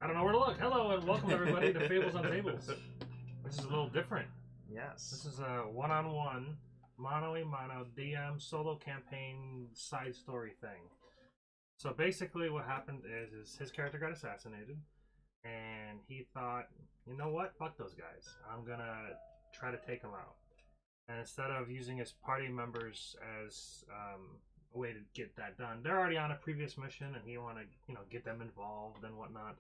I don't know where to look. Hello and welcome everybody to Fables on Tables. This is a little different. Yes. This is a one-on-one, mano-a-mano DM solo campaign side story thing. So basically what happened is his character got assassinated and he thought, you know what? Fuck those guys. I'm gonna try to take them out. And instead of using his party members as a way to get that done, they're already on a previous mission and he want to, get them involved and whatnot.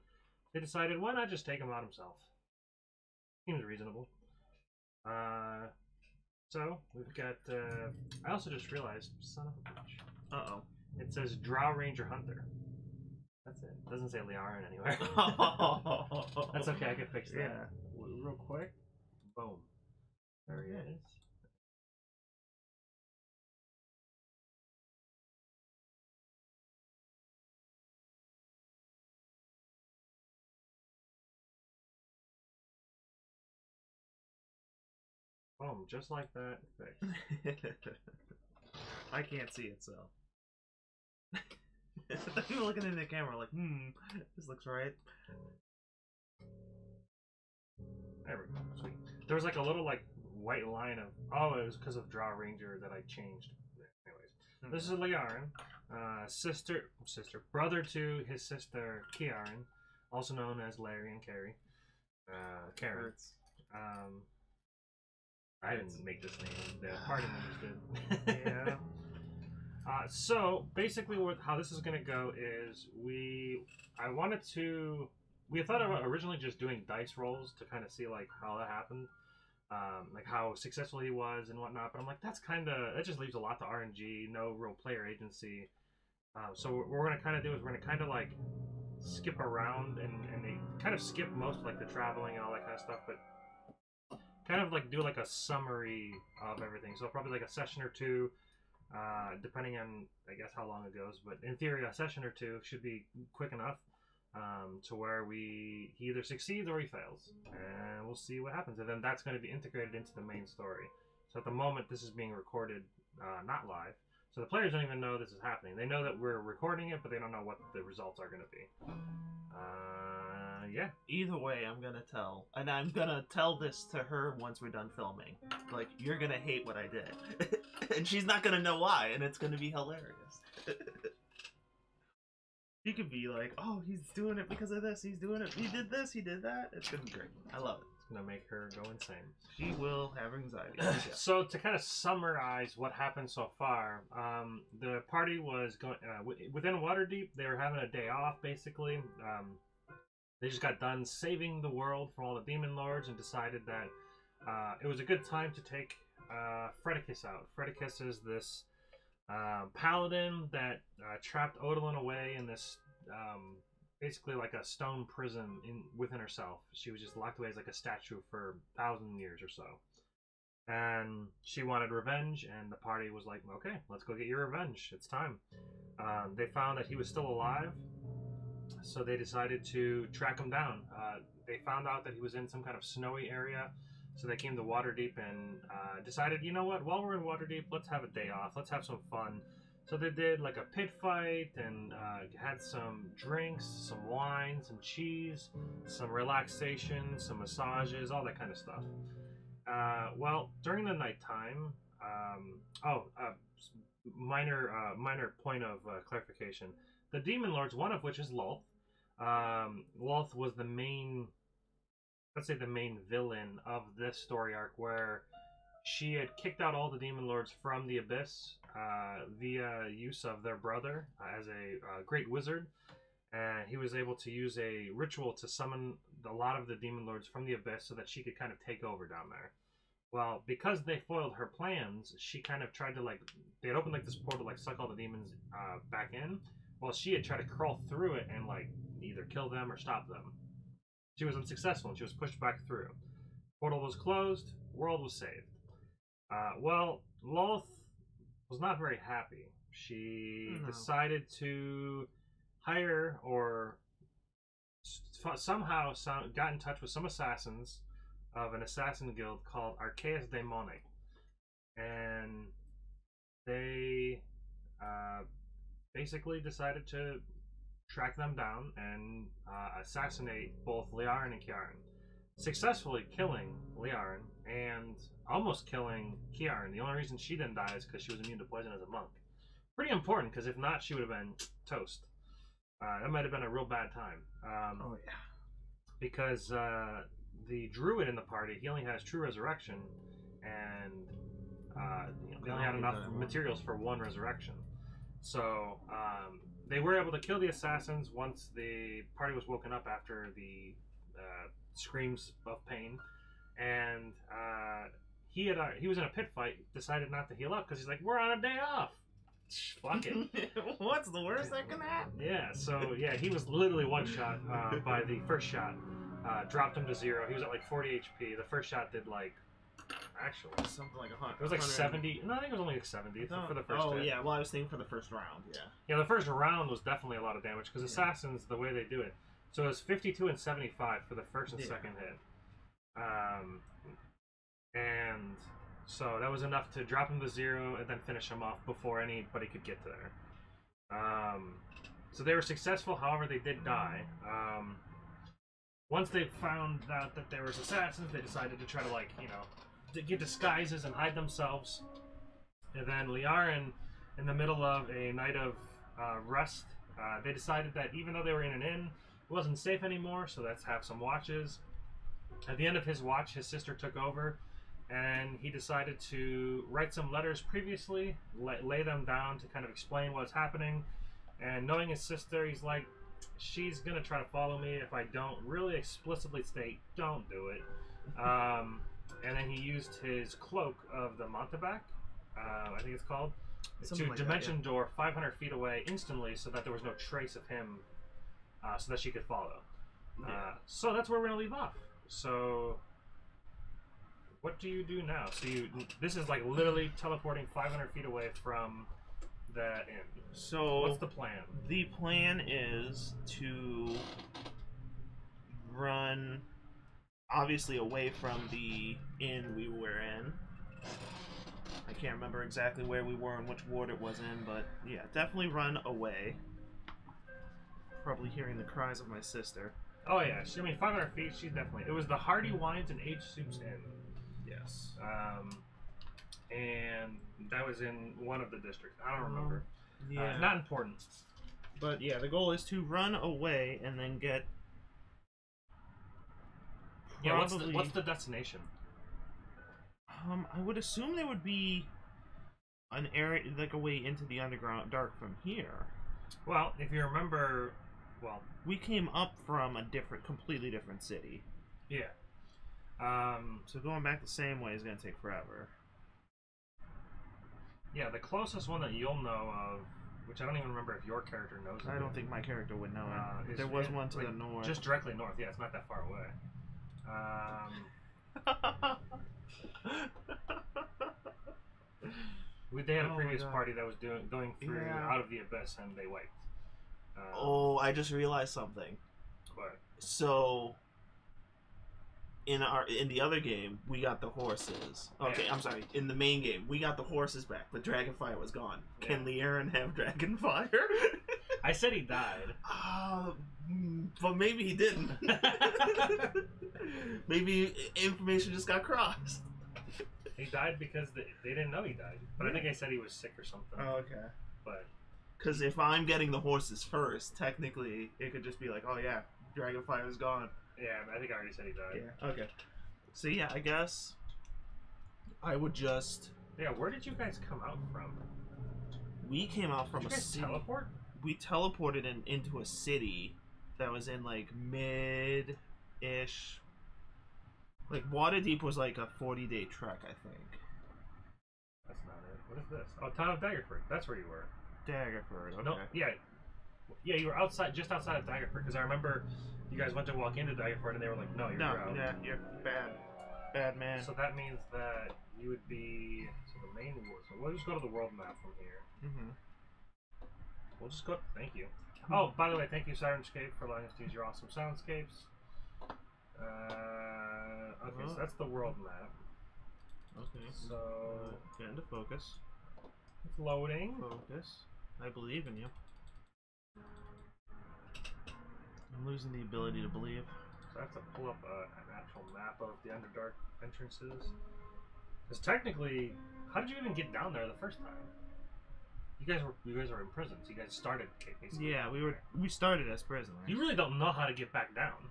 They decided, why not just take him out himself? Seems reasonable. So we've got. I also just realized, son of a bitch. Uh-oh. It says Drow Ranger Hunter. That's it. It doesn't say Liaran anywhere. That's okay. I can fix that. Yeah. Real quick. Boom. There he is. Boom. Just like that. Fixed. I can't see it, so. I'm looking in the camera like, this looks right. There we go. Sweet. There was like a little white line of, oh, it was because of Drow Ranger that I changed. Anyways, this is Liaran, brother to his sister Kiaran, also known as Larry and Carrie. Karen. I didn't make this name. The party members did. Yeah. So basically, how this is going to go is we thought about originally just doing dice rolls to kind of see how that happened, like how successful he was and whatnot. But I'm like, that just leaves a lot to RNG, no real player agency. So what we're going to kind of do is we're going to kind of skip around and they kind of skip most of the traveling and all that kind of stuff, but kind of do a summary of everything. So probably a session or two. Depending on, I guess, how long it goes, but in theory, a session or two should be quick enough to where he either succeeds or he fails, and we'll see what happens. And then that's going to be integrated into the main story. So at the moment, this is being recorded, not live, so the players don't even know this is happening. They know that we're recording it, but they don't know what the results are going to be. Yeah. Either way, I'm gonna tell, and I'm gonna tell this to her once we're done filming. You're gonna hate what I did, and she's not gonna know why, and it's gonna be hilarious. She could be like, "Oh, he's doing it because of this. He's doing it. He did this. He did that." It's gonna be great. I love it. It's gonna make her go insane. She will have anxiety. So to kind of summarize what happened so far, the party was going within Waterdeep. They were having a day off, basically. They just got done saving the world from all the demon lords and decided that it was a good time to take Fredicus out. Fredicus is this paladin that trapped Odilin away in this basically a stone prison within herself. She was just locked away as a statue for 1,000 years or so. And she wanted revenge, and the party was like, okay, let's go get your revenge. It's time. They found that he was still alive. So they decided to track him down. They found out that he was in some kind of snowy area, so they came to Waterdeep and decided, you know what, while we're in Waterdeep, let's have a day off, let's have some fun. So they did a pit fight and had some drinks, some wine, some cheese, some relaxation, some massages, all that kind of stuff. Well, during the nighttime, minor point of clarification. The demon lords, one of which is Lolth. Lolth was the main villain of this story arc, where she had kicked out all the demon lords from the abyss via use of their brother as a great wizard, and he was able to use a ritual to summon a lot of the demon lords from the abyss so that she could kind of take over down there. Well, because they foiled her plans, she kind of tried to they had opened this portal to suck all the demons back in. Well, she had tried to crawl through it and either kill them or stop them. She was unsuccessful and she was pushed back through. Portal was closed. World was saved. Well, Lolth was not very happy. She decided to hire or somehow got in touch with some assassins of an assassin guild called Arceus Daemonic, and they basically decided to track them down and assassinate both Liarin and Kiaran, successfully killing Liarin and almost killing Kiaran. The only reason she didn't die is because she was immune to poison as a monk. Pretty important, because if not, she would have been toast. That might have been a real bad time. Oh yeah. Because the druid in the party, he only has true resurrection, and they only had enough materials for one resurrection. So they were able to kill the assassins once the party was woken up after the screams of pain, and he was in a pit fight, decided not to heal up because he's like, we're on a day off. Fuck it. What's the worst that can happen? Yeah, so yeah, he was literally one shot by the first shot. Dropped him to 0. He was at like 40 HP. The first shot did like, actually, something like 100. it was like 70. No, I think it was only like 70 for the first hit. Yeah, well I was thinking for the first round, yeah. Yeah, the first round was definitely a lot of damage because assassins, the way they do it. So it was 52 and 75 for the first and second hit. And so that was enough to drop him to 0 and then finish him off before anybody could get to there. So they were successful, however they did die. Once they found out that there was assassins, they decided to try to, like, you know, to get disguises and hide themselves. And then Liarin, in the middle of a night of rest, they decided that even though they were in an inn, it wasn't safe anymore, so let's have some watches. At the end of his watch, his sister took over, and he decided to write some letters previously, lay them down to kind of explain what's happening. And knowing his sister, he's like, she's gonna try to follow me if I don't really explicitly state, don't do it. And then he used his cloak of the Montebac, I think it's called, something to like dimension that, yeah. Door 500 feet away instantly, so that there was no trace of him, so that she could follow. Yeah. So that's where we're gonna leave off. So what do you do now? So this is like literally teleporting 500 feet away from that inn. So what's the plan? The plan is to run obviously away from the inn we were in. I can't remember exactly where we were and which ward it was in, but yeah, definitely run away. Probably hearing the cries of my sister. Oh yeah, I mean 500 feet, she's definitely. It was the Hardy Wines and Aged Soups Inn. Yes. And that was in one of the districts. I don't remember. Yeah. Not important. But yeah, the goal is to run away and then get. Yeah. What's the destination? I would assume there would be an area like a way into the underground dark from here. Well, if you remember, we came up from a completely different city. Yeah. So going back the same way is going to take forever. Yeah, the closest one that you'll know of, which I don't even remember if your character knows. I don't think my character would know it. There was one to the north. Just directly north. Yeah, it's not that far away. They had a previous party that was going through Out of the Abyss, and they wiped. I just realized something. What? So in the other game, we got the horses. Okay, yeah. I'm sorry. In the main game, we got the horses back. The dragonfire was gone. Yeah. Can Liarin have dragonfire? I said he died. But maybe he didn't. Maybe information just got crossed. He died because they didn't know he died. But I think I said he was sick or something. Oh, okay. But because if I'm getting the horses first, technically it could just be like, oh yeah, dragonfire is gone. Yeah, I think I already said he died. Yeah. Okay. So yeah, I guess I would just. Yeah. Where did you guys come out from? We came out from a city. Teleport? We teleported into a city that was in like mid-ish. Like Waterdeep was like a 40-day trek, I think. That's not it. What is this? Oh, town of Daggerford. That's where you were. Daggerford. Okay. No. Yeah. Yeah, you were just outside of Daggerford, because I remember you guys went to walk into Daggerford and they were like, "No, you're out." Yeah, you're bad man. So that means that you would be the main world. So we'll just go to the world map from here. Mm-hmm. We'll just go. Thank you. Oh, by the way, thank you, Sirenscape, for allowing us to use your awesome soundscapes. Okay, so that's the world map. Okay. So get into focus. It's loading. Focus. I believe in you. I'm losing the ability to believe. So I have to pull up an actual map of the Underdark entrances. Because technically, how did you even get down there the first time? You guys were in prison. So you guys started basically. Yeah, we started as prisoners. You really don't know how to get back down.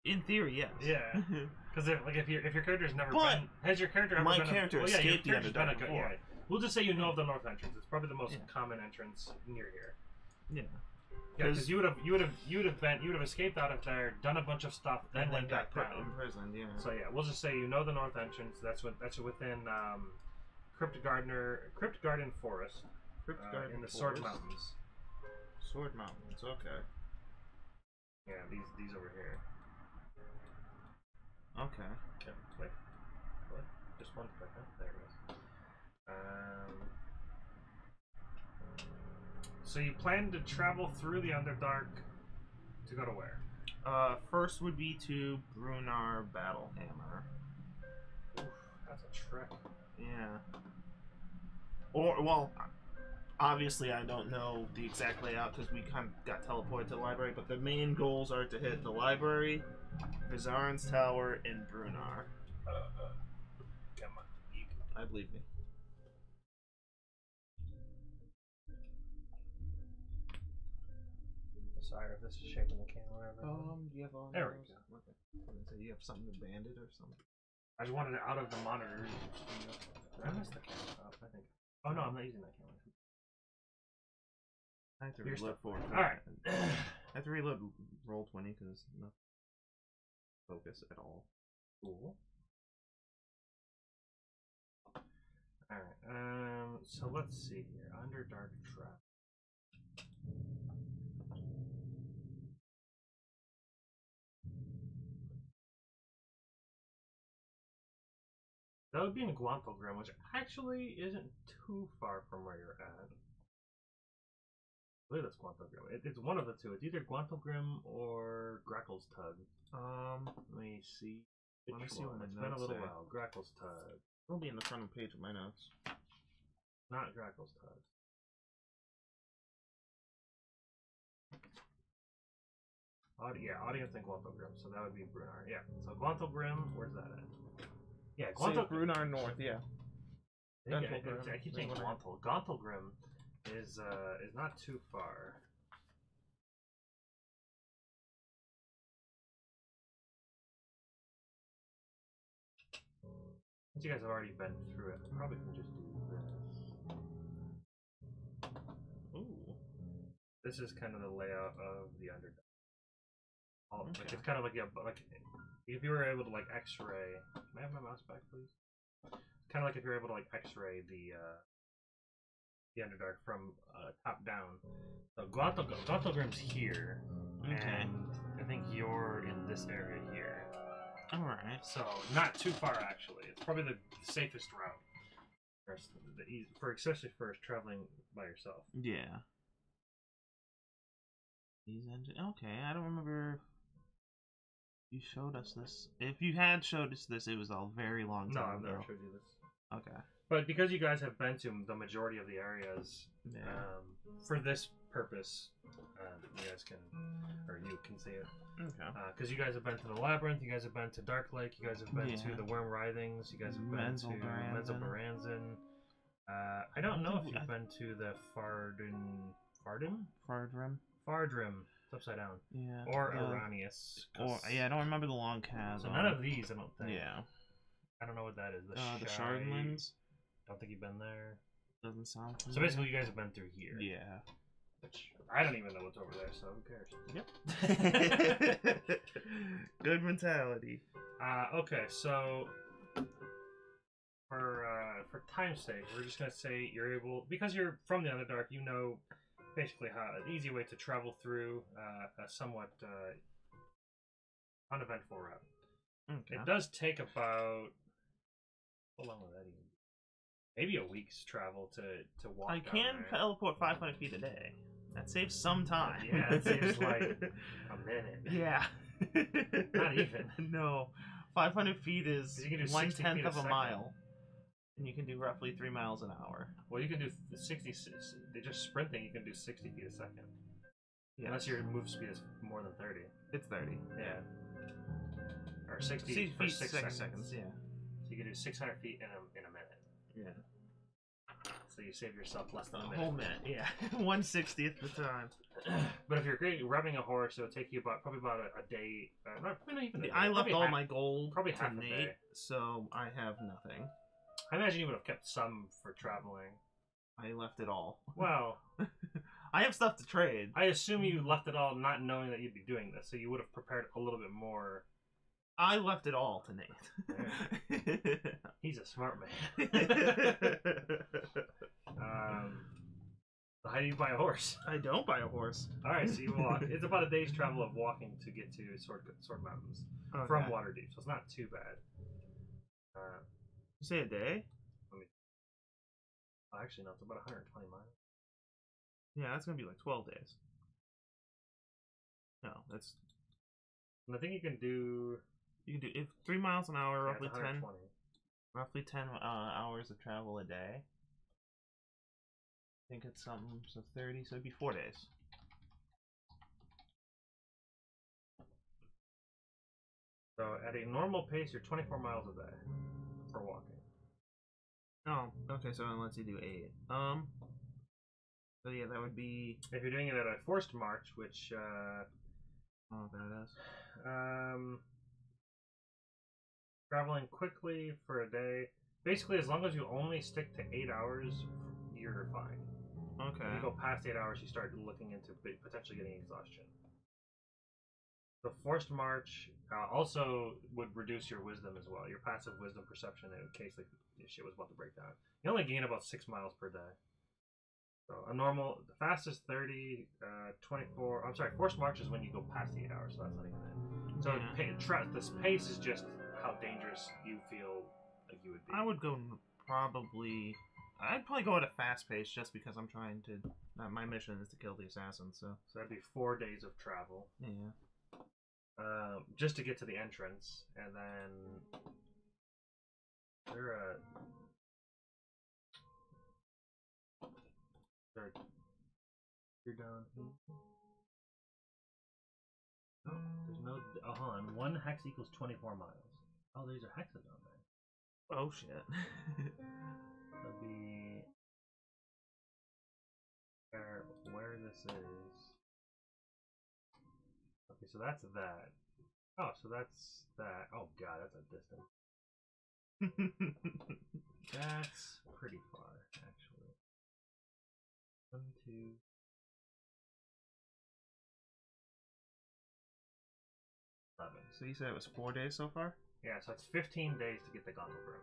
In theory, yes. Yeah. Because if your character's never but been, has your character ever my been? Character escaped the Underdark before. Yeah. We'll just say you know of the north entrance. It's probably the most common entrance near here. Yeah. Yeah, because you would have escaped out of there, done a bunch of stuff, then went back down. In prison. Yeah. So yeah, we'll just say you know the north entrance. That's within Crypt Garden Forest. In the Sword Mountains. Sword Mountains. Okay. Yeah, these over here. Okay. Okay, click. Just one click. Huh? There it is. So you plan to travel through the Underdark to go to where? First would be to Brunar Battlehammer. Oof, that's a trek. Yeah. Or, well, obviously I don't know the exact layout because we kind of got teleported to the library, but the main goals are to hit the library, Vizarin's Tower, and Brunar. Come on. I believe me. Sorry if this is shaking the camera. Do you have all there we go. Okay. I was gonna say, you have something to band it or something? I just wanted it out of the monitor. Did I mess the camera up? I think. Oh no, I'm not using that camera. I have to reload for it. Alright. I have to reload Roll20 because no focus at all. Cool. Alright, so let's see here. Underdark Trap. That would be in Guantelgrim, which actually isn't too far from where you're at. I believe that's Guantelgrim. It's one of the two. It's either Guantelgrim or Grackle's Tug. Let me see. Let me see what my It's notes been a little say. while. Grackle's Tug. It'll be in the front of the page of my notes. Not Grackle's Tug. Yeah, audience and Guantelgrim. So that would be Brunar. Yeah. So Guantelgrim, where's that at? Yeah, Brunar North, yeah. I keep saying Guantel. Guantelgrim is not too far. Since you guys have already been through it, I probably can just do this. Ooh. This is kind of the layout of the Underdark. Okay. Like, it's kind of like if you were able to like X-ray. Can I have my mouse back, please? Kind of like if you're able to like X-ray the Underdark from top down. So Guantelgrim's here, and I think you're in this area here. All right. So not too far actually. It's probably the safest route, especially for traveling by yourself. Yeah. These engines. Okay, I don't remember. You showed us this. If you had showed us this, it was a very long time ago. No, I've never showed you this. Okay. But because you guys have been to the majority of the areas, for this purpose, you guys can, or you can see it. Okay. Because you guys have been to the Labyrinth, you guys have been to Dark Lake, you guys have been to the Worm Writhings, you guys have been to Menzelbaranzan. I don't know if you've been to the Fardrim? It's upside down. Yeah. Or Aranius. Or I don't remember the long chasm. So none of these, I don't think. Yeah. I don't know what that is. The Shardlands? Don't think you've been there. Doesn't sound familiar. So basically, you guys have been through here. Yeah. Which I don't even know what's over there, so who cares? Yep. Good mentality. Okay, so for time's sake, we're just gonna say you're able, because you're from the Underdark, you know basically how an easy way to travel through a somewhat uneventful route. Okay. It does take about, how long will that even be? Maybe a week's travel to walk. I can teleport 500 feet a day. That saves some time. Yeah, it saves like a minute. Yeah. Not even. No. 500 feet is 1/10 of a mile. And you can do roughly 3 miles an hour. Well, you can do 60. They're just sprinting. You can do 60 feet a second. Yeah. Unless your move speed is more than 30. It's 30. Yeah. Or 60 feet for 6 seconds. Yeah. So you can do 600 feet in a minute. Yeah. So you save yourself less than a A minute. whole minute, yeah. 1/60th the time. But if you're rubbing a horse, it'll take you probably about a day. Not even a day. I left Probably all half- my gold probably to half a Nate, day. so I have nothing. I imagine you would have kept some for traveling. I left it all. Well, I have stuff to trade. I assume you left it all not knowing that you'd be doing this, so you would have prepared a little bit more. I left it all to Nate. He's a smart man. How do you buy a horse? I don't buy a horse. All right, so you walk. It's about a day's travel of walking to get to Sword Mountains from Waterdeep, so it's not too bad. You say a day? Actually, no, it's about 120 miles. Yeah, that's gonna be like 12 days. No, that's. And I think you can do 3 miles an hour, it's roughly 10 hours of travel a day. I think it's something, so 30, so it'd be 4 days. So at a normal pace, you're 24 miles a day for walking. Oh, okay, so then let's do 8. So yeah, that would be. If you're doing it at a forced march, which Oh, there it is. Traveling quickly for a day, basically as long as you only stick to 8 hours, you're fine. Okay. If you go past 8 hours, you start looking into potentially getting exhaustion. The forced march also would reduce your wisdom as well, your passive wisdom perception in case like your shit was about to break down. You only gain about 6 miles per day. So the fastest 30, 24. I'm sorry, forced march is when you go past the 8 hours, so that's not even it. So this pace is just how dangerous you feel like you would be. I would go probably. I'd probably go at a fast pace just because I'm trying to. My mission is to kill the assassins, so that'd be 4 days of travel. Yeah. Just to get to the entrance, and then you're down here. Oh, there's no. Oh, hold on. 1 hex equals 24 miles. Oh, there's a hexes on there. Oh shit. That'll be where this is. Okay, so that's that. Oh, so that's that. Oh god, that's a distance. That's pretty far, actually. 1, 2. So you said it was 4 days so far? Yeah, so it's 15 days to get the Gauntlet Room.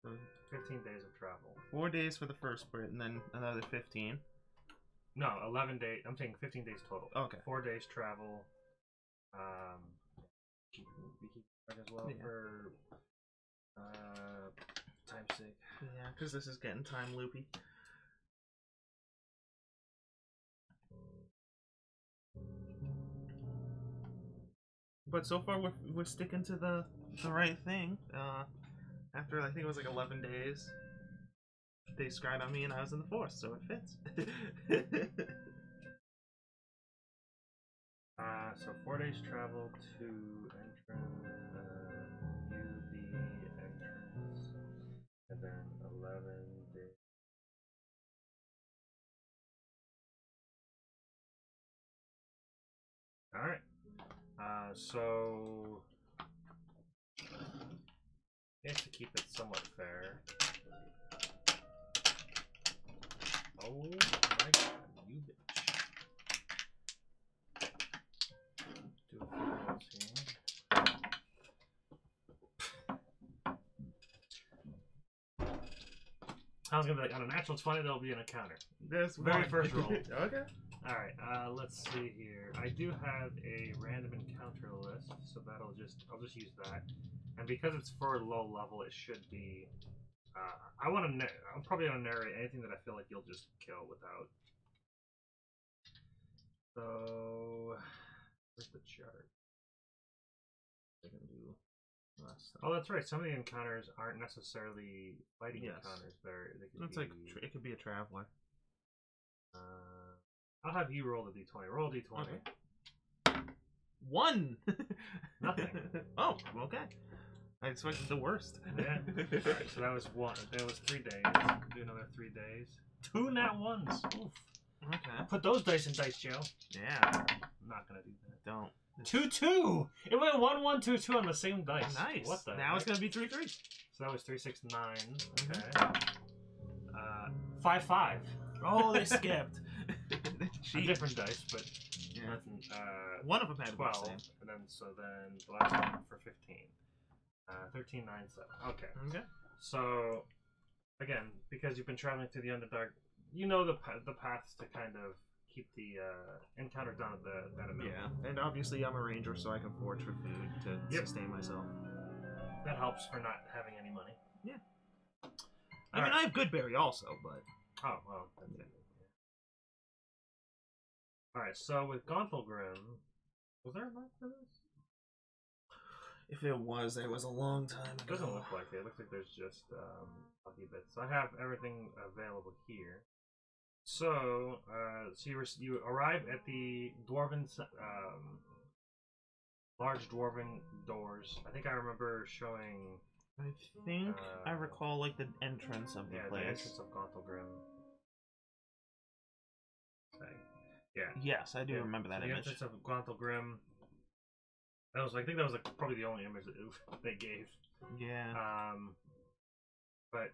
So 15 days of travel. 4 days for the first bit, and then another 15. No, 11 days. I'm saying 15 days total. Okay. 4 days travel. Keep track as well for time's sake. Yeah, because this is getting time loopy. But so far we're sticking to the right thing. After I think it was like 11 days, they scryed on me and I was in the forest, so it fits. So 4 days travel to entrance, the entrance, and then 11 days. All right. So I guess to keep it somewhat fair. Oh my god, you bitch. Do a few rolls here. I was gonna be like, on a natural 20, there'll be an encounter. This very first roll. Okay. Alright, let's see here. I do have a random encounter list, so I'll just use that. And because it's for low level, it should be. I'm probably gonna narrate anything that I feel like you'll just kill without. So, where's the chart? I can do last stuff. Oh, that's right. Some of the encounters aren't necessarily fighting encounters. They could it's be. like it could be a traveler. I'll have you roll the d20. Roll d20. Okay. 1. Nothing. Oh, okay. I expected the worst. Yeah. Alright, so that was 1. That was 3 days. Do another 3 days. 2 nat ones. Oof. Okay. Put those dice in dice jail. Yeah. I'm not gonna do that. Don't. 2-2. It went 1-1, 2-2 on the same dice. Nice. What the? Now heck? it's gonna be 3-3. So that was 3, 6, 9. Okay. 5-5. Oh, they skipped. A different dice, but Yeah. nothing. One of them had 12, 12. and then the last one for 15. 13, 9, 7. Okay. Okay. So again, because you've been traveling through the Underdark, you know the paths to kind of keep the encounter down at the middle. Yeah, and obviously I'm a ranger, so I can forage for food to sustain myself. That helps for not having any money. Yeah. I mean, I have good berry also, but... Oh, well. That's it. Alright, so with Gonthelgrim, was there a map for this? If it was a long time ago. It doesn't look like it. It looks like there's just a few bits. I have everything available here. So, you arrive at the dwarven, large dwarven doors. I think I remember showing. I think I recall like the entrance of the place. The entrance of Gonthelgrim. Yeah. Yes, I do remember that the image. The entrance of Gonthelgrim. I think that was like probably the only image that they gave. Yeah. But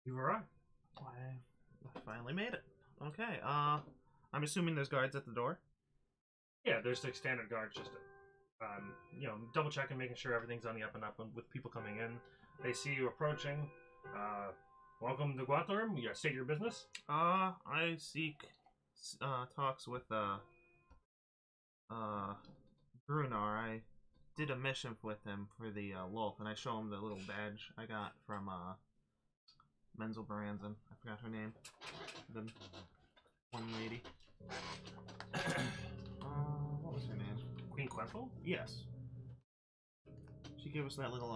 you arrived. I finally made it. Okay. I'm assuming there's guards at the door. Yeah, there's the standard guards, just double checking, making sure everything's on the up and up. With people coming in, they see you approaching. Welcome to Gonthelgrim. You state your business. I seek talks with Brunar. I did a mission with him for the Lolth, and I show him the little badge I got from Menzel Baranzan. I forgot her name. The one lady. What was her name? Queen Quenthel? Yes. She gave us that little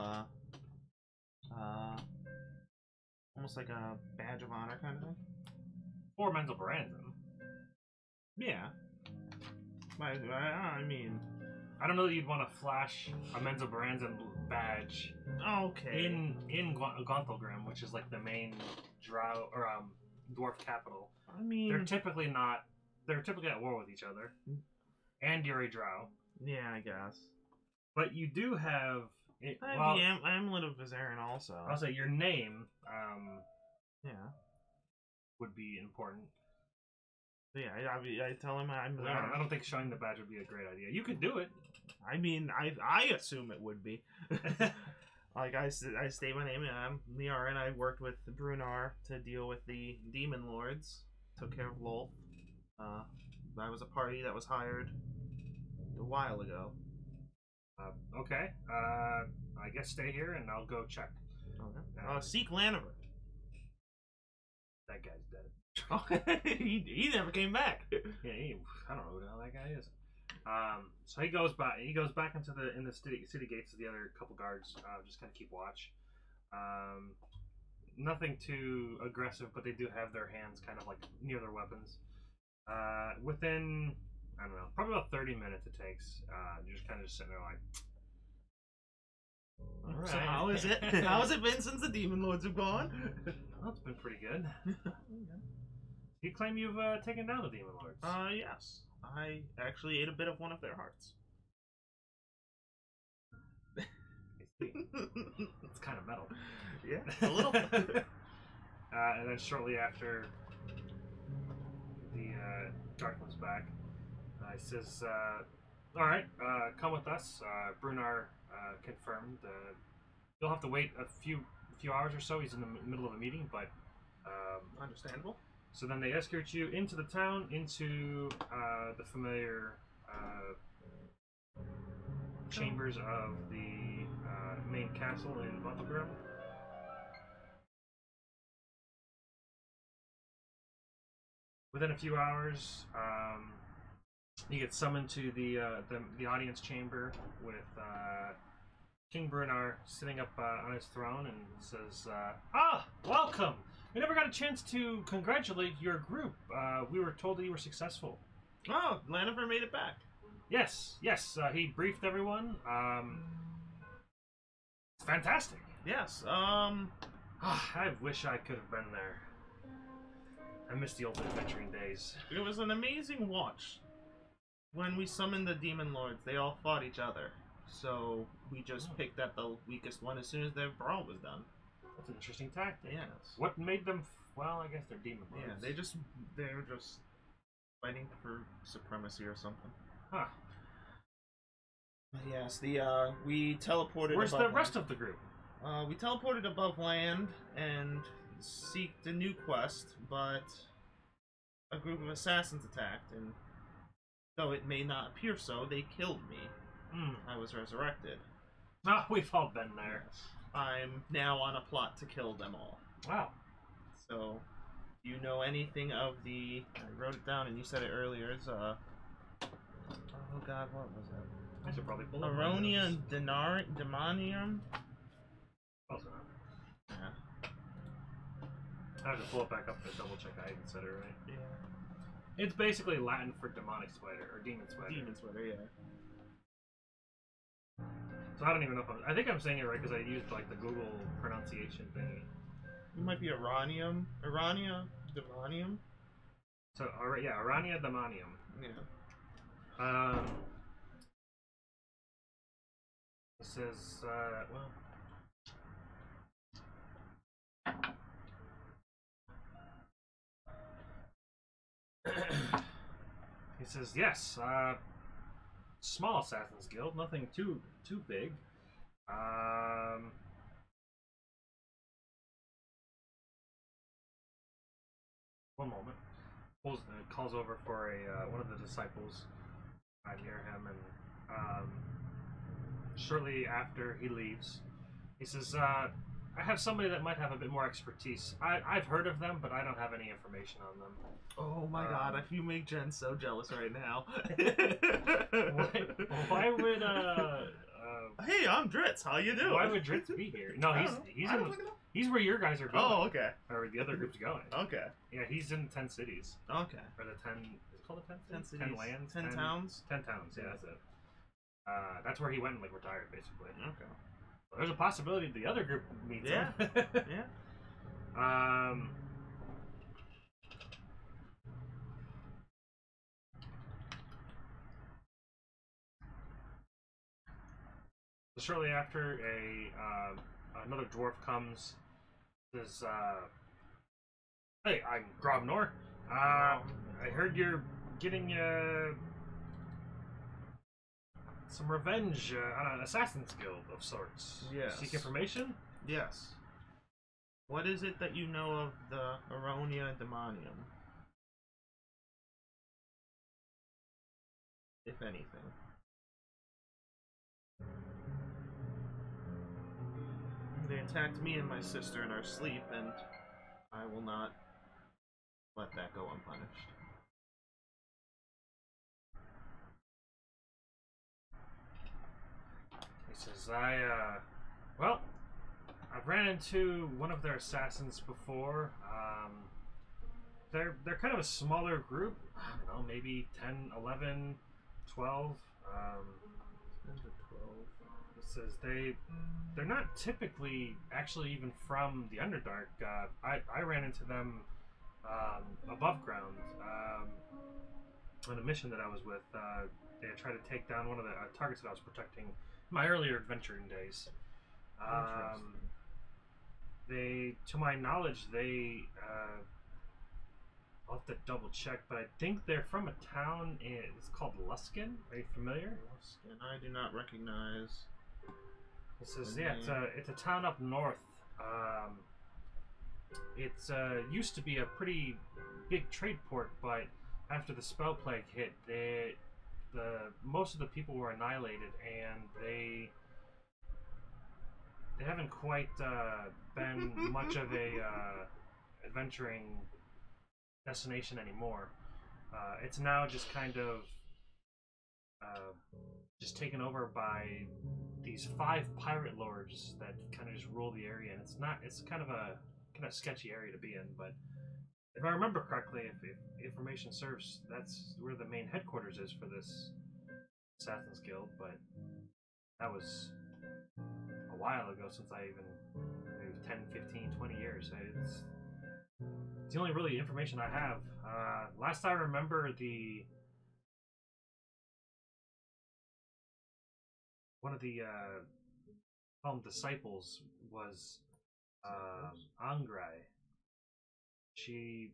almost like a badge of honor kind of thing. For Menzel Baranzan. Yeah. I mean, I don't know that you'd want to flash a Menzel Baranzan badge. Okay. In Gonthelgrim, which is like the main drow or dwarf capital. I mean, they're typically not. They're typically at war with each other. And you're a drow. Yeah, I guess. But you do have. I am a little Vizarin also. I'll say your name. Yeah. Would be important. Yeah, I tell him I'm. I don't think showing the badge would be a great idea. You could do it. I mean, I assume it would be. Like I state my name. I'm Liara, and I worked with Brunar to deal with the demon lords. Took care of Lolth. I was a party that was hired a while ago. Okay. I guess stay here, and I'll go check. Okay. Seek Laniver. That guy's dead. he never came back. Yeah, I don't know who the hell that guy is. So he goes back. He goes back into the city gates of the other couple guards. Just kind of keep watch. Nothing too aggressive, but they do have their hands kind of like near their weapons. Within I don't know, probably about 30 minutes it takes. You're just kind of just sitting there like. All right. So how is it? How has it been since the demon lords have gone? Well, it's been pretty good. You claim you've taken down the demon lords. Yes. I actually ate a bit of one of their hearts. It's kind of metal. Yeah, a little. And then shortly after, the guard comes back. He says, "All right, come with us." Brunar confirmed. You'll have to wait a few hours or so. He's in the middle of a meeting, but Understandable. So then they escort you into the town, into the familiar chambers of the main castle in Gonthelgrim. Within a few hours, you get summoned to the audience chamber with King Brunar sitting up on his throne, and says, welcome! We never got a chance to congratulate your group. We were told that you were successful. Oh, Lanifer made it back. Yes. He briefed everyone. It's fantastic. Yes. I wish I could have been there. I miss the old adventuring days. It was an amazing watch. When we summoned the demon lords, they all fought each other. So we just picked at the weakest one as soon as their brawl was done. That's an interesting tactic. Yes. What made them? Well, I guess they're demon lords. Yeah, they're just fighting for supremacy or something. Huh. Yes, we teleported. Where's above the rest land. of the group? We teleported above land and seeked a new quest, but a group of assassins attacked, and though it may not appear so, they killed me. I was resurrected. Ah, we've all been there. Yes. I'm now on a plot to kill them all. Wow. So, do you know anything of the... I wrote it down and you said it earlier. It's, oh god, what was it? I should probably pull up Aronia and Demonium? Close enough. Yeah. I have to pull it back up to double check I even said it right. Yeah. It's basically Latin for demonic spider, or demon spider. Demon Sweater, yeah. So I don't even know if I think I'm saying it right because I used like the Google pronunciation thingy. It might be Arania Demonium? So, yeah, Arania Demonium. Yeah. It says, well... He says, yes, small Assassin's Guild, nothing too big. One moment. Calls over for one of the disciples near him, and shortly after he leaves, he says, I have somebody that might have a bit more expertise. I've heard of them, but I don't have any information on them. Oh my god, if you make Jen so jealous right now. Why would hey, I'm Dritz. How you doing? Why would Dritz be here? No, he's where your guys are going. Oh, okay. Or the other group's going. Okay. Yeah, he's in 10 cities. Okay. Or the 10. Is it called the 10 cities? 10 cities. 10 lands. 10 towns. 10 towns. Yeah, that's it. That's where he went and like retired, basically. Okay. Well, there's a possibility the other group meets him. Yeah. Shortly after, another dwarf comes. Says, "Hey, I'm Grobnor. I heard you're getting some revenge on an assassin's guild of sorts. Yes. Seek information? Yes. What is it that you know of the Aronia Demonium? If anything. They attacked me and my sister in our sleep, and I will not let that go unpunished. He says, well, I've ran into one of their assassins before. They're kind of a smaller group. I don't know, maybe 10, 11, 12. 10 to 12. It says they're not typically actually even from the Underdark. I ran into them above ground on a mission that I was with. They tried to take down one of the targets that I was protecting in my earlier adventuring days. To my knowledge, I'll have to double check, but I think they're from a town. It's called Luskin. Are you familiar? Luskin, I do not recognize. It says, yeah, it's a town up north. It's used to be a pretty big trade port, but after the spell plague hit, most of the people were annihilated, and they haven't quite been much of a adventuring destination anymore. It's now just kind of just taken over by these 5 pirate lords that kind of just rule the area, and it's kind of a kind of sketchy area to be in. But if I remember correctly, if information serves, that's where the main headquarters is for this Assassin's Guild. But that was a while ago since I even maybe 10, 15, 20 years. It's the only really information I have. Last I remember, one of the disciples was Angrai. She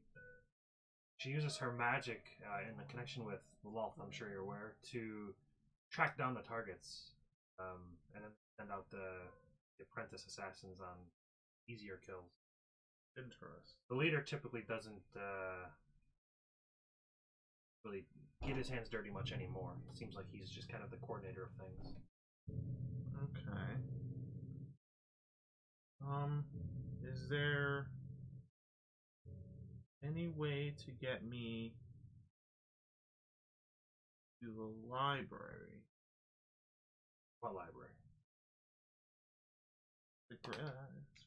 uses her magic in the connection with Lolth, I'm sure you're aware, to track down the targets and then send out the apprentice assassins on easier kills. Interesting. The leader typically doesn't really get his hands dirty much anymore. It seems like he's just kind of the coordinator of things. Okay. Is there any way to get me to the library? What library? As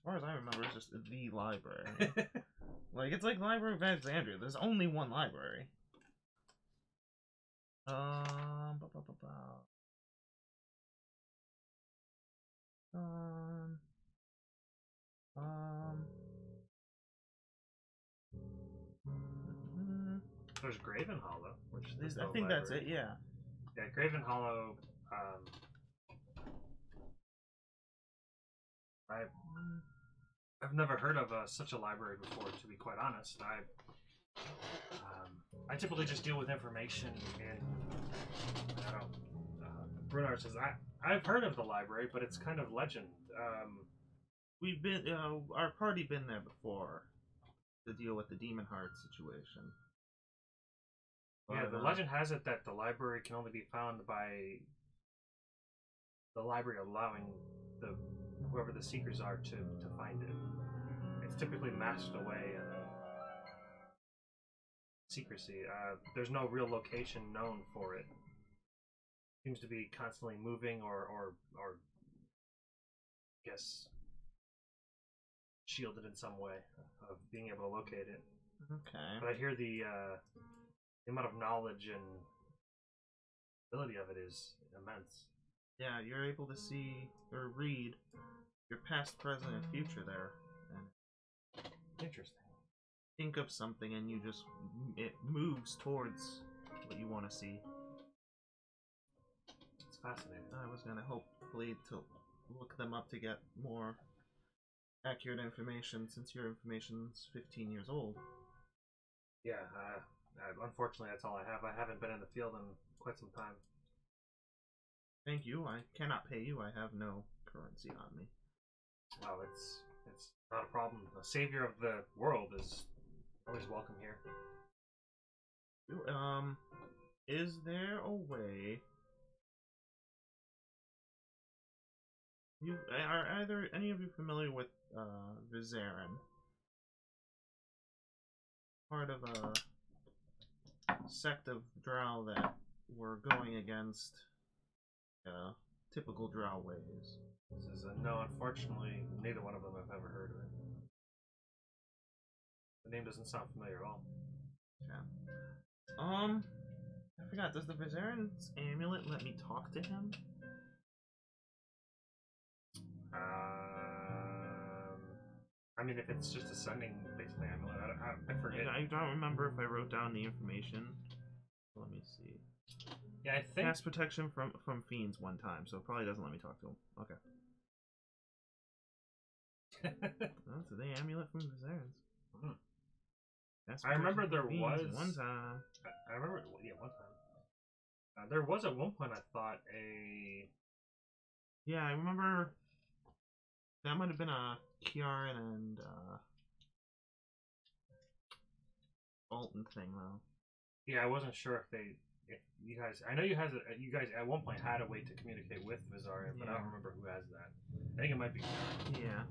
far as I remember, it's just the library. Like, it's like Library of Alexandria. There's only one library. There's Graven Hollow, which is I think that's it. Yeah. Yeah, Graven Hollow. I've never heard of such a library before, to be quite honest. I typically just deal with information in, I don't Brunar says, I've heard of the library, but it's kind of legend. We've been, our party been there before to deal with the Demon Heart situation. Yeah, the legend has it that the library can only be found by the library allowing whoever the seekers are to find it. It's typically masked away in secrecy. There's no real location known for it. Seems to be constantly moving or I guess shielded in some way of being able to locate it. Okay. But I hear the amount of knowledge and ability of it is immense. Yeah, you're able to see or read your past, present, and future there. And interesting. Think of something and it moves towards what you want to see. It's fascinating. I was gonna hopefully to look them up to get more accurate information since your information's 15 years old. Yeah, unfortunately that's all I have. I haven't been in the field in quite some time. Thank you. I cannot pay you. I have no currency on me. Well, it's not a problem. The savior of the world is always welcome here. Is there a way? Are either any of you familiar with Vizarin? Part of a sect of Drow that were going against typical Drow ways. This is a no, unfortunately, neither one of them have ever heard of it. The name doesn't sound familiar at all. Yeah. I forgot, does the Vizarin's amulet let me talk to him? I mean, if it's just a sending, basically, amulet, I forget. I don't remember if I wrote down the information. Let me see. Yeah, I think... Cast protection from fiends one time, so it probably doesn't let me talk to him. Okay. That's the amulet from Vizarin's. I remember there was... One time. I remember, yeah, one time. There was at one point, I thought, a... Yeah, I remember... That might have been a Kiaran and Alton thing, though. Yeah, I wasn't sure if you guys... I know you guys at one point had a way to communicate with Vizarin, but I don't remember who has that. I think it might be Kiaran. Yeah.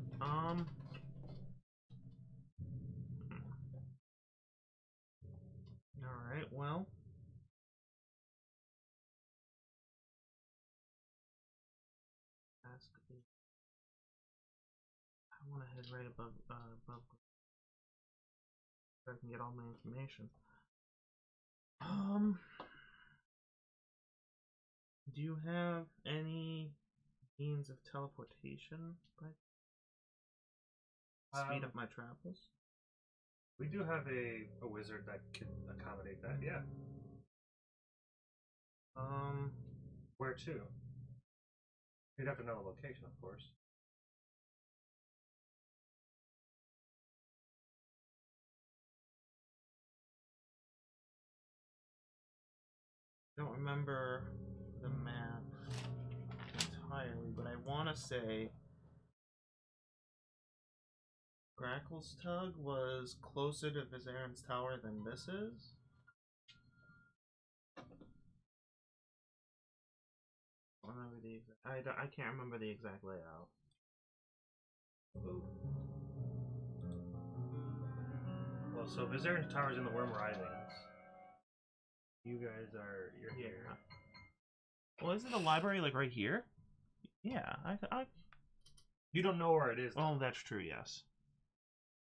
Alright, well... want to head right above so I can get all my information. Do you have any means of teleportation by speed up my travels? We do have a wizard that can accommodate that, yeah. Where to? You'd have to know the location, of course. I don't remember the map entirely, but I want to say Grackle's Tug was closer to Vizarin's Tower than this is. I don't remember the exact. I can't remember the exact layout. Ooh. Well, so Vizarin's Tower's in the Worm Risings. You guys you're here. Well, isn't the library like right here? Yeah, I. You don't know where it is, though. Oh, that's true. Yes.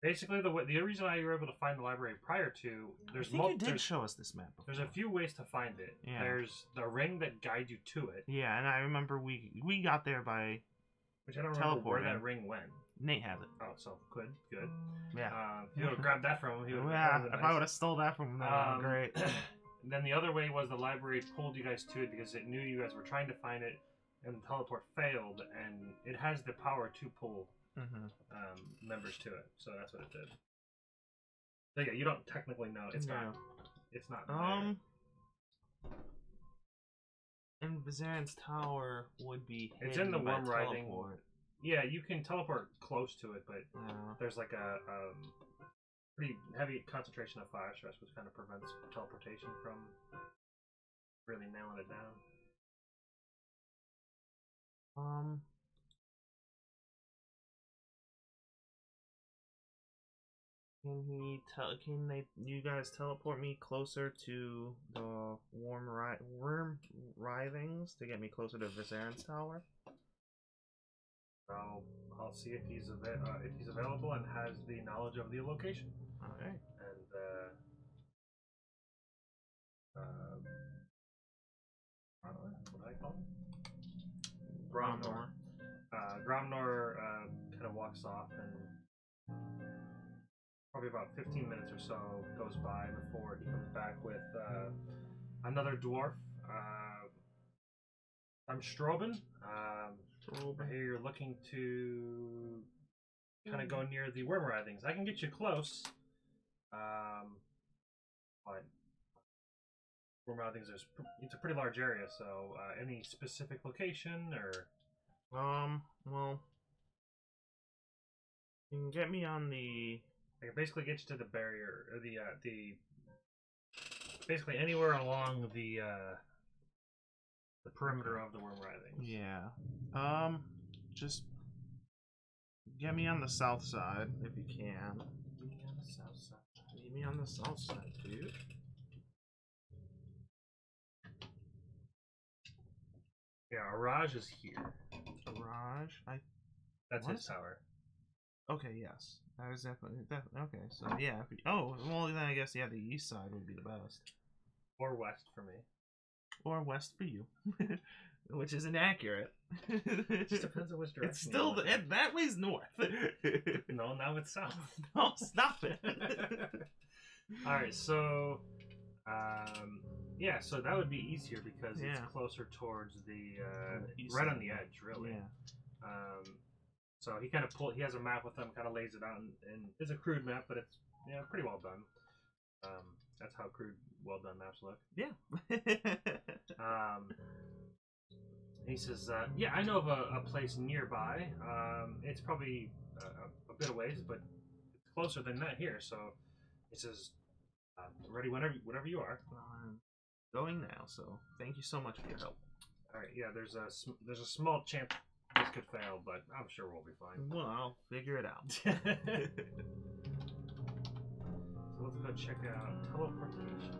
Basically, the reason why you were able to find the library prior to I think you did show us this map before. There's a few ways to find it. Yeah. There's the ring that guides you to it. Yeah, and I remember we got there by which I don't remember where that ring went. Nate has it. Oh, so good. Yeah. If you would have grabbed that from him, he would have. Yeah. If I would have stole that from him, that would have been great. Then the other way was the library pulled you guys to it because it knew you guys were trying to find it, and the teleport failed, and it has the power to pull members to it. So that's what it did. So yeah, you don't technically know. It's not. It's not. There. And Vizarin's Tower would be. It's in the Worm Rising. Yeah, you can teleport close to it, but there's like a pretty heavy concentration of fire stress, which kind of prevents teleportation from really nailing it down. Can you guys teleport me closer to the worm writhings to get me closer to Vizarin's Tower? I'll see if he's available and has the knowledge of the location. Okay. And what do I call him? Gromnor. Gromnor kind of walks off, and probably about 15 minutes or so goes by before he comes back with another dwarf. I'm Strobin. I hear you're looking to kind of go near the worm writhings. I can get you close. But worm writhings, it's a pretty large area, so any specific location or? Well, you can get me on the. I can basically get you to the barrier, or the basically anywhere along the perimeter of the worm writhings. Yeah. Just get me on the south side if you can. Meet me on the south side. Meet me on the south side, dude. Yeah, Araj is here. Araj? That's his tower. Okay, yes. That was definitely okay, so yeah. Oh, well then I guess, yeah, the east side would be the best. Or west for me. Or west for you. Which is inaccurate. It just depends on which direction. It's still, that way's north. No, now it's south. No, stop it. Alright, so yeah, so that would be easier because it's closer towards the right on the edge, really. Yeah. So he kind of he has a map with him, kind of lays it out, and it's a crude map, but it's pretty well done. That's how crude, well done maps look. Yeah. He says, "Yeah, I know of a place nearby. It's probably a bit of ways, but it's closer than that here." So he says, "Ready whenever you are." I'm going now. So thank you so much for your help. All right. Yeah, there's a small chance this could fail, but I'm sure we'll be fine. Well, I'll figure it out. So let's go check out teleportation.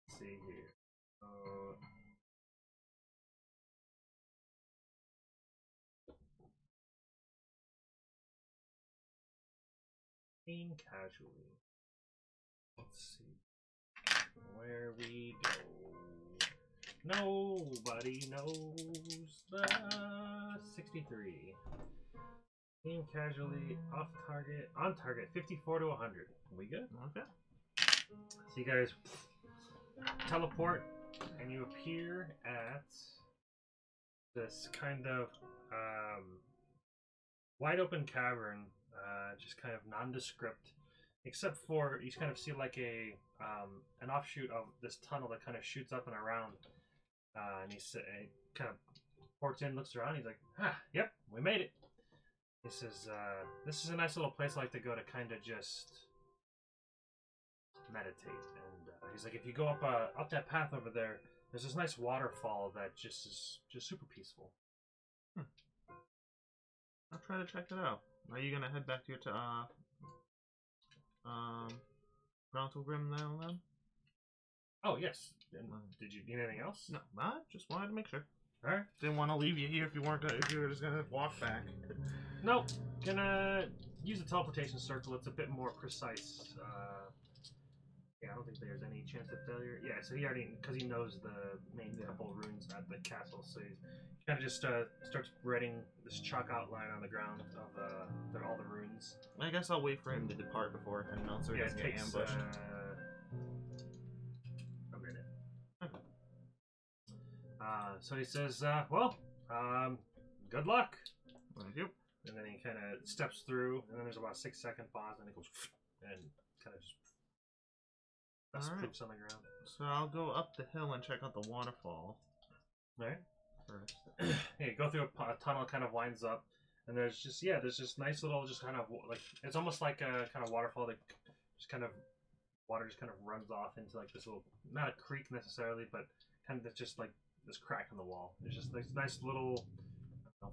Let's see here. Aim casually. Let's see where we go. Nobody knows the 63. Aim casually, off target, on target, 54 to 100. We good? Okay. So you guys teleport, and you appear at this kind of wide open cavern, just kind of nondescript, except for you kind of see like an offshoot of this tunnel that kind of shoots up and around. And he kind of ports in, looks around. He's like, yep, we made it. This is a nice little place I like to go to kind of just meditate. And he's like, if you go up that path over there, there's this nice waterfall that just is just super peaceful. I'll try to check it out. Are you gonna head back to your Grontal Grim now then? Oh yes. Did you need anything else? No, I just wanted to make sure. All right. Didn't want to leave you here if you weren't gonna, if you were just gonna walk back. Nope. Gonna use a teleportation circle. It's a bit more precise. Yeah, I don't think there's any chance of failure. Yeah, so he already, because he knows the main couple runes at the castle, so he kind of just starts writing this chalk outline on the ground of all the runes. I guess I'll wait for him to depart before heading out, so he doesn't get ambushed. A minute. Okay. So he says, well, good luck. Thank you. And then he kind of steps through, and then there's about a 6-second pause, and it goes, and kind of just poops on the ground. So I'll go up the hill and check out the waterfall. Right. First. Yeah, go through a tunnel, kind of winds up, and there's just nice little, just kind of like, it's almost like a kind of waterfall that just kind of water just kind of runs off into like this little, not a creek necessarily, but kind of just like this crack in the wall. There's just this nice little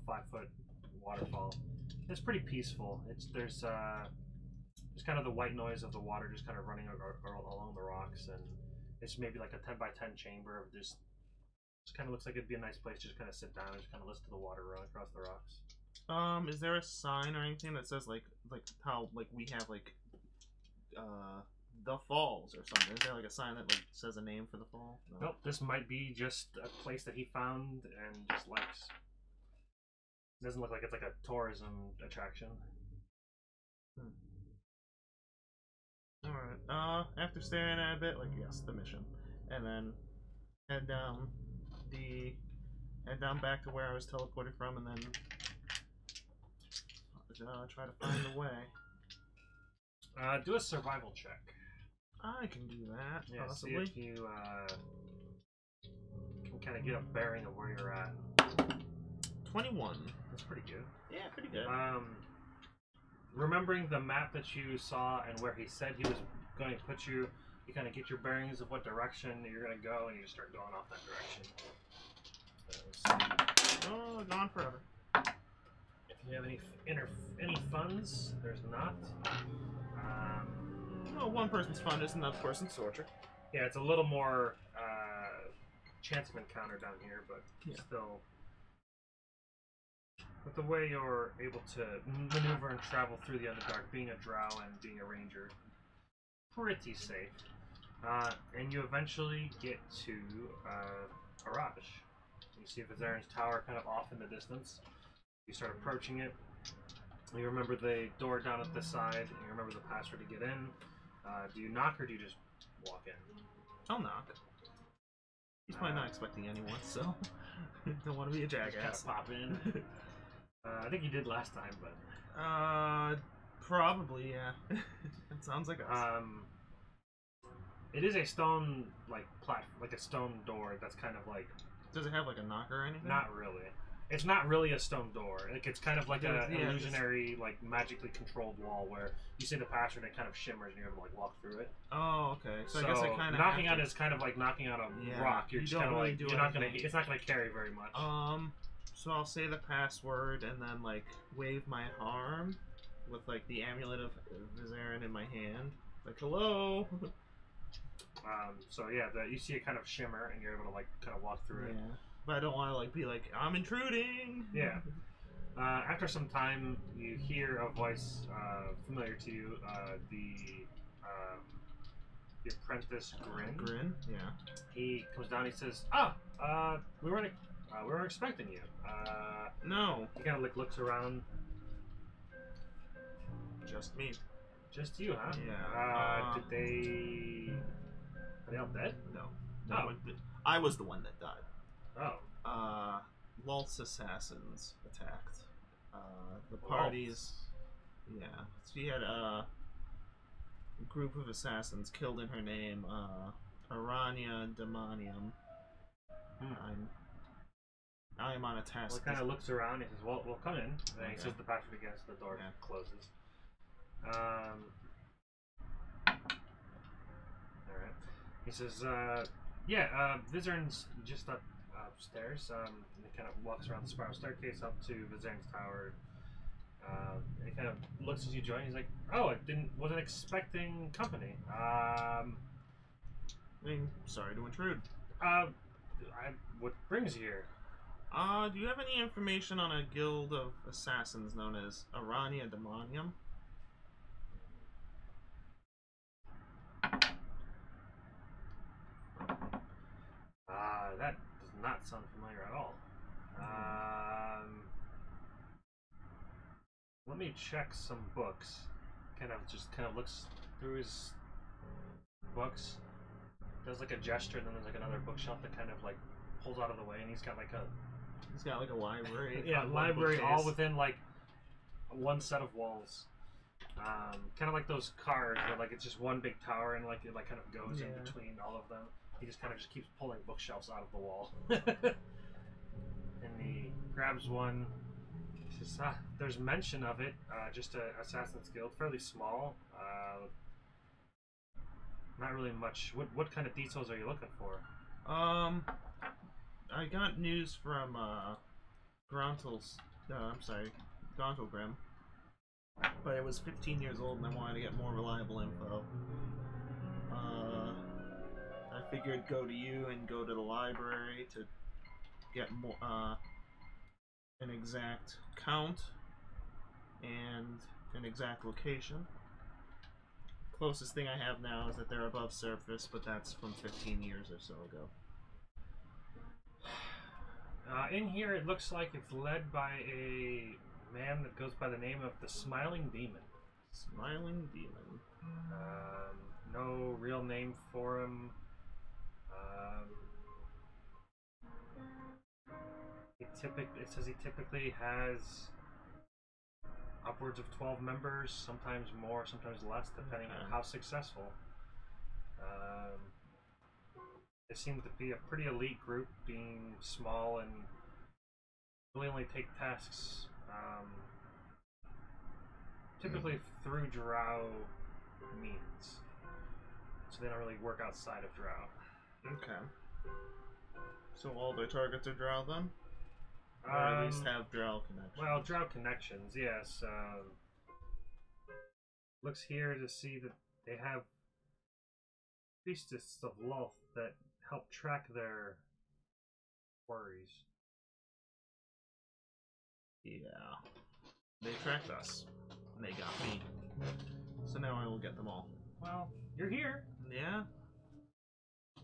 5-foot waterfall. It's pretty peaceful. There's kind of the white noise of the water just kind of running along the rocks, and it's maybe like a 10x10 chamber of just kind of looks like it'd be a nice place to just kind of sit down and just kind of listen to the water run across the rocks. Is there a sign or anything that says like how like we have like the falls or something? Is there like a sign that like says a name for the fall? No. Nope, this might be just a place that he found and just likes. It doesn't look like it's like a tourism attraction. Alright, after staring at it a bit, like, yes, the mission. And then head down back to where I was teleported from, and then try to find the way. Do a survival check. I can do that, yeah, possibly. See if you can kind of get a bearing of where you're at. 21. That's pretty good. Yeah, pretty good. Remembering the map that you saw and where he said he was going to put you, you kind of get your bearings of what direction you're going to go, and you just start going off that direction. Oh, gone forever. If you have any funds, there's not. Well, one person's fun is another person's torture. Yeah, it's a little more chance of encounter down here, but still. But the way you're able to maneuver and travel through the Underdark, being a drow and being a ranger, pretty safe. And you eventually get to Haraj. You see Vizarian's tower kind of off in the distance. You start approaching it. You remember the door down at the side, and you remember the password to get in. Do you knock or do you just walk in? I'll knock. He's probably not expecting anyone, so don't want to be a jackass. Pop in. I think you did last time, but probably, yeah. It sounds like us. It is a stone like a stone door that's kind of like. Does it have like a knocker or anything? Not really. It's not really a stone door. Like it's kind of like an illusionary, like magically controlled wall where you say the password and it kind of shimmers and you're able to like walk through it. Oh, okay. So I guess it kind of knocking on it is kind of like knocking on a rock. You're just kind of like you're not gonna. It's not gonna carry very much. So I'll say the password and then like wave my arm with like the amulet of Vizarian in my hand. Like hello. So yeah, you see it kind of shimmer and you're able to like kind of walk through it. But I don't want to like be like I'm intruding. Yeah. After some time, you hear a voice familiar to you. The apprentice Grin. Grin? Yeah. He comes down. He says, we weren't expecting you." No. He kind of like looks around. Just me. Just you, huh? Yeah. Did they? Are they all dead? No. Oh. I was the one that died. Oh. Lulth's assassins attacked. The parties. Yeah. She had a group of assassins killed in her name. Aranya Demonium. I'm on a task. Well, he kind of looks around. He says, "Well, come in." And he says the password again, so the door closes. All right. He says, Vizern's just upstairs. And he kind of walks around the spiral staircase up to Vizern's tower. And he kind of looks as you join. He's like, "Oh, wasn't expecting company. Sorry to intrude. What brings you here?" Do you have any information on a guild of assassins known as Aranya Demonium? That does not sound familiar at all. Let me check some books. Kind of looks through his books. Does like a gesture, and then there's like another bookshelf that kind of like pulls out of the way, and he's got like a library. Yeah, library all within like one set of walls. Kind of like those cars where like it's just one big tower, and like it like kind of goes in between all of them. He just kind of keeps pulling bookshelves out of the wall. And he grabs one. He says, there's mention of it. Just a Assassin's Guild, fairly small. Not really much. What kind of details are you looking for? I got news from Grontal's. Grontalgrim. But it was 15 years old, and I wanted to get more reliable info. I figured go to you and go to the library to get more an exact count and an exact location. Closest thing I have now is that they're above surface, but that's from 15 years or so ago. In here, it looks like it's led by a man that goes by the name of the Smiling Demon. Smiling Demon. No real name for him. It says he typically has upwards of 12 members, sometimes more, sometimes less, depending on how successful. It seems to be a pretty elite group, being small and really only take tasks typically through Drow means. So they don't really work outside of Drow. Okay. So all their targets are Drow then? Or at least have Drow connections? Well, Drow connections, yes. Looks here to see that they have priestess of Lulth that help track their quarries. Yeah. They tracked us. And they got me. So now I will get them all. Well, you're here. Yeah.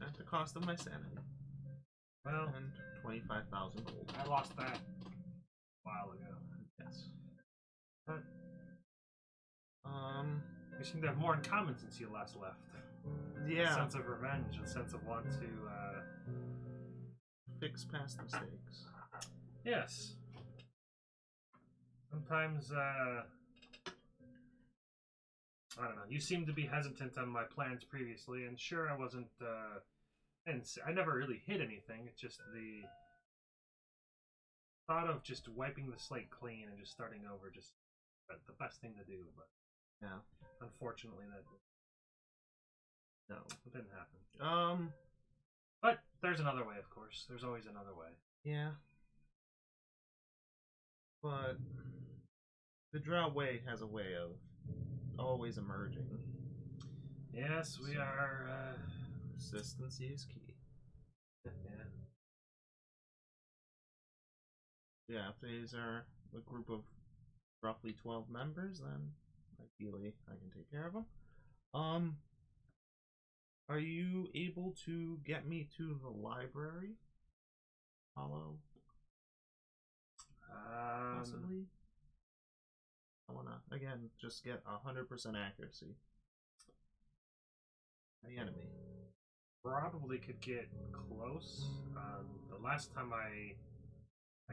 At the cost of my sanity. Well, and 25,000 gold. I lost that a while ago. Yes. But we seem to have more in common since you last left. Yeah. A sense of revenge, a sense of want to fix past mistakes. Yes. Sometimes I don't know. You seem to be hesitant on my plans previously, and sure, I wasn't. And I never really hid anything. It's just the thought of just wiping the slate clean and just starting over. Just the best thing to do, but yeah, unfortunately, it didn't happen. But there's another way, of course. There's always another way. Yeah. But the Drow way has a way of always emerging. Yes, we are. Consistency is key. Yeah. Yeah, these are a group of roughly 12 members, then ideally I can take care of them. Are you able to get me to the library? Hollow? Possibly? I wanna, again, just get 100% accuracy. The enemy. Probably could get close. The last time I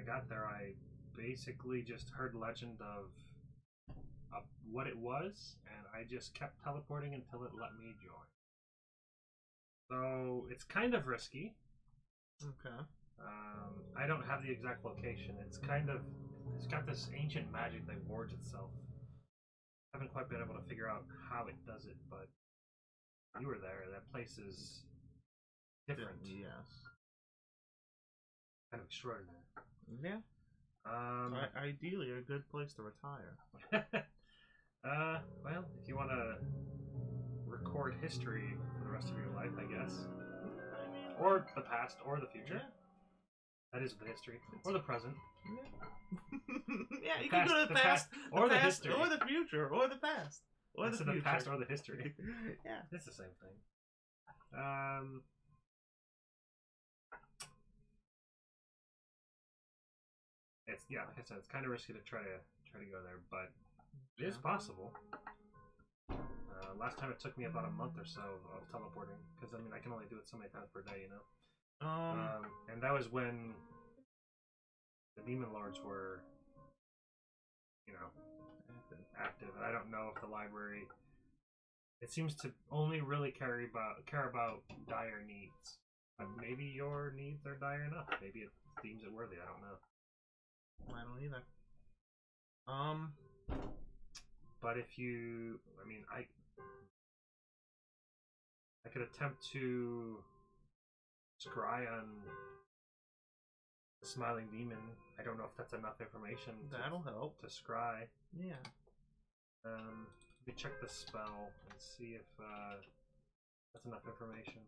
got there, I basically just heard legend of what it was, and I just kept teleporting until it let me join. So it's kind of risky. Okay. I don't have the exact location. It's got this ancient magic that wards itself. I haven't quite been able to figure out how it does it, but you were there. That place is different. Yes. Kind of extraordinary. Yeah. Ideally, a good place to retire. Well, if you want to record history for the rest of your life, I guess. Or the past, or the future. Yeah. That is the history. Or the present. Yeah, you can go to the past, or the history. or the future, or the past. Or the future. The past or the history. Yeah. It's the same thing. It's like I said, it's kind of risky to try to go there, but it is possible. Last time it took me about a month or so of teleporting, because I mean I can only do it so many times per day, you know. And that was when the demon lords were, you know, active. I don't know if the library. It seems to only really care about dire needs. But maybe your needs are dire enough. Maybe it deems it worthy. I don't know. I don't either. But if you, I mean, I could attempt to scry on the smiling demon. I don't know if that's enough information. That'll help. To scry. Yeah. Let me check the spell and see if that's enough information.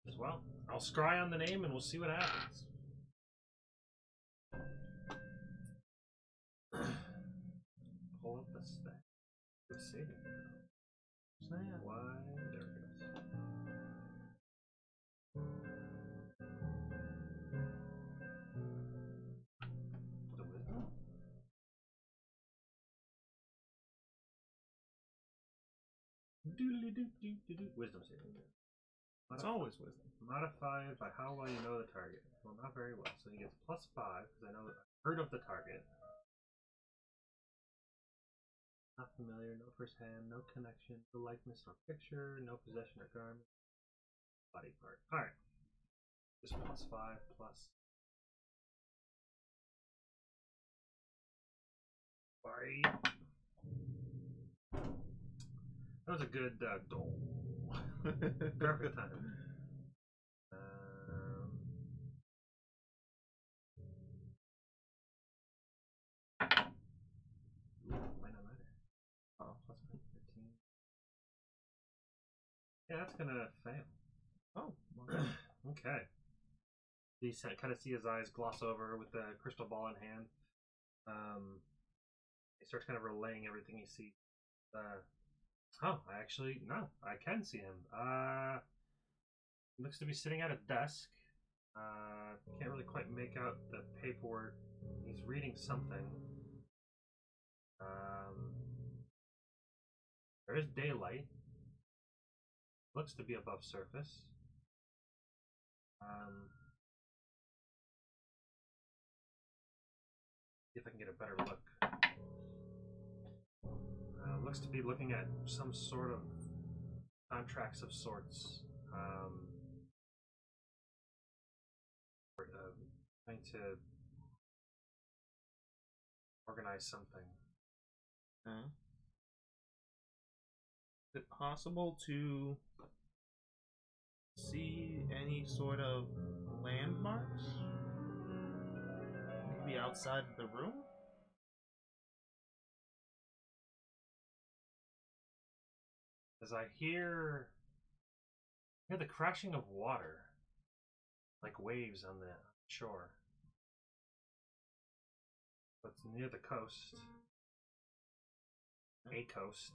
As well, I'll scry on the name and we'll see what happens. Pull up the stat. The saving throw. Snap. Why? There it goes. The wisdom? Wisdom saving throw. It's always wisdom. Modified by how well you know the target. Well, not very well. So he gets +5 because I know I've heard of the target. Not familiar, no first hand, no connection, no likeness or picture, no possession or garment. Body part. Alright. Just +5 plus. Sorry. That was a good dole. Perfect time. Might not matter. Oh, plus 15. Yeah, that's gonna fail. Oh. Okay. You kind of see his eyes gloss over with the crystal ball in hand. He starts kind of relaying everything he sees. Oh, I can see him. He looks to be sitting at a desk. Can't really quite make out the paperwork. He's reading something. There is daylight. Looks to be above surface. See if I can get a better look. Looks to be looking at some sort of contracts of sorts. Trying to organize something. Okay. Is it possible to see any sort of landmarks? Maybe outside the room? As I hear the crashing of water, like waves on the shore. It's near the coast. A coast.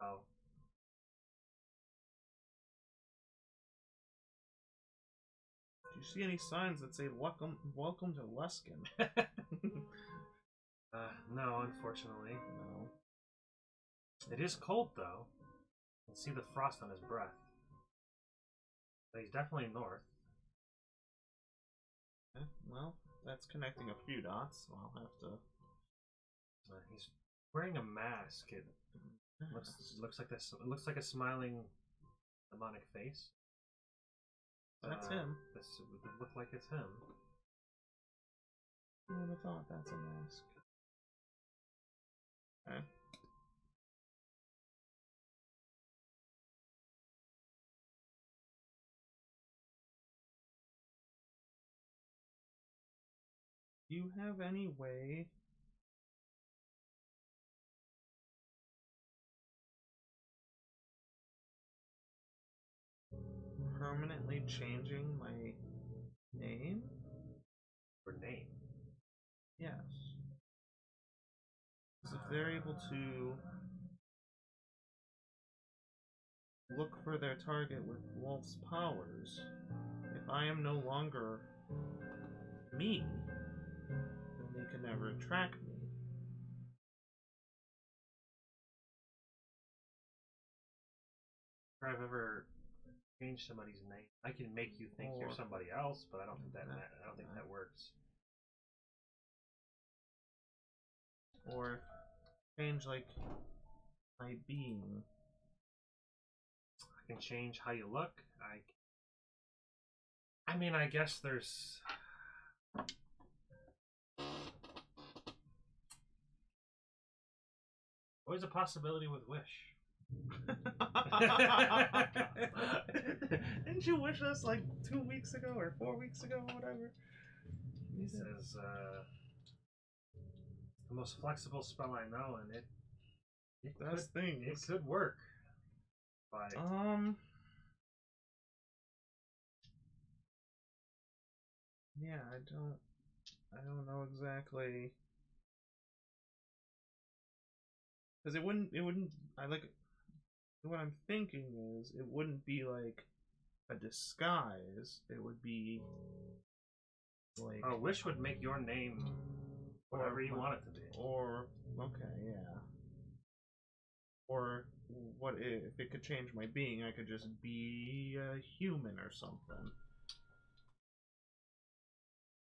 Oh. Do you see any signs that say welcome to Luskin? No, unfortunately. No. It is cold though. You can see the frost on his breath. But he's definitely north. Okay, well, that's connecting a few dots, so I'll have to. He's wearing a mask. It looks like this. It looks like a smiling demonic face. That's him. This would look like it's him. Who would have thought that's a mask? Okay. Do you have any way permanently changing my name? Or name? Yes. Because if they're able to look for their target with Wolf's powers, if I am no longer me, then they can never track me. If I've ever changed somebody's name, I can make you think you're somebody else, but I don't think that works. Or change like my being. I can change how you look. I mean, I guess there's always a possibility with Wish. Didn't you wish us like 2 weeks ago or 4 weeks ago or whatever? He says, the most flexible spell I know, and it does things. It could work. But yeah, I don't know exactly, because it wouldn't I like what I'm thinking is it wouldn't be like a disguise. It would be like Wish would make your name whatever you want it to be. Or okay, yeah. Or what if it could change my being? I could just be a human or something.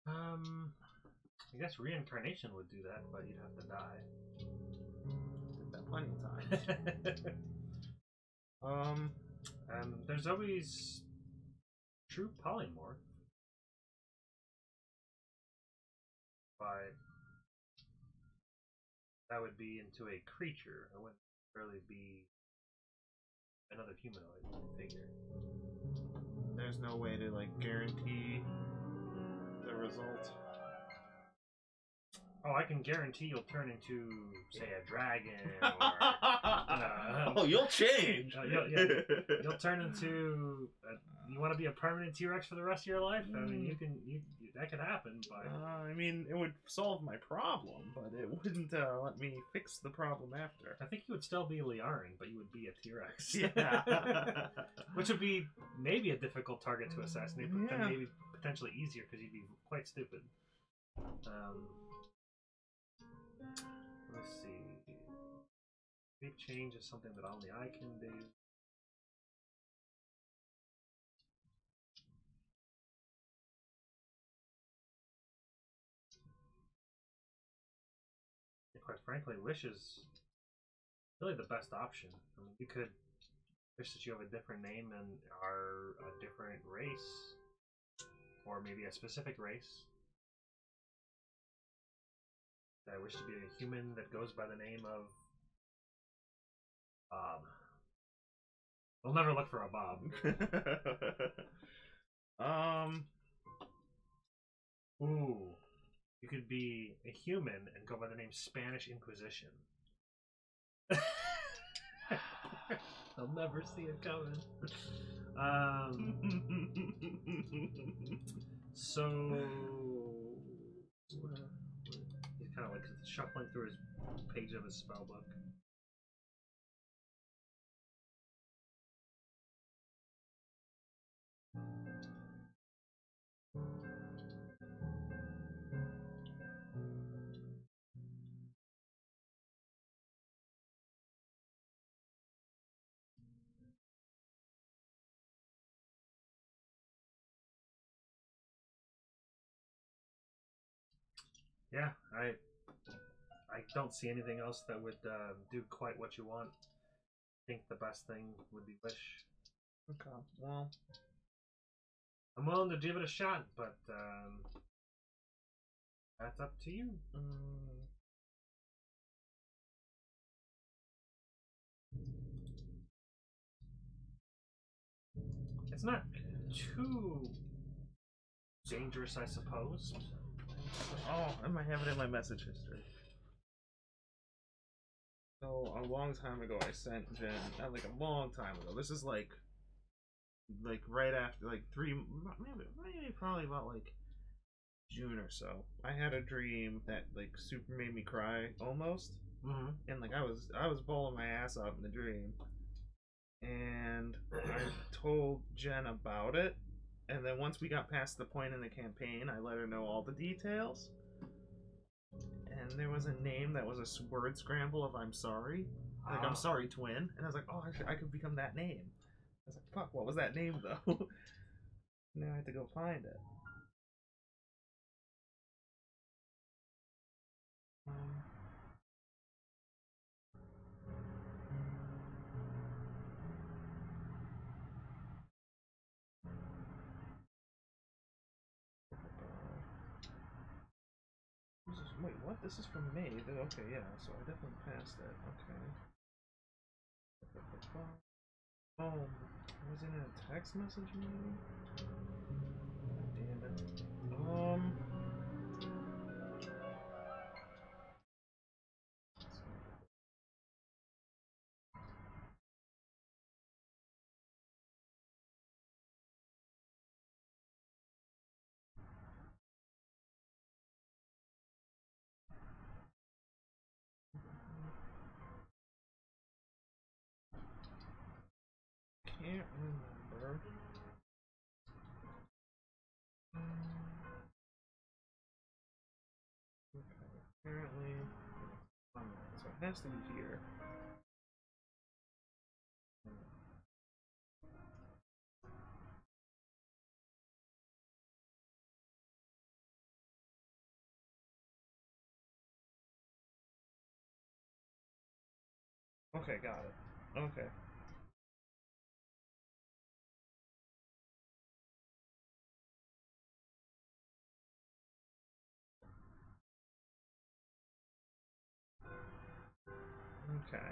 I guess reincarnation would do that, but you'd have to die. Did that plenty of times. There's always true polymorph, but that would be into a creature. It wouldn't really be another humanoid figure. There's no way to like guarantee the result. Oh, I can guarantee you'll turn into, say, a dragon. Oh, you'll change. You'll turn into. You want to be a permanent T-Rex for the rest of your life? I mean, that could happen. But I mean, it would solve my problem, but it wouldn't let me fix the problem after. I think you would still be Liarin, but you would be a T-Rex. Yeah. Which would be maybe a difficult target to assassinate, but then maybe potentially easier because you'd be quite stupid. Let's see. Shape change is something that only I can do. And quite frankly, Wish is really the best option. I mean, you could wish that you have a different name and are a different race, or maybe a specific race. I wish to be a human that goes by the name of Bob. We'll never look for a Bob. Ooh. You could be a human and go by the name Spanish Inquisition. They'll never see it coming. So he's kind of like shuffling through his page of his spell book. Yeah, I don't see anything else that would do quite what you want. I think the best thing would be wish. Okay, well, I'm willing to give it a shot, but that's up to you. It's not too dangerous, I suppose. Oh, I might have it in my message history. So a long time ago, I sent Jen, like a long time ago. This is like right after, like maybe probably about like June or so. I had a dream that like super made me cry almost, and like I was bawling my ass off in the dream, and I told Jen about it, and then once we got past the point in the campaign, I let her know all the details. And there was a name that was a word scramble of "I'm sorry," like "I'm sorry, twin," and I was like, "Oh, I could become that name." I was like, "Fuck, what was that name though?" Now I have to go find it. Wait, what? This is from May. Okay, yeah, so I definitely passed it. Okay. Oh, was it in a text message maybe? God damn it. Can't remember. Okay, apparently. So it has to be here. Okay, got it. Okay. Okay.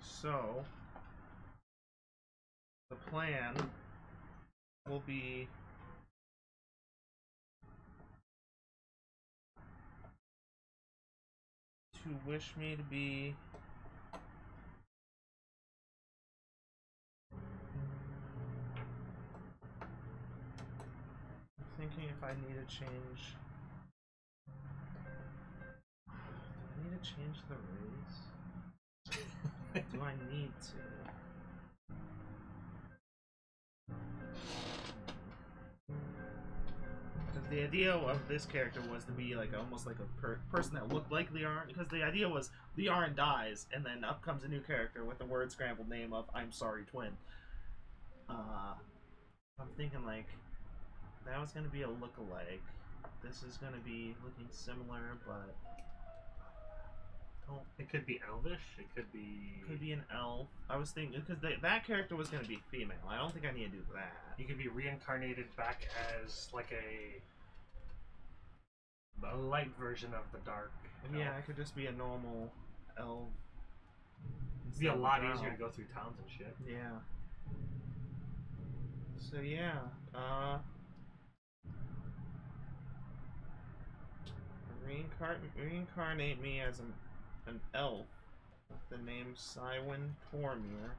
So, the plan will be to wish me to be I'm thinking if I need to change do I need to change the race? Do I need to? Because the idea of this character was to be like almost like a person that looked like Liarn. Because the idea was Liarn dies, and then up comes a new character with the word scrambled name of "I'm sorry, twin." I'm thinking like that was gonna be a look-alike. This is gonna be looking similar, but it could be elvish. It could be an elf. I was thinking because that character was gonna be female. I don't think I need to do that. You could be reincarnated back as like a light version of the dark. Yeah, I could just be a normal elf. It'd be a lot easier to go through towns and shit. Yeah. So yeah, reincarnate me as an elf, the name Cywin Tormir.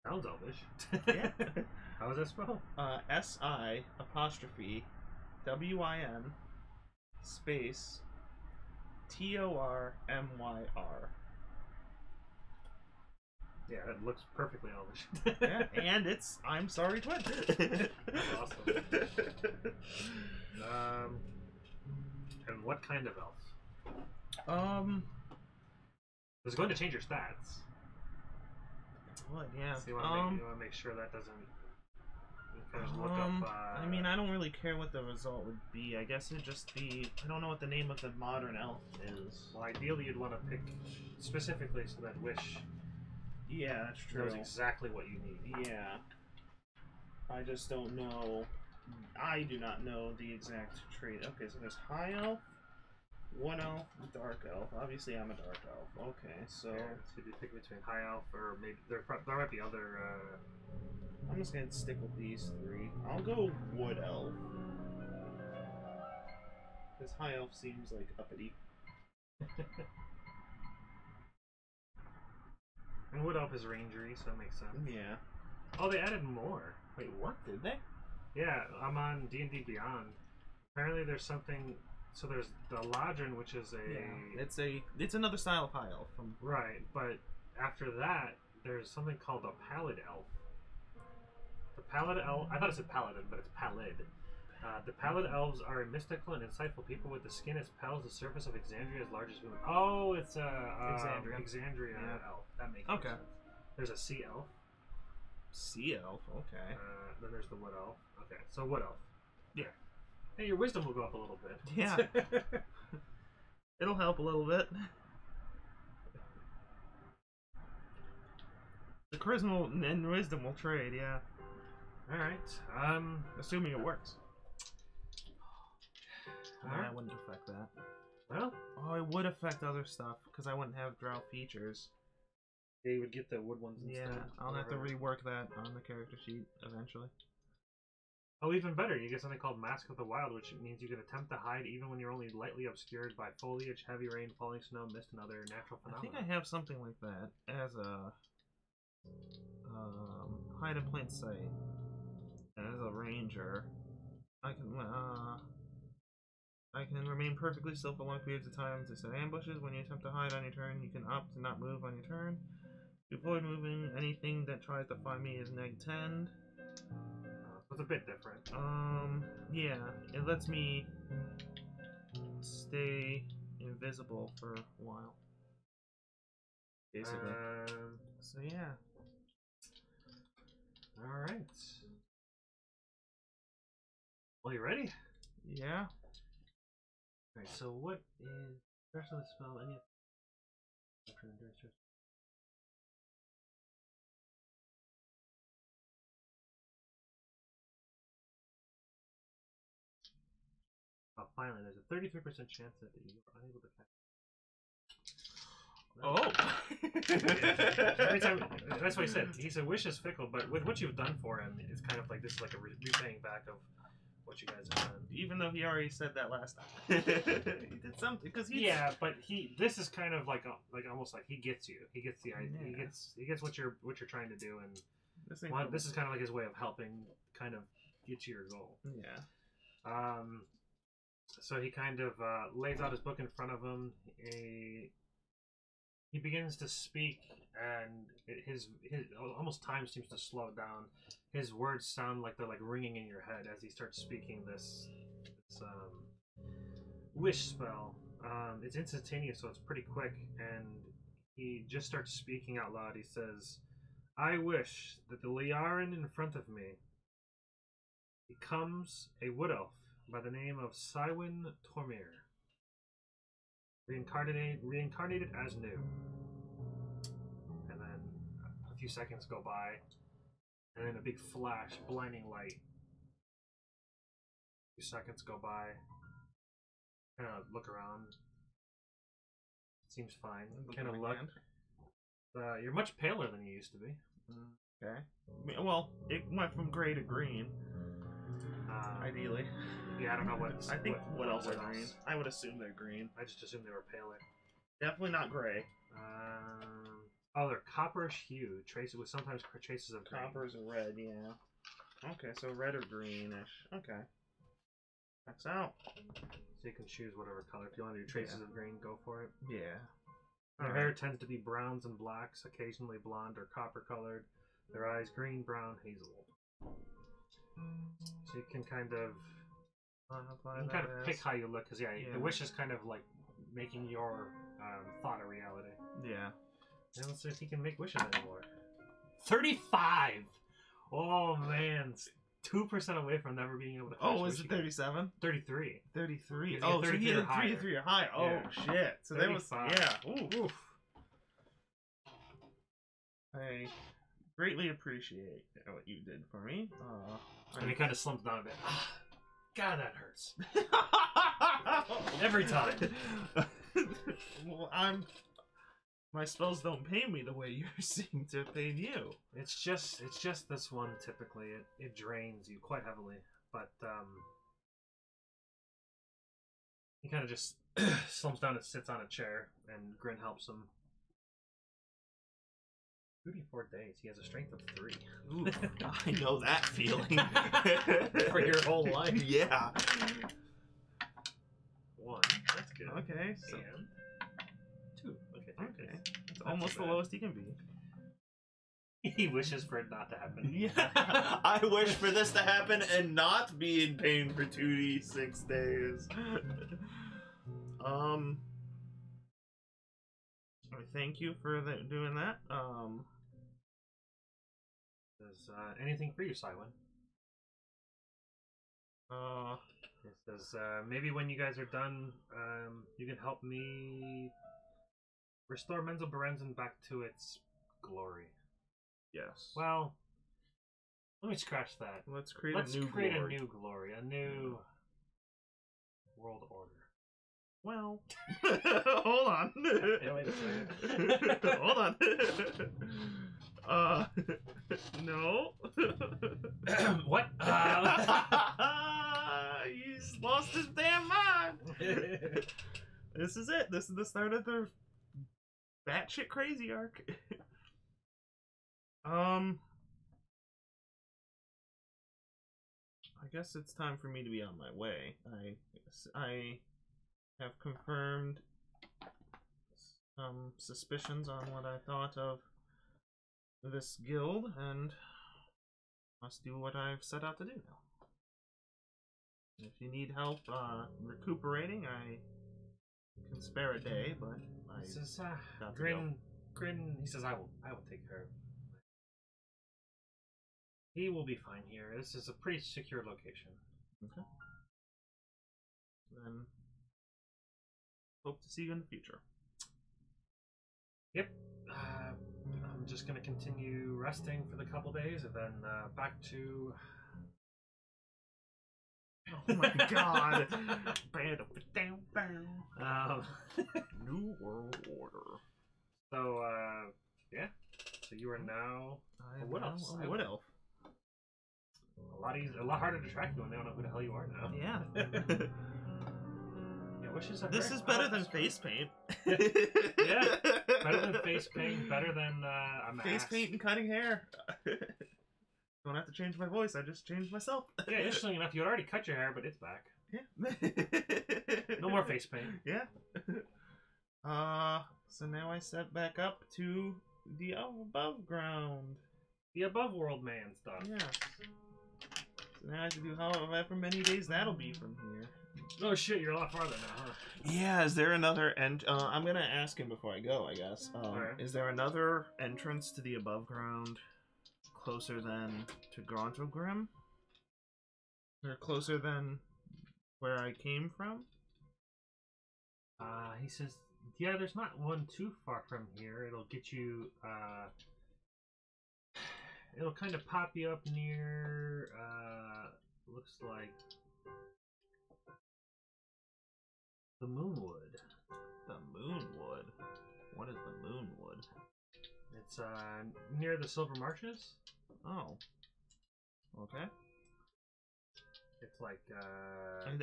Sounds elvish. Yeah. How is that spelled? S-I apostrophe W-I-N space T-O-R-M-Y-R. Yeah, that looks perfectly elvish. Yeah, and it's I'm sorry, twin. That's awesome. And what kind of elf? It's going to change your stats. What? Yeah. So you want to make sure that doesn't. You can just look up. I mean, I don't really care what the result would be. I guess it'd just be. I don't know what the name of the modern elf is. Well, ideally, you'd want to pick specifically so that Wish. Yeah, that's true. Knows exactly what you need. Yeah. I just don't know. I do not know the exact trait. Okay, so there's High Elf, Wood Elf, Dark Elf. Obviously, I'm a Dark Elf. Okay, so. Yeah, so you pick between High Elf or maybe. There might be other. I'm just gonna stick with these three. I'll go Wood Elf. Because High Elf seems like uppity. And Wood Elf is rangery, so that makes sense. Yeah. Oh, they added more. Wait, what? Did they? Yeah, I'm on D&D Beyond. Apparently there's something... So there's the Lodgen, which is a... Yeah, it's another style of High Elf. Right, but after that, there's something called the Pallid Elf. The Pallid Elf... I thought it said Paladin, but it's Pallid. The Pallid Elves are mystical and insightful people with the skin as pale as the surface of Exandria as large as moon. Oh, it's a Exandria elf. That makes sense. There's a Sea Elf. Sea Elf, okay. Then there's the Wood Elf. Okay, so Wood Elf. Yeah. Hey, your wisdom will go up a little bit. Yeah. It'll help a little bit. The charisma and wisdom will trade, yeah. Alright. Assuming it works. Alright. That wouldn't affect that. Well, oh, it would affect other stuff because I wouldn't have drow features. yeah, you would get the wood ones instead. Yeah, I'll have to rework that on the character sheet eventually. Oh, even better, you get something called Mask of the Wild, which means you can attempt to hide even when you're only lightly obscured by foliage, heavy rain, falling snow, mist, and other natural phenomena. I think I have something like that as a hide in plain sight. As a ranger, I can remain perfectly still for long periods of time to set ambushes. When you attempt to hide on your turn, you can opt to not move on your turn. To avoid moving, anything that tries to find me is -10. It's a bit different. Yeah, it lets me stay invisible for a while. Basically. So yeah. Alright. Well, you ready? Yeah. Alright, so what is the rest of the spell? Any oh, finally, there's a 33% chance that you are unable to cast. Oh! Every time, that's what he said. He said, "Wish is fickle," but with what you've done for him, it's kind of like this is like a repaying back of what you guys have done. Even though he already said that last time, he did something because he. Yeah, but this is kind of like almost like he gets you. He gets the idea. Yeah. He gets what you're trying to do, and this is kind of like his way of helping, kind of get to your goal. Yeah. So he kind of lays out his book in front of him. He begins to speak, and his almost time seems to slow down. His words sound like they're like ringing in your head as he starts speaking this wish spell. It's instantaneous, so it's pretty quick, and he just starts speaking out loud. He says, "I wish that the Liaran in front of me becomes a wood elf by the name of Cywin Tormir, reincarnated as new." And then a few seconds go by, and then a big flash, blinding light. A few seconds go by. Kind of look around. Seems fine. Kind of look. You're much paler than you used to be. Okay. Well, it went from gray to green. Ideally. Yeah, I don't know what. I think what else are green? I would assume they're green. I just assumed they were paler. Definitely not gray. Oh, they're copperish hue, traces with sometimes traces of green. Copper's red, yeah. Okay, so red or greenish. Okay. Checks out. So you can choose whatever color. If you want to do traces of green, go for it. Yeah. Their hair tends to be browns and blacks, occasionally blonde or copper colored. Their eyes green, brown, hazel. So you can kind of pick how you look, because the wish is kind of like making your thought a reality. Yeah. And let's see if he can make wishes anymore. 35. Oh man, 2% away from never being able to. Oh, is it 37? 33. 33. Oh, 33 so he had 33 or higher. Oh yeah. shit. So that was Ooh. I greatly appreciate what you did for me. And he kind of slumped down a bit. God, that hurts. Every time. Well, my spells don't pain me the way you seem to pain you. It's just this one typically. It drains you quite heavily, but he kind of just slumps down and sits on a chair, and Grin helps him. 34 days. He has a strength of 3. Ooh, I know that feeling. For your whole life. Yeah. 1. That's good. Okay. So. And 2. Okay. It's almost the lowest he can be. He wishes for it not to happen. Yeah. I wish for this to happen and not be in pain for 2d6 days. I thank you for doing that. Does anything for you, Cywin? It says maybe when you guys are done, you can help me restore Menzel Berenzin back to its glory. Yes. Well, let me scratch that. Let's create a new glory, a new world order. Well, hold on. Yeah, wait a second. Hold on. No. What? He's lost his damn mind. This is it. This is the start of the batshit crazy arc. I guess it's time for me to be on my way. I have confirmed some suspicions on what I thought of this guild, and must do what I've set out to do now. If you need help recuperating, I can spare a day, but this is Grin. He says, "I will take care of him. He will be fine here. This is a pretty secure location." Okay. Then hope to see you in the future. Yep. I'm just gonna continue resting for the couple days, and then back to. Oh my god! New World Order. So yeah. So you are now a wood elf. A wood elf. A lot harder to track you when they don't know who the hell you are now. Yeah. This is better than face paint. Yeah, better than face paint. Better than a mask. Face paint and cutting hair. Don't have to change my voice. I just changed myself. Yeah, interesting enough, you had already cut your hair, but it's back. Yeah. No more face paint. Yeah. So now I step back up to the above ground. The above world man stuff. Yes. So now I have to do however many days that'll be from here. Oh shit, you're a lot farther now, huh? Yeah, is there another I'm gonna ask him before I go, I guess. Right. Is there another entrance to the above ground closer than to Grontogrim? Or closer than where I came from? He says, yeah, there's not one too far from here. It'll get you, it'll kind of pop you up near, looks like the Moonwood. The Moonwood? What is the Moonwood? It's, near the Silver Marshes. Oh. Okay. It's like,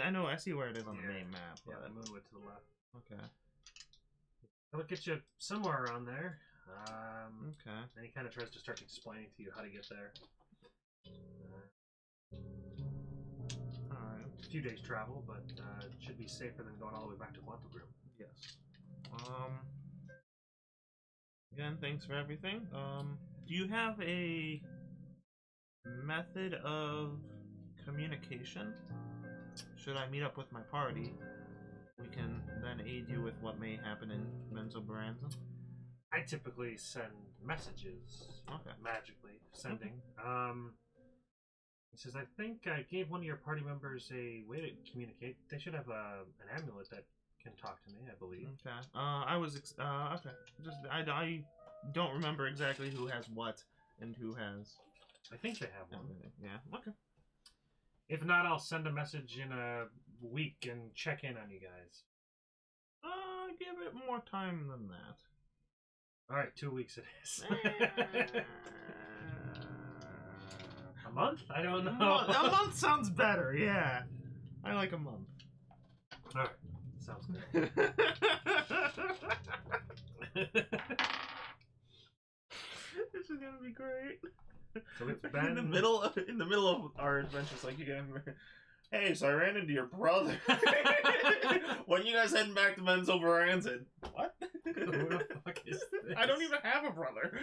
I know, I see where it is on the main map. Yeah, the Moonwood to the left. Okay. That'll get you somewhere around there. Okay. And he kind of tries to start explaining to you how to get there. Alright. A few days travel, but it should be safer than going all the way back to Quantum Room. Yes. Again, thanks for everything. Do you have a method of communication? Should I meet up with my party, we can then aid you with what may happen in Menzo Baranza. I typically send messages. Okay. Magically sending. He says, I think I gave one of your party members a way to communicate. They should have an amulet that can talk to me, I believe. Okay. Okay. Just I don't remember exactly who has what and who has. I think they have one. Yeah. Okay. If not, I'll send a message in a week and check in on you guys. Give it more time than that. All right, 2 weeks it is. A month? I don't know. A month sounds better. Yeah, I like a month. All right, sounds good. This is gonna be great. So it's been in the middle of our adventures, like you get. Hey, so I ran into your brother. When you guys heading back to Menzo Baranza? What? Who the fuck is this? I don't even have a brother.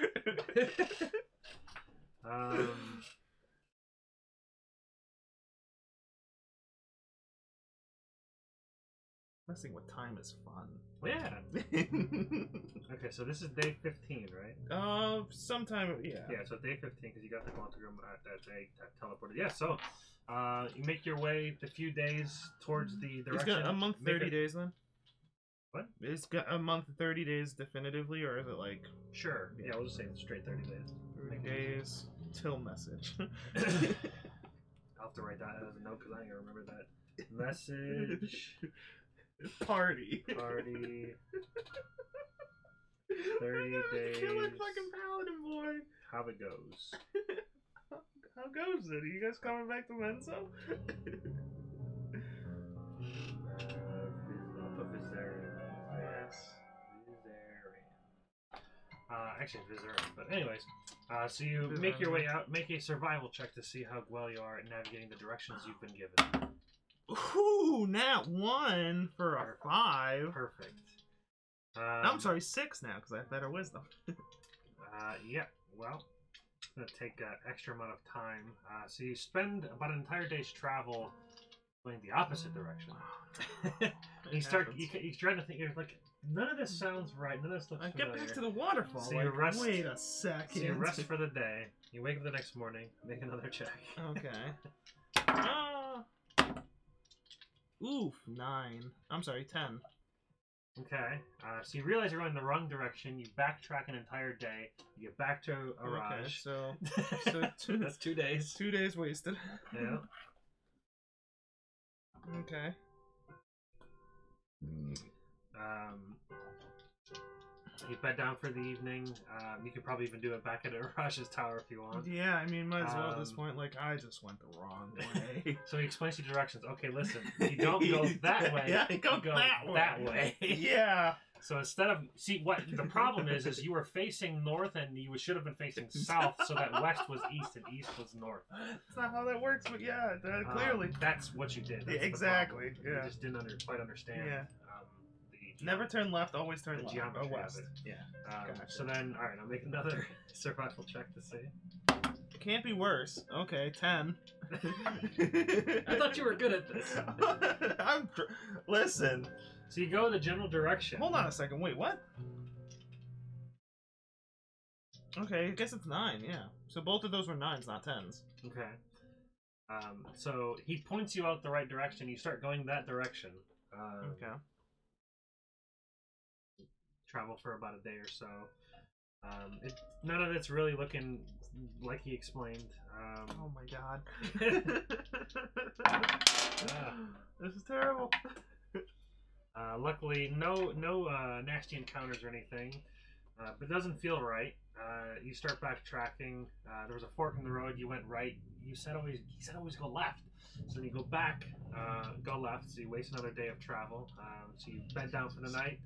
Messing with time is fun. Well, yeah. Okay, so this is day 15, right? Sometime, yeah. Yeah, so day 15, because you got the quantum room at that day teleported. Yeah, so you make your way the few days towards the direction. It's got a month, 30 days then? What? It's got a month, 30 days definitively, or is it like... Sure. Yeah, we'll just say straight 30 days. 30 days till message. I'll have to write that as a note, because I ain't going to remember that. Message... Party. 30 days. Kill that fucking paladin boy. How it goes. How goes it? Are you guys coming back to Menzo? Viserion. Yes. Viserion. Actually, Viserion. But anyways, so you make your way out, make a survival check to see how well you are at navigating the directions you've been given. Ooh, nat 1 for a 5. Perfect. I'm sorry, 6 now, because I have better wisdom. Yeah, well, it's going to take an extra amount of time. So you spend about an entire day's travel going the opposite direction. You try to think, you're like, none of this sounds right, none of this looks familiar. Get back to the waterfall. So you rest, wait a second. So you rest for the day. You wake up the next morning, make another check. Okay. Oof, 9. I'm sorry, 10. Okay. So you realize you're going the wrong direction. You backtrack an entire day. You get back to Araj. Okay, so that's 2 days. 2 days wasted. Yeah. Okay. You bed down for the evening. You could probably even do it back at Araj's tower if you want. Yeah, I mean, might as well at this point. Like, I just went the wrong way. So he explains you directions. Okay, listen. You don't go that way. Yeah, go that way. Yeah. So instead of... See, what the problem is you were facing north and you should have been facing south so that west was east and east was north. That's not how that works, but yeah, clearly. That's what you did. That's exactly. You just didn't quite understand. Yeah. Never turn left, always turn left. Geometry west. of it. Yeah. Gotcha. So then, alright, I'll make another survival check to see. Can't be worse. Okay, 10. I thought you were good at this. Listen. So you go the general direction. Hold on a second. Wait, what? Okay, I guess it's 9, yeah. So both of those were 9s, not 10s. Okay. So he points you out the right direction. You start going that direction. Okay. Travel for about a day or so. None of it's really looking like he explained. Oh my god. This is terrible. Luckily, no nasty encounters or anything. But it doesn't feel right. You start backtracking. There was a fork in the road. You went right. He said always go left. So then you go back, go left. So you waste another day of travel. So you bed down for the night.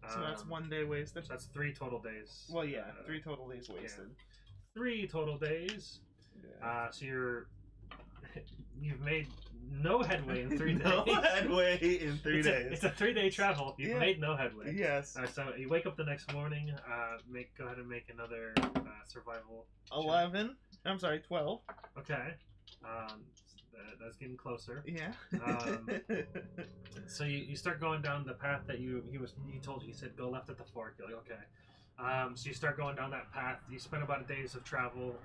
So that's 1 day wasted. So that's 3 total days. Well, yeah, 3 total days wasted. Yeah. 3 total days. Yeah. So you've made no headway in 3 days. No headway in 3 days. It's a 3-day travel. You've made no headway. Yes. So you wake up the next morning. Go ahead and make another survival. 11. Check. I'm sorry, 12. Okay. That's getting closer. Yeah. So you start going down the path that he told you. He said go left at the fork. You're like, okay. So you start going down that path. You spend about a day's of travel.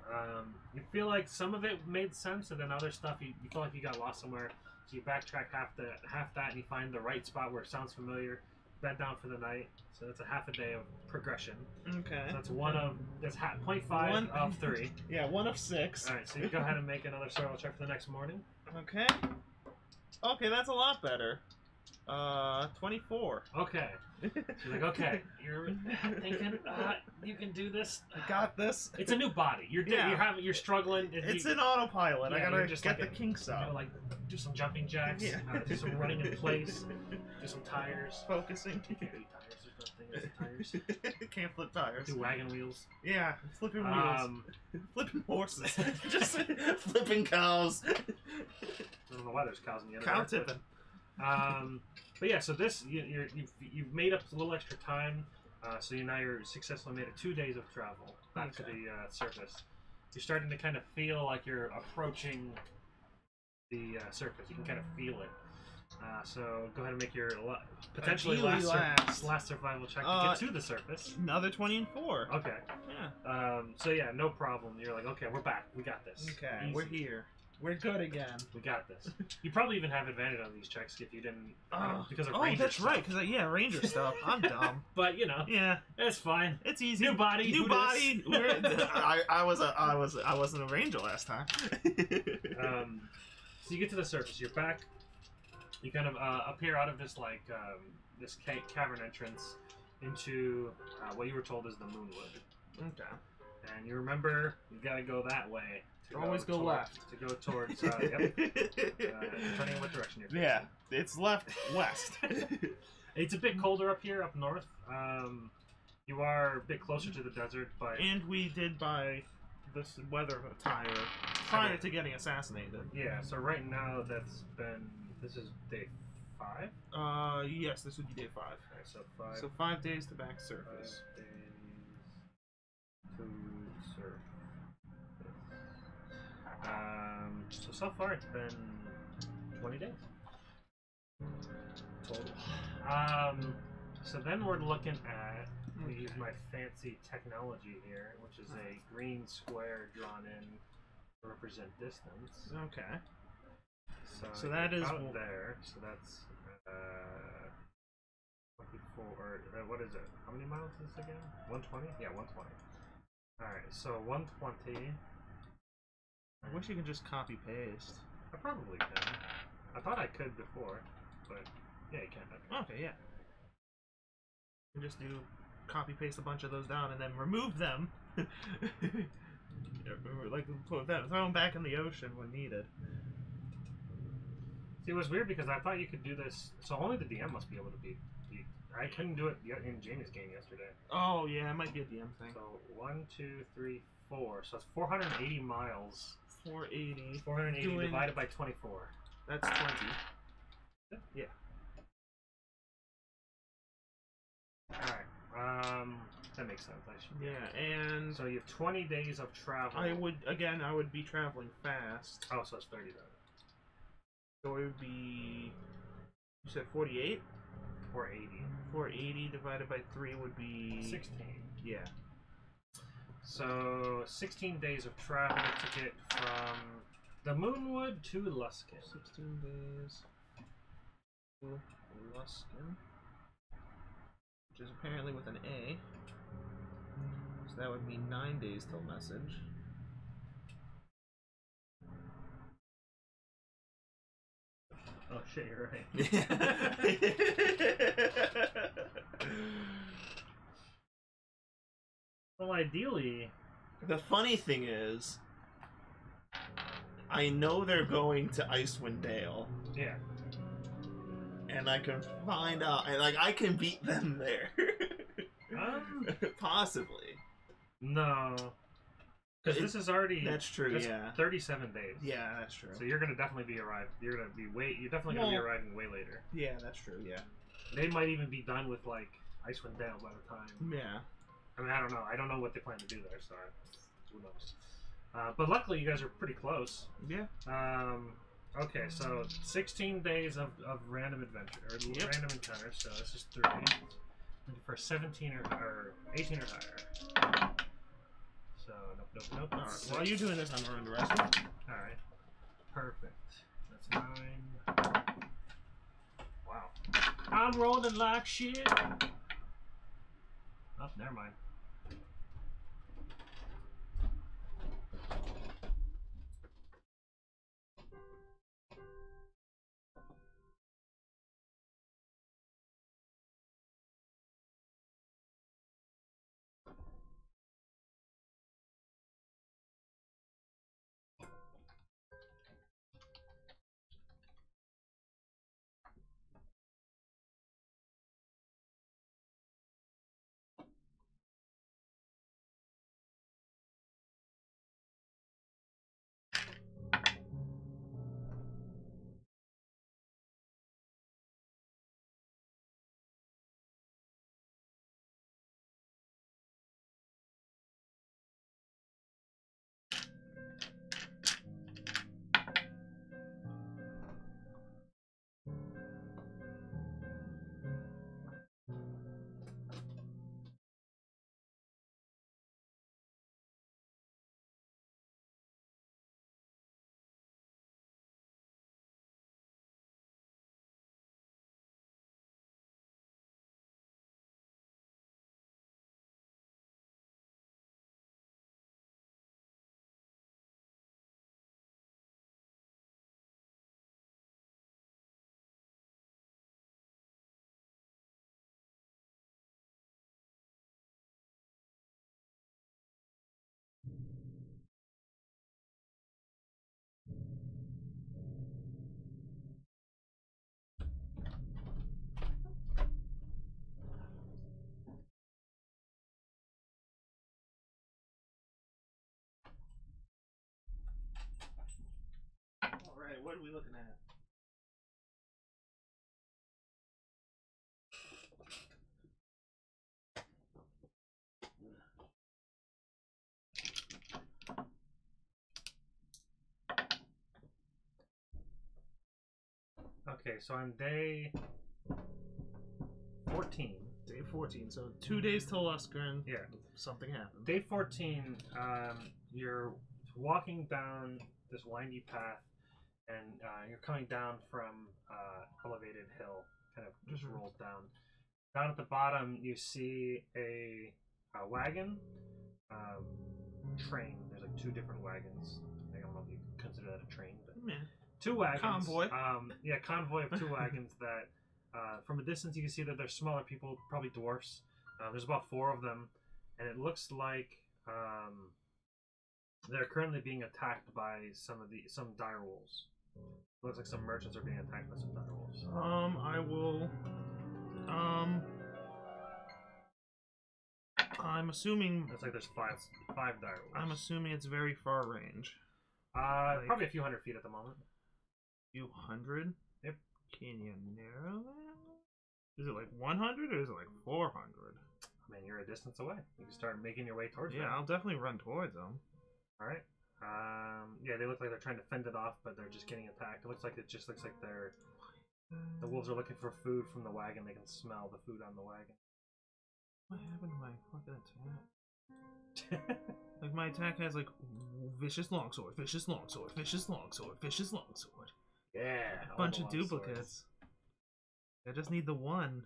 You feel like some of it made sense, and then other stuff you feel like you got lost somewhere. So you backtrack half that, and you find the right spot where it sounds familiar. Bed down for the night. So that's a half a day of progression. Okay. So that's 0.5 of 3. Yeah, 1 of 6. All right. So you go ahead and make another survival check for the next morning. Okay. Okay, that's a lot better. 24. Okay. So you're like, okay, you're thinking, you can do this. I got this. It's a new body. You're struggling. It's an autopilot. I gotta just get the kinks out. Like do some jumping jacks. Yeah. Do some running in place. Do some tires. Focusing. Can't do tires. There's no tires. Can't flip tires. Do wagon wheels. Yeah, flipping wheels. Flipping horses. Just flipping cows. I don't know why there's cows in the other. Cow tipping. But yeah, so this you've made up a little extra time, so you're successfully made it 2 days of travel back to the surface. You're starting to kind of feel like you're approaching the surface. You can kind of feel it. So go ahead and make your potentially last survival check to get to the surface. Another 20 and 4. Okay. Yeah. So yeah, no problem. You're like, okay, we're back. We got this. Okay, Easy. we're here. We're good again. We got this. You probably even have advantage on these checks if you didn't because of Ranger Ranger that's stuff. right. Because Ranger stuff. I'm dumb. But you know, yeah, it's fine. It's easy. New body. New body. I wasn't a Ranger last time. So you get to the surface. You're back. You kind of appear out of this this cavern entrance into what you were told is the Moonwood. Okay. And you remember you gotta go that way. Always go left. To go towards. Yep. Depending on what direction you're facing. Yeah, it's left west. It's a bit colder up here, up north. You are a bit closer to the desert, but and we did buy this weather attire prior to getting assassinated. Yeah. So right now this is day 5. Yes, this would be day 5. Okay, so 5. So 5 days to back surface. 5 days to surface. So far it's been 20 days total. So then we're looking at, we use my fancy technology here, which is a green square drawn in to represent distance. Okay. So that is about there. So that's 24. What is it? How many miles is this again? 120? Yeah, 120. All right. So 120. I wish you could just copy paste. I probably can. I thought I could before, but yeah, you can. Okay, yeah. You just do copy paste a bunch of those down and then remove them. Like throw them back in the ocean when needed. See, it was weird because I thought you could do this. So only the DM must be able to beat. I couldn't do it in Jamie's game yesterday. Oh yeah, it might be a DM thing. So 1, 2, 3, 4. So it's 480 miles. 480. 480 divided by 24. That's 20. Yeah. Alright. That makes sense. Yeah, and so you have 20 days of travel. I would be traveling fast. Oh, so it's 30 then. So it would be, you said 48? 480. 480 divided by 3 would be 16. Yeah. So 16 days of travel to get from the Moonwood to Luskin. 16 days to Luskin, which is apparently with an A. So that would be 9 days till message. Oh shit, you're right. Well, ideally... The funny thing is, I know they're going to Icewind Dale. Yeah. And I can find out, and I can beat them there. Possibly. No. Because this is already... That's true, yeah. 37 days. Yeah, that's true. So you're going to definitely be arrived. You're definitely going to be arriving way later. Yeah, that's true, yeah. They might even be done with, like, Icewind Dale by the time. Yeah. I mean, I don't know. I don't know what they plan to do there, so who knows. But luckily, you guys are pretty close. Yeah. Okay, so 16 days of random adventure, or random encounters, so that's just 3. For 17 or 18 or higher. So, nope. Alright, while you're doing this, I'm going to rest. Alright. Perfect. That's 9. Wow. I'm rolling like shit. Oh, never mind. Alright, what are we looking at? Okay, so on day 14. Day 14, so 2 days till Luskern. Yeah. Something happened. Day 14, you're walking down this windy path, and you're coming down from elevated hill, kind of just rolls down. Down at the bottom, you see a wagon, train. There's like 2 different wagons. I don't know if you consider that a train, but 2 wagons. Convoy. Convoy of 2 wagons that, from a distance, you can see that they're smaller people, probably dwarfs. There's about 4 of them, and it looks like they're currently being attacked by some dire wolves. It looks like some merchants are being attacked by some dire wolves. I will. I'm assuming. It's like there's five dire wolves. I'm assuming it's very far range. Probably a few hundred feet at the moment. Few hundred? Yep. Can you narrow that? Is it like 100 or is it like 400? I mean, you're a distance away. You can start making your way towards them. Yeah, I'll definitely run towards them. Alright. Yeah, they look like they're trying to fend it off, but they're just getting attacked. It just looks like the wolves are looking for food from the wagon. They can smell the food on the wagon. What happened to my fucking attack? Like, my attack has like vicious longsword, vicious longsword, vicious longsword, vicious longsword. Yeah. A bunch of duplicates. I just need the one.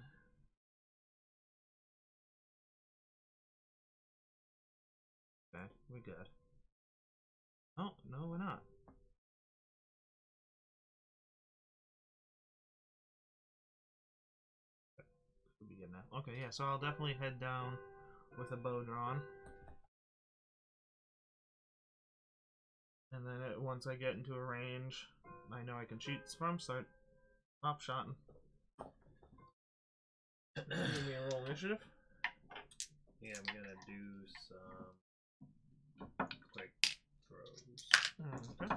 Okay, we're good. Oh, no, we're not. Should be good now. Okay, yeah, so I'll definitely head down with a bow drawn. And then once I get into a range I know I can shoot from, start pop shotting. Give me a roll initiative. Yeah, I'm gonna do some quick throws. Okay.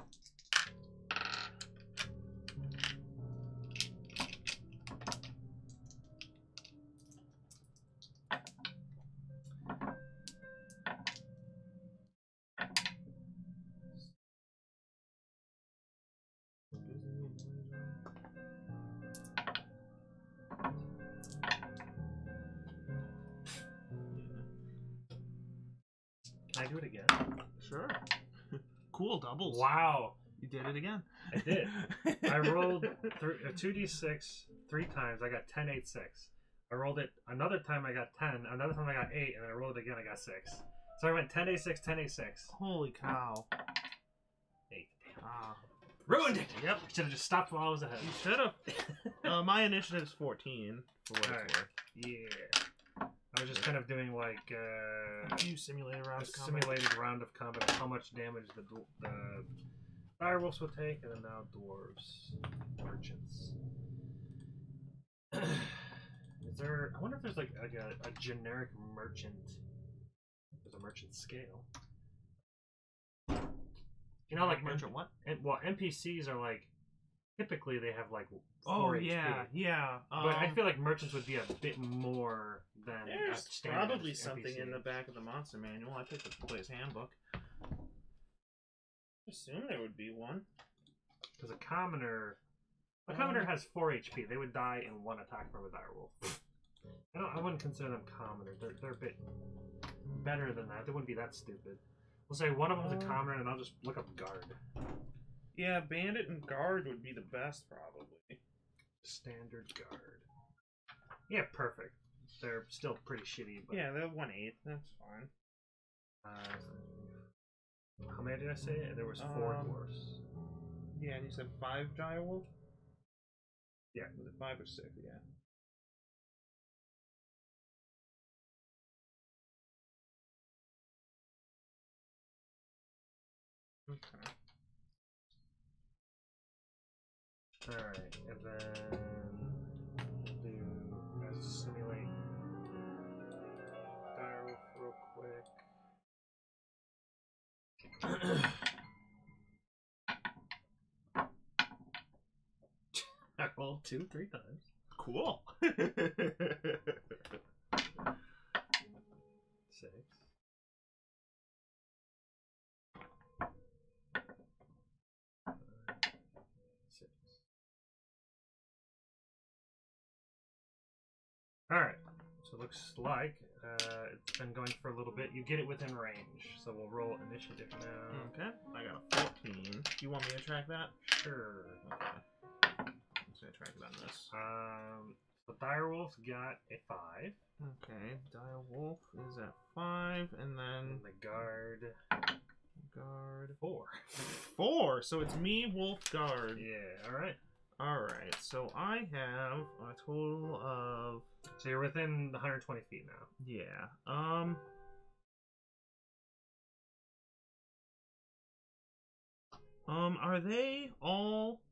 Can I do it again? Sure. Cool doubles. Wow, You did it again. I did. I rolled 2d6 3 times. I got 10, 8, 6. I rolled it another time. I got 10. Another time I got 8, and I rolled it again. I got 6. So I went 10, 8, 6, 10, 8, 6. Holy cow. 8. Ah. Ruined it. Yep. Should have just stopped while I was ahead. You should have. My initiative's 14. For what Alright. it's worth. Yeah. I was just kind of doing like You simulated a round of combat. simulated round of combat of how much damage the direwolves would take, and then now dwarves, merchants. Is there? I wonder if there's like a generic merchant. There's a merchant scale. You know, like merchant what? Well, NPCs are like typically they have like 4 Oh HP. yeah. But I feel like merchants would be a bit more than there's a standard probably something NPC. in the back of the monster manual. I picked up the player's handbook. I assume there would be one. Because a commoner has 4 HP. They would die in 1 attack from a direwolf. I wouldn't consider them commoner. They're a bit better than that. They wouldn't be that stupid. We'll say one of them's a commoner, and I'll just look up guard. Yeah, bandit and guard would be the best, probably. Standard guard. Yeah, perfect. They're still pretty shitty, but Yeah, they're 1/8. That's fine. How many did I say? There was 4 dwarfs. Yeah, and you said 5 direwolf? Yeah. Was it 5 or 6? Yeah. Okay. Alright, and then do simulate direwolf real quick. I rolled 2, 3 times. Cool. 6. 6. Alright, so it looks like it's been going for a little bit. You get it within range, so we'll roll initiative now. Okay, I got a 14. Do you want me to track that? Sure. Okay. I'm just gonna track it on this. The direwolf got a 5. Okay, direwolf is at 5, and then And the guard 4. 4. So it's me, wolf, guard. Yeah, alright. Alright, so I have a total of... So you're within 120 feet now. Yeah, are they all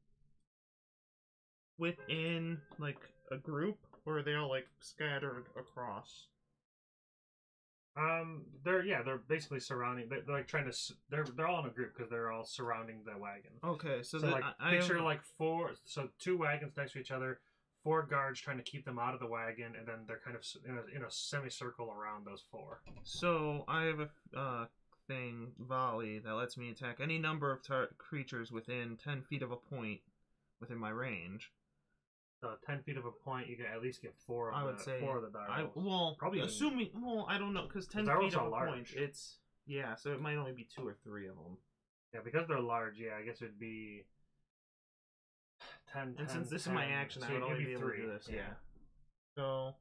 within, like, a group? Or are they all, like, scattered across? They're basically surrounding. They're like trying to. They're all in a group because they're all surrounding the wagon. Okay, so, So like picture like 4. So 2 wagons next to each other, 4 guards trying to keep them out of the wagon, and then they're kind of in a semicircle around those 4. So I have a thing, volley, that lets me attack any number of creatures within 10 feet of a point within my range. So 10 feet of a point, you can at least get 4 of I the would say 4 of the direwolves. Well, Probably assuming I don't know, because 10 direwolves feet of are a large. point, it's so it might only be 2 or 3 of them. Yeah, because they're large. Yeah, I guess it'd be 10. And 10, since this 10, is my action, so I would it'd only be able 3. to do this. Yeah. So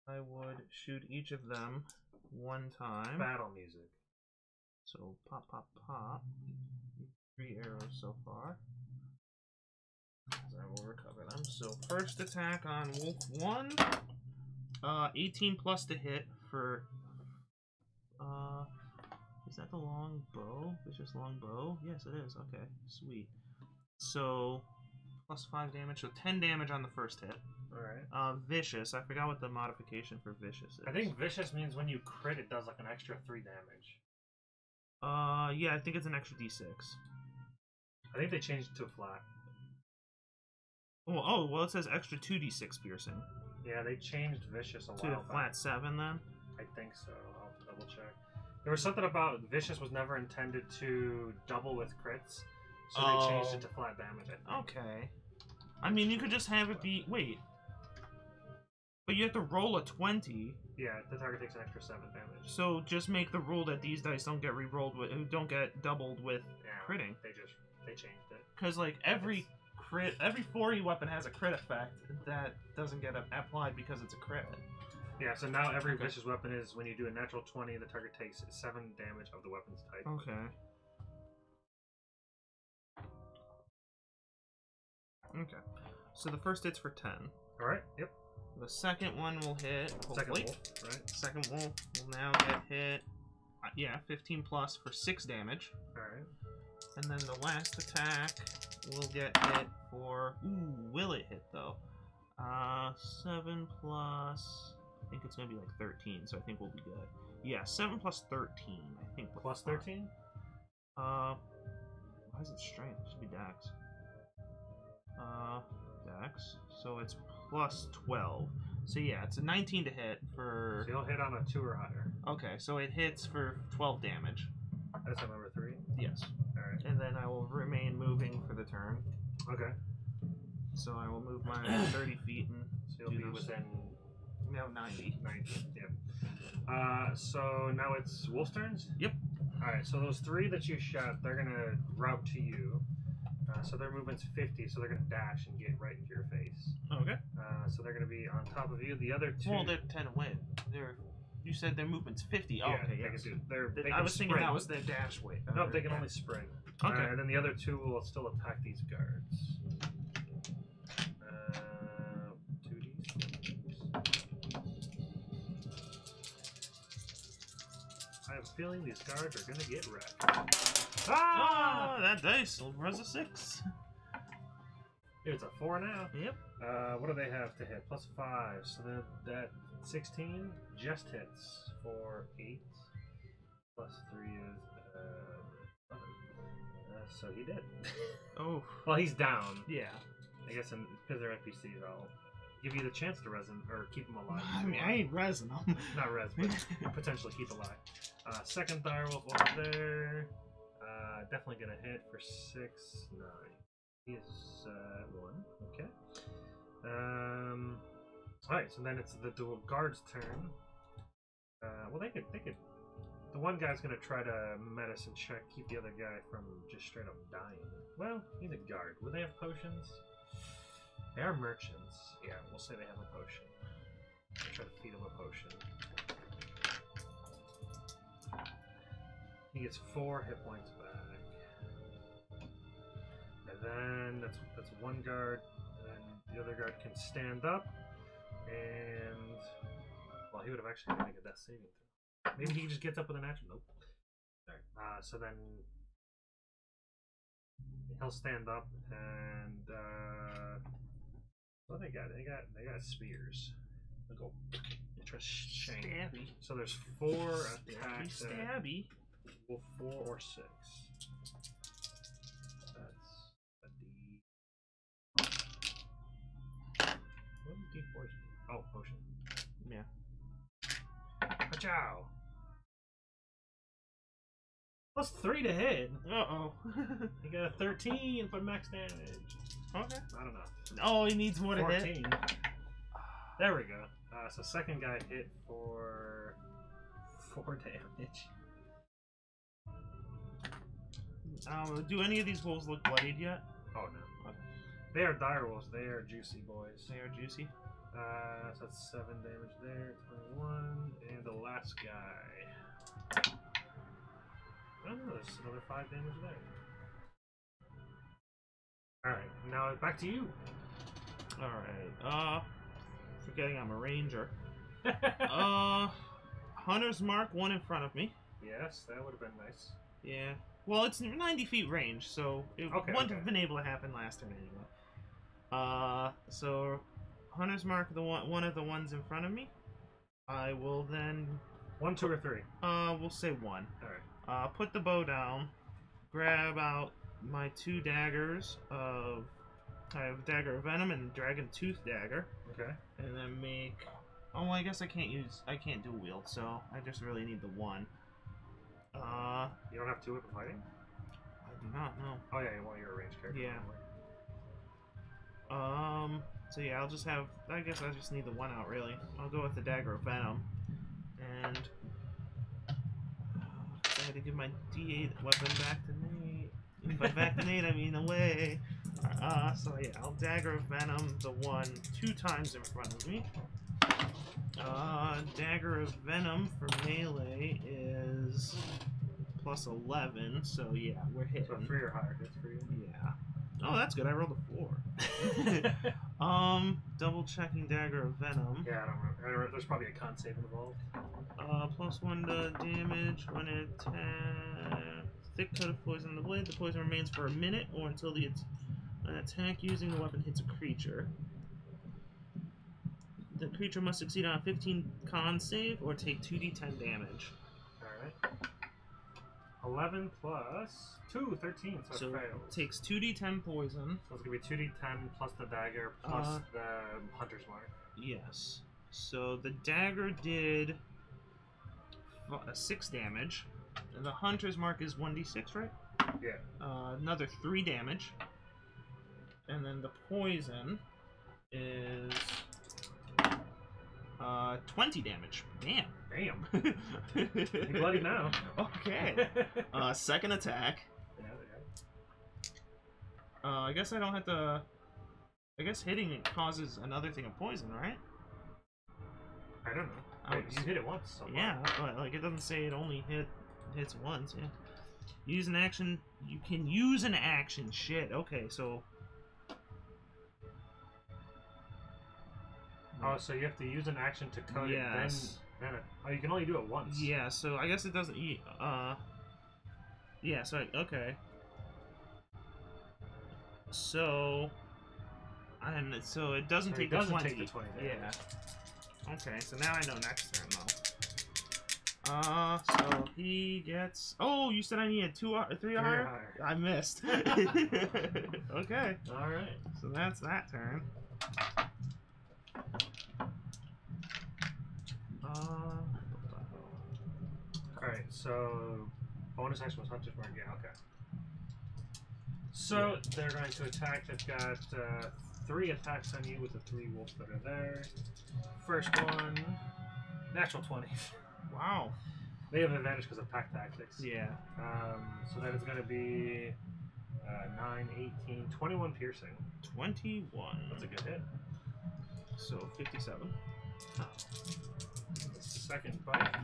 I would shoot each of them 1 time. Battle music. So pop, pop, pop. 3 arrows so far. I will recover them. So first attack on Wolf 1. 18 plus to hit for... is that the long bow? It's just long bow? Yes, it is. Okay, sweet. So Plus 5 damage, so 10 damage on the first hit. Alright. Vicious. I forgot what the modification for Vicious is. I think Vicious means when you crit, it does like an extra 3 damage. Yeah, I think it's an extra d6. I think they changed it to a flat. Oh, well, it says extra 2d6 piercing. Yeah, they changed Vicious a while To a back. flat 7, then? I think so. I'll have to double check. There was something about Vicious was never intended to double with crits, so they changed it to flat damage, I think. Okay. I mean, you could just have it be... Wait. But you have to roll a 20. Yeah, the target takes an extra 7 damage. So just make the rule that these dice don't get re-rolled with... Don't get doubled with critting. They changed it. Because, like, every 4E weapon has a crit effect that doesn't get applied because it's a crit. Yeah, so now every Vicious weapon is, when you do a natural 20, the target takes 7 damage of the weapon's type. Okay. Okay. So the first hit's for 10. Alright, yep. The second one will hit, hopefully. Second wolf, right? Second wolf will now get hit, 15 plus for 6 damage. Alright. And then the last attack will get hit for... Ooh, will it hit, though? 7 plus... I think it's going to be like 13, so I think we'll be good. Yeah, 7 plus 13, I think. Plus 13? Why is it strength? It should be dex. Dex. So it's plus 12. So yeah, it's a 19 to hit for... So you'll hit on a 2 or higher. Okay, so it hits for 12 damage. That's number 3? Yes. Alright. And then I will remain moving for the turn. Okay. So I will move my 30 feet and... So you'll be within... No, 90. 90, yep. So now it's Wolf's turns? Yep. Alright, so those 3 that you shot, they're gonna route to you. So their movement's 50, so they're gonna dash and get right into your face. Okay. So they're gonna be on top of you. The other 2... Well, they're 10 away. You said their movement's 50. Yeah, okay, they yes. can do. They I can was thinking sprint. that was their dash weight. No, they can only sprint. Okay. And then the other 2 will still attack these guards. 2d6. I have a feeling these guards are gonna get wrecked. Ah! That dice was a 6. It's a 4 now. Yep. What do they have to hit? Plus 5. So that 16 just hits for 8. Plus 3 is 11. So he did. Oh. Well, he's down. Yeah. I guess because they're NPCs, I'll give you the chance to res him, or keep him alive. I mean, I ain't resin them. Not res, but potentially keep alive. Second direwolf over there. Definitely gonna hit for 6, 9. He is 1. Okay. Alright, so then it's the dual guard's turn. Well, they could. The one guy's gonna try to medicine check, keep the other guy from just straight up dying. Well, he's a guard. Would they have potions? They are merchants. Yeah, we'll say they have a potion. I'll try to feed him a potion. He gets 4 hit points back. And then that's one guard, and then the other guard can stand up, and well, he would have actually had to make a death saving throw. Maybe he just gets up with an action. Nope. Alright. So then he'll stand up, and what they got? They got spears. They'll go. They try to shank. Stabby. So there's 4 attacks. Stabby. Well, 4 or 6. That's a D. What D4 is? Oh, potion. Yeah. Ka-chow! Plus 3 to hit. Uh-oh. You got a 13 for max damage. Okay. I don't know. Oh, he needs more to hit. 14. There we go. So second guy hit for 4 damage. Do any of these wolves look bloodied yet? Oh no. Okay. They are dire wolves. They are juicy boys. They are juicy. So that's 7 damage there, 21, and the last guy. Oh no, there's another 5 damage there. Alright, now back to you. Alright, forgetting I'm a ranger. Hunter's Mark, 1 in front of me. Yes, that would have been nice. Yeah. Well, it's 90 feet range, so it wouldn't have been able to happen last turn anyway. So Hunter's Mark, one of the ones in front of me. I will then 1, 2, or 3. We'll say 1. All right. Put the bow down. Grab out my 2 daggers of. I have Dagger of Venom and Dragon Tooth Dagger. Okay. And then make. Oh, I guess I can't do wield, so I just really need the 1. You don't have 2 weapon fighting? I do not know. Oh yeah, well you're a ranged character. Yeah. So yeah, I'll just have. I guess I just need the 1 out really. I'll go with the Dagger of Venom, and I had to give my D8 weapon back to Nate. By back to Nate, I mean away. So yeah, I'll Dagger of Venom the 1 2 times in front of me. Dagger of Venom for melee is plus 11, so yeah, we're hitting. So 3 or higher hits for you. Yeah. Oh, that's good. I rolled a 4. Double checking Dagger of Venom. Yeah, I don't remember. There's probably a con save involved. Plus 1 to damage when it thick coat of poison on the blade. The poison remains for a minute or until an attack using the weapon hits a creature. The creature must succeed on a 15 con save or take 2d10 damage. Alright. 11 plus 2, 13, so it fails. It takes 2d10 poison. So it's going to be 2d10 plus the dagger plus the hunter's mark. Yes. So the dagger did 6 damage. And the hunter's mark is 1d6, right? Yeah. Another 3 damage. And then the poison is 20 damage. Damn. Damn. You bloody now. Okay. Second attack. Yeah. I guess I don't have to. I guess hitting it causes another thing of poison, right? I don't know. Wait, you hit it once. So yeah, but like it doesn't say it only hits once. Yeah. Use an action. You can use an action. Shit. Okay, so. Oh, so you have to use an action to code it, then oh, you can only do it once. Yeah, so I guess it doesn't. Yeah, so okay. So, so it doesn't take the 20. Take the 20 damage. Yeah. Okay, so now I know next turn though. So he gets. Oh, you said I needed 3 or higher? I missed. Okay. All right. So that's that turn. Alright, so bonus action was hunter's mark. Yeah, okay. So they're going to attack. They've got 3 attacks on you with the 3 wolves that are there. First one, natural 20. Wow. They have advantage because of pack tactics. Yeah. So that is going to be 9, 18, 21 piercing. 21. That's a good hit. So 57. Second bite.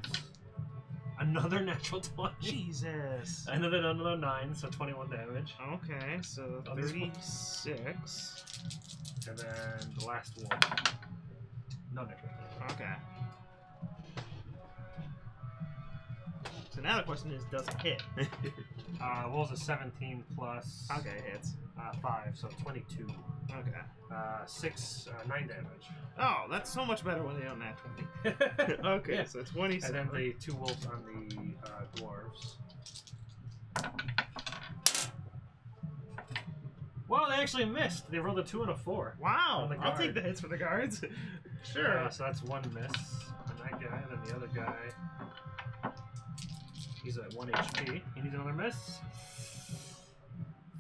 Another natural 20. Jesus. Another 9, so 21 damage. Okay, so 36. And then the last one. No natural 20. Okay. So now the question is, does it hit? Rolls a 17 plus. Okay, it hits. 5, so 22. Okay. 9 damage. Oh, that's so much better when they don't nat 20. Okay, Yeah. so 27. And then the 2 wolves on the dwarves. Well, they actually missed. They rolled a 2 and a 4. Wow, On the I'll take guard. the hits for the guards. Sure. So that's 1 miss on that guy, and then the other guy, he's at 1 HP. He needs another miss.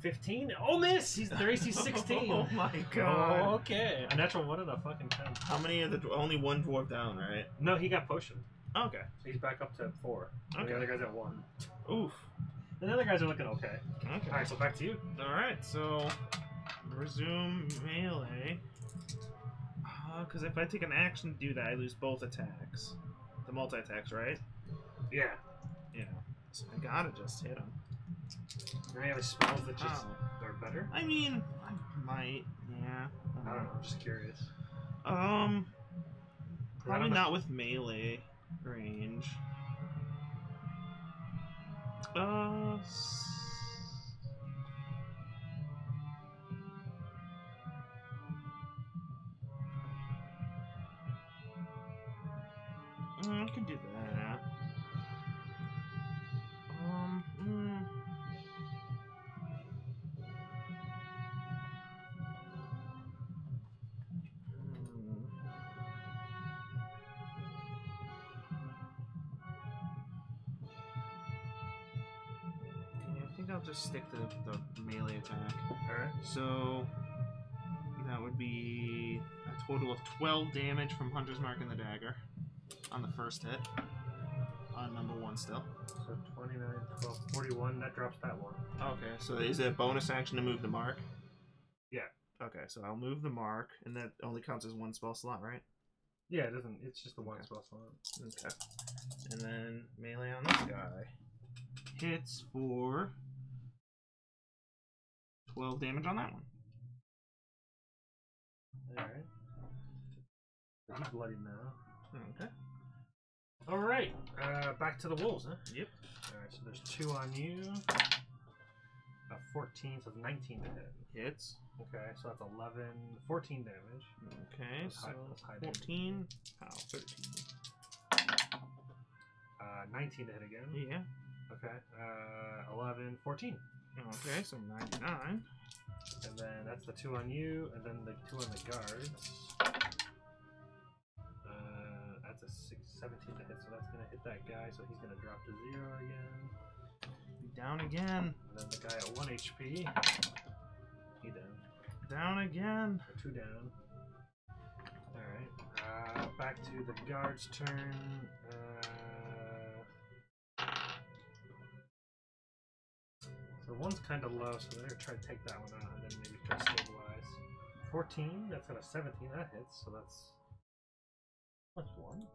15? Oh, miss! Their AC 16. Oh my god. Oh, okay. A natural 1 and a fucking 10. How many of the only 1 dwarf down, right? No, he got potion. Okay. So he's back up to 4. And Okay. the other guy's at 1. Oof. And the other guys are looking okay. Okay. Alright, so back to you. Alright, so resume melee. Because if I take an action to do that, I lose both attacks. The multi-attacks, right? Yeah. Yeah. So I gotta just hit him. Are there any other spells that just are better? I mean, I might. Yeah. I don't know, I'm just curious. Probably not with melee range. I'll just stick to the melee attack. Alright. So that would be a total of 12 damage from Hunter's Mark and the dagger on the first hit. On number 1 still. So 29, 12, 41, that drops that one. Okay, so is it a bonus action to move the mark? Yeah. Okay, so I'll move the mark, and that only counts as 1 spell slot, right? Yeah, it doesn't. It's just the one Okay. spell slot. Okay. And then melee on this guy. Hits for 12 damage on that one. Alright. He's bloody now. Okay. Alright, back to the wolves, huh? Yep. Alright, so there's 2 on you. 14, so 19 to hit. Hits. Okay, so that's 11, 14 damage. Okay, That's so high 14. Oh, 13. 19 to hit again. Yeah. Okay, 11, 14. Okay, so 99. And then that's the 2 on you, and then the 2 on the guards. That's a 17 to hit, so that's gonna hit that guy, so he's gonna drop to 0 again. Down again. And then the guy at 1 HP. He down. Down again. Or 2 down. Alright. Back to the guard's turn. So one's kind of low, so they're gonna try to take that one out, and then maybe try to stabilize. 14, that's got a 17, that hits, so that's... That's 1.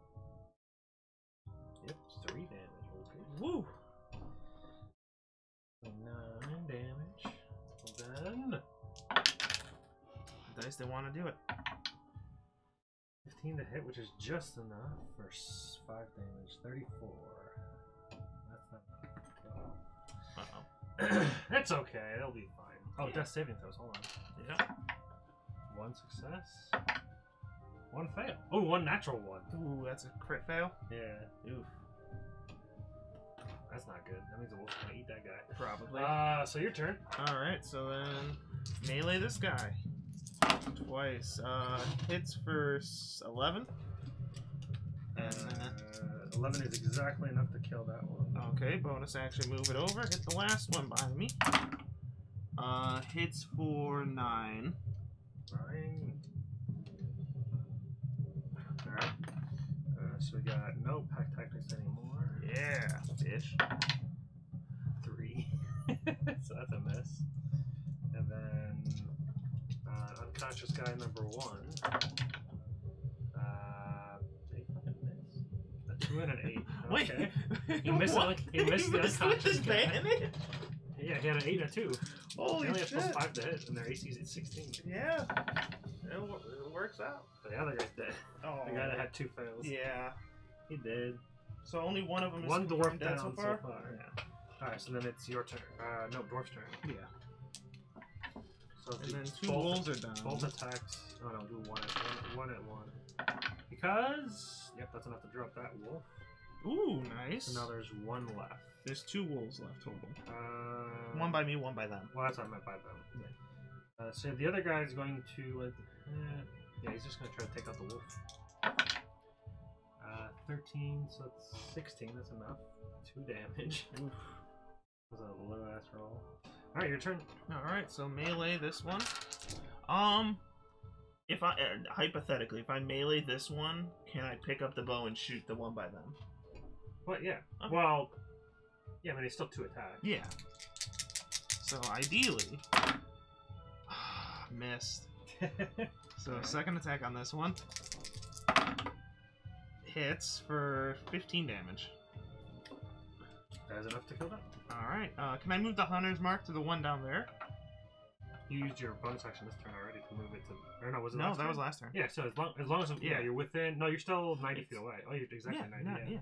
Yep, 3 damage. Okay. Woo! 9 damage. And then... Dice, they want to do it. 15 to hit, which is just enough for 5 damage. 34. That's not enough. Uh-oh. That's okay, it'll be fine. Oh, Yeah. death saving throws, hold on. Yeah. 1 success. 1 fail. Oh, 1 natural 1. Ooh, that's a crit fail. Yeah. Oof. That's not good. That means the wolf's gonna eat that guy. Probably. So your turn. Alright, so then melee this guy. Twice. Hits for 11. And then 11 is exactly enough to kill that one. okay, bonus action, move it over. Hit the last one behind me. Hits for 9. Fine. Alright. So we got no pack tactics anymore. Yeah, bitch. 3. So that's a miss. And then unconscious guy number 1. They fucking miss. A 2 and an 8. Okay. Wait. He missed, What? he missed the unconscious his guy. bandit? Yeah, he had an 8 and a 2. Holy He only has shit. plus 5 to hit, and their AC's at 16. Yeah. It works out. But the other guy's dead. Oh. The guy that had 2 fails. Yeah. He did. So only one of them is One dwarf confirmed down dead so so far. far? Yeah. Alright, so then it's your turn. No, dwarf's turn. Yeah. So And do then 2 both- wolves are down. Both attacks. Oh no, do one at one. Because yep, that's enough to drop that wolf. Ooh, nice. So now there's 1 left. There's 2 wolves left total. 1 One by me, one by them. Well, that's what I meant by them. So the other guy is going to. Yeah, he's just going to try to take out the wolf. 13, so it's 16. That's enough. 2 damage. Oof. That was a low ass roll. All right, your turn. Alright, so melee this one. If I hypothetically, if I melee this one, can I pick up the bow and shoot the one by them? What? Yeah. Okay. Well, yeah, I mean, it's still 2 attacks. Yeah. So ideally, missed. So second attack on this one hits for 15 damage. That is enough to kill that. All right. Can I move the hunter's mark to the one down there? You used your bonus action this turn already to move it to. Or no, was it? No, last that turn? was last turn. Yeah, so as long as Yeah. you're within. No, you're still 90 feet away. Oh, you're exactly 90. Yeah.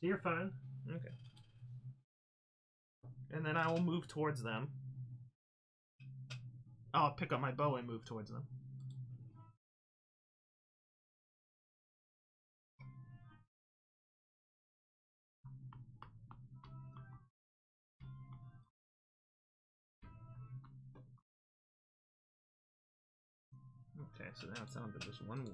So you're fine. Okay. And then I will move towards them. I'll pick up my bow and move towards them. Okay, so now it's down to just 1 wolf.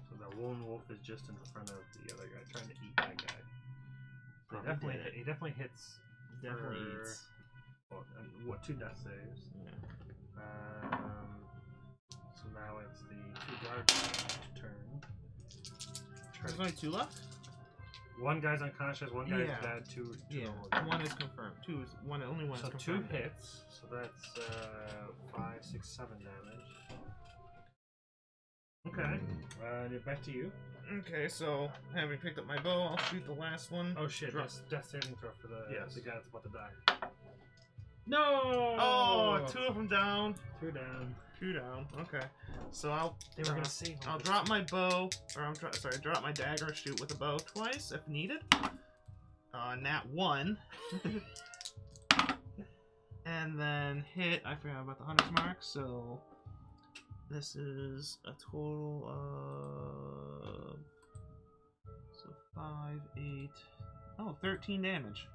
So that one wolf is just in front of the other guy, trying to eat that guy. So Probably he definitely hits Definitely for, eats. well, what, 2 death saves. Yeah. So now it's the 2 guards' turn. There's only 2 left? 1 guy's unconscious, 1 guy's Yeah. dead, 2 Yeah. normal. 1 is confirmed. 2 is one. Only 1 So is confirmed. 2 hits. So that's 5, 6, 7 damage. Okay. Back to you. Okay, so having picked up my bow, I'll shoot the last one. Oh shit! Drop. Death saving throw for the Yes. the guy that's about to die. No! Oh, 2 of them down. 2 down. 2 down. Okay. So I'll. They were gonna save him. I'll drop my bow, or sorry, drop my dagger, shoot with a bow twice if needed. Nat 1. And then hit. I forgot about the hunter's mark, so this is a total of 5, 8. Oh, 13 damage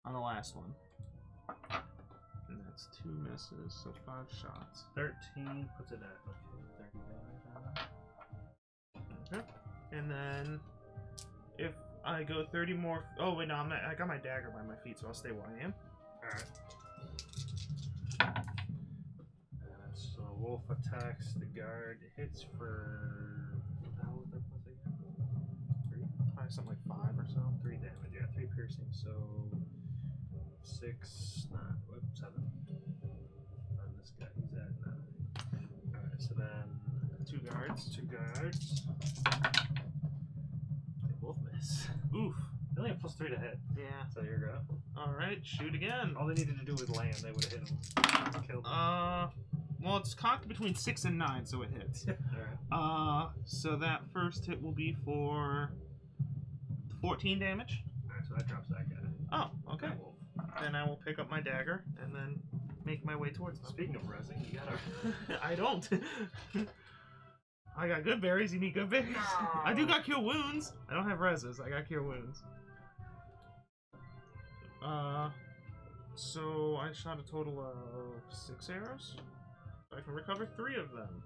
on the last one. And that's 2 misses, so 5 shots. 13 puts it at 30 damage on it. Okay. And then if I go 30 more. Oh wait, no, I'm not. I got my dagger by my feet, so I'll stay where I am. All right. So wolf attacks the guard. Hits for what the hell was their plus again? 3. Probably something like 5 or so. 3 damage. Yeah, 3 piercing. So 6, 9, 7. On this guy, he's at 9. All right. So then 2 guards. 2 guards. They both miss. Oof. They only have +3 to hit. Yeah. So here you go. Alright, shoot again. All they needed to do was land. They would have hit him. Killed him. Well, it's cocked between 6 and 9, so it hits. Alright. So that first hit will be for 14 damage. Alright, so that drops that guy. Oh, okay. That wolf. Then I will pick up my dagger and then make my way towards them. Speaking of resing, you gotta. I don't. I got good berries. You need good berries. I do got cure wounds. I don't have reses. I got cure wounds. So I shot a total of 6 arrows. I can recover 3 of them.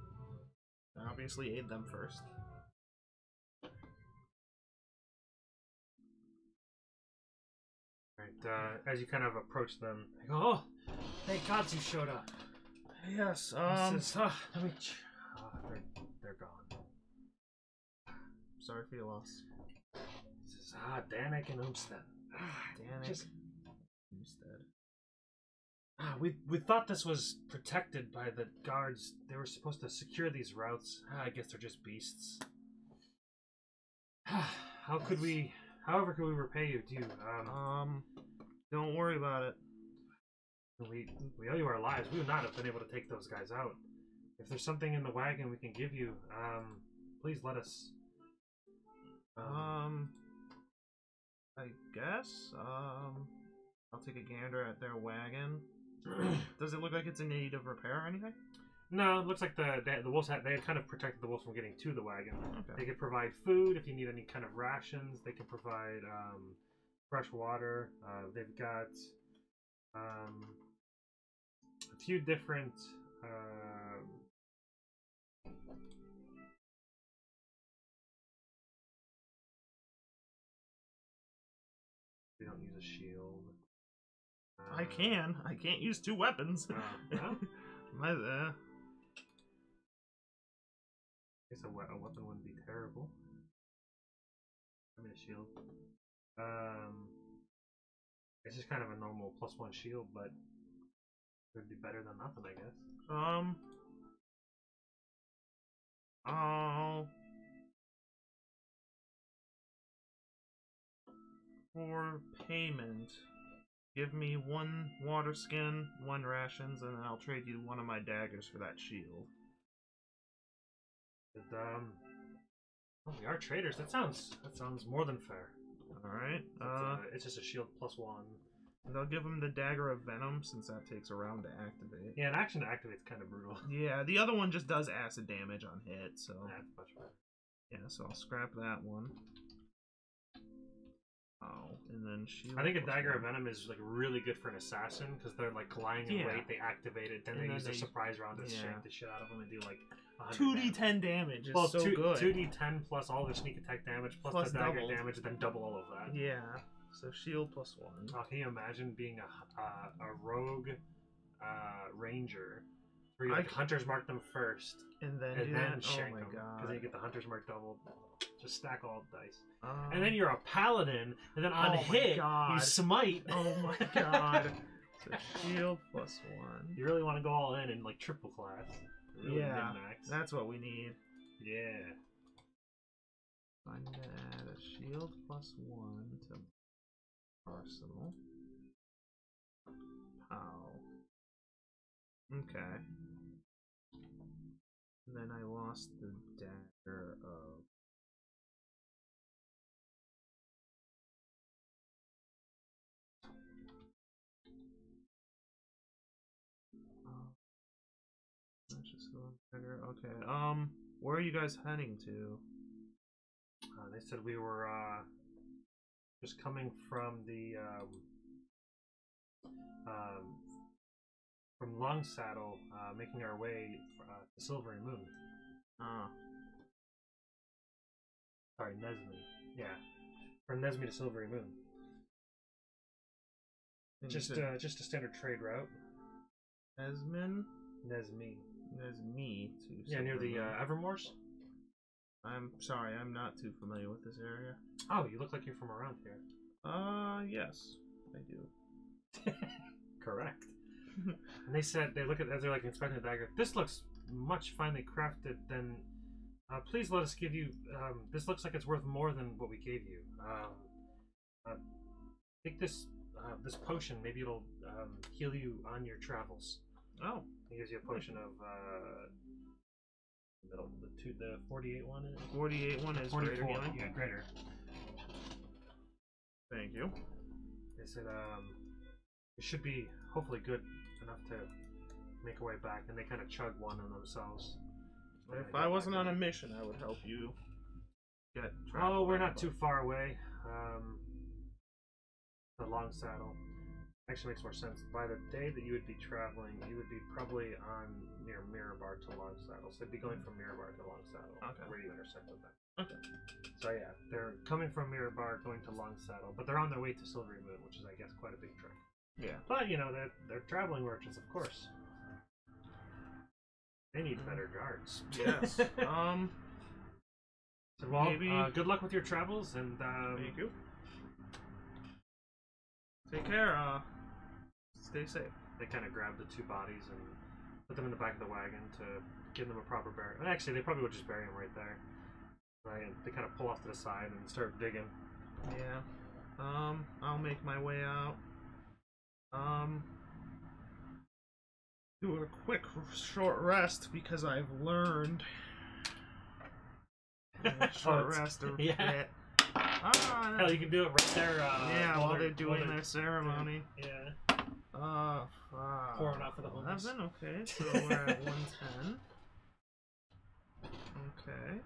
I obviously aid them first. Right, as you kind of approach them, they go, "Oh, thank God you showed up." Yes. He says, let me. They're gone. Sorry for your loss. He says, Danik and Umstead. Danik. Instead. We thought this was protected by the guards. They were supposed to secure these routes. I guess they're just beasts. However could we repay you? Do you, don't worry about it. we owe you our lives. We would not have been able to take those guys out. If there's something in the wagon we can give you, please let us. I guess, I'll take a gander at their wagon. Does it look like it's in need of repair or anything? No, it looks like the wolves they had kind of protected the wolves from getting to the wagon. Okay. They could provide food if you need any kind of rations. They can provide fresh water. They've got a few different. We don't use a shield. I can. I can't use 2 weapons. Well, My, I guess a weapon wouldn't be terrible. I mean, a shield. It's just kind of a normal +1 shield, but it would be better than nothing, I guess. For payment, give me 1 water skin, 1 rations, and then I'll trade you 1 of my daggers for that shield. We are traders. That sounds more than fair. Alright, it's just a shield +1. they'll give him the Dagger of Venom, since that takes a round to activate. Yeah, an action to activate's kind of brutal. Yeah, the other one just does acid damage on hit, so... That's much better. Yeah, so I'll scrap that one. Oh, and then shield. I think a Dagger of Venom is like really good for an assassin, because they're like colliding in weight, they activate it, then And they then use their surprise round to shake the shit out of them and do like 2d10 damage is so good. 2d10 plus all their sneak attack damage, plus the dagger double damage, and then double all of that. Yeah. So shield +1. Oh, can you imagine being a rogue ranger? Where you like hunters mark them first, and then shank oh my them, god! because then you get the hunters mark double. Just stack all the dice, and then you're a paladin, and then on hit you smite. Oh my god! So shield +1. You really want to go all in and like triple class. Really yeah, min-max. that's what we need. Yeah. I need to add a shield +1 to arsenal. Pow. Okay. And then I lost the dagger of. That's just a dagger. Okay. Where are you guys heading to? They said we were just coming from the from Longsaddle, making our way to Silvery Moon. Oh. Sorry, Nesme. Yeah, from Nesme to Silvery Moon. And Just a standard trade route. Nesme to yeah, near the Evermores. I'm sorry, I'm not too familiar with this area. Oh, you look like you're from around here. Yes, I do. Correct. And they said they look at as they're like inspecting the dagger. This looks much finely crafted. Then, please let us give you. This looks like it's worth more than what we gave you. Take this this potion. Maybe it'll heal you on your travels. Oh, it gives you a potion of the 48 one is 48 one is 44. Greater healing. Yeah, greater. Thank you. They said it should be hopefully good enough to make our way back, and they kind of chug one on themselves. If I wasn't on a mission, I would help you get. Oh, we're not too far away. The Longsaddle actually makes more sense. By the day that you would be traveling, you would be probably on near Mirabar to Longsaddle. So it'd be going from Mirabar to Longsaddle, where you intersect with them. Okay. So yeah, they're coming from Mirabar, going to Longsaddle, but they're on their way to Silvery Moon, which is, I guess, quite a big trek. Yeah. But you know, they're traveling merchants, of course. They need better guards. Yes. So, well, maybe good luck with your travels, and thank you. Take care. Stay safe. They kind of grab the two bodies and put them in the back of the wagon to give them a proper burial. And actually, they probably would just bury them right there. Right? They kind of pull off to the side and start digging. Yeah. I'll make my way out. Do a quick, short rest because I've learned. Short rest a bit. Hell, you can do it right there. Yeah, while they're doing their ceremony. Yeah. Pouring out for the homeless. 11, okay, so we're at 110. Okay.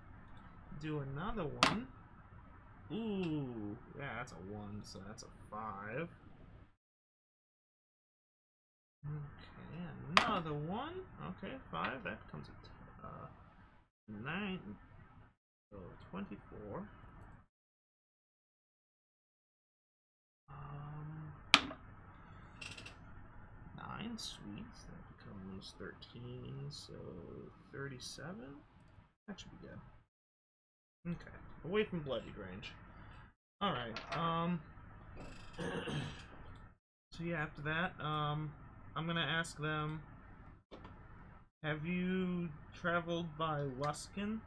Do another one. Ooh, yeah, that's a 1, so that's a 5. Okay, another one. Okay, 5, that becomes a 9. So 24. 9, sweet. That becomes 13, so 37. That should be good. Okay, away from bloodied range. All right. So yeah, after that, I'm gonna ask them. Have you traveled by Luskin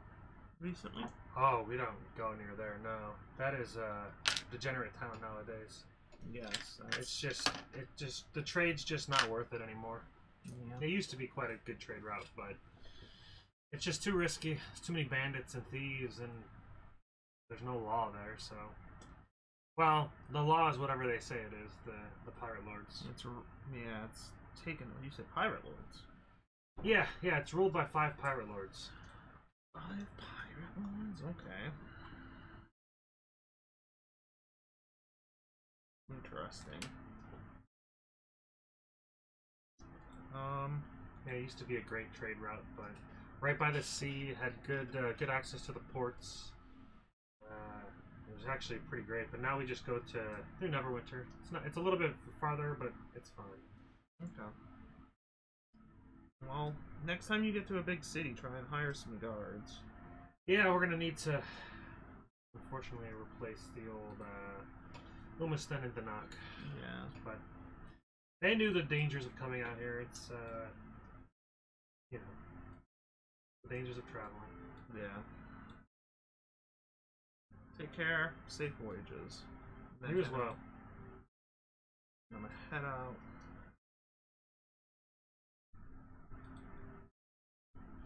recently? Oh, we don't go near there. No, that is a degenerate town nowadays. Yes, the trade's just not worth it anymore. Yeah. It used to be quite a good trade route, but it's just too risky. There's too many bandits and thieves, and there's no law there. So, well, the law is whatever they say it is. The pirate lords. It's taken. You said pirate lords. Yeah, it's ruled by 5 pirate lords. 5 pirate lords. Okay. Interesting. Yeah, it used to be a great trade route, but right by the sea, had good access to the ports. It was actually pretty great. But now we just go through Neverwinter. It's a little bit farther, but it's fine. Okay. Well, next time you get to a big city, try and hire some guards. Yeah, we're gonna need to, unfortunately, replace the old Umastan and Danak. Yeah. But they knew the dangers of coming out here. It's, you know, the dangers of traveling. Yeah. Take care. Safe voyages. You as well. I'm gonna head out.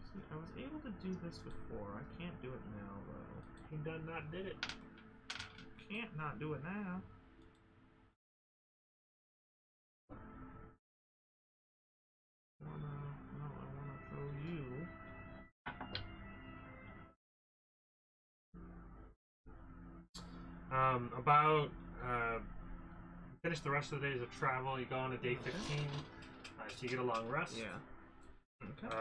See, I was able to do this before. I can't do it now, though. He done not did it. Can't not do it now. I wanna throw you. Finish the rest of the days of travel. You go on to day 15, so you get a long rest. Yeah. Okay.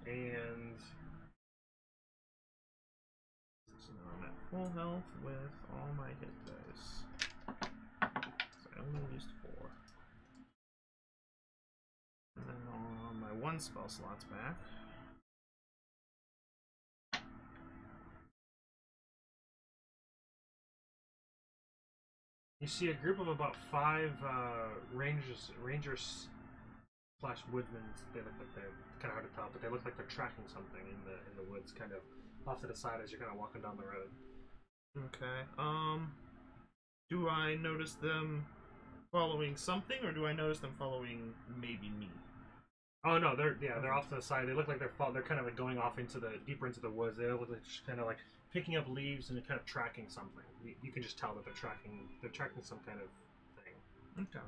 And So now I'm at full health with all my hit dice. So I only used 4. And then my 1 spell slot's back. you see a group of about 5 rangers slash woodmen. They look like they're kind of hard to tell, but they look like they're tracking something in the woods, kind of off to the side as you're kind of walking down the road. Okay. Do I notice them following something, or do I notice them following maybe me? Oh no, they're off to the side. They look like they're kind of like going off deeper into the woods. They look like just kind of like picking up leaves and kind of tracking something. You can just tell that they're tracking some kind of thing. Okay.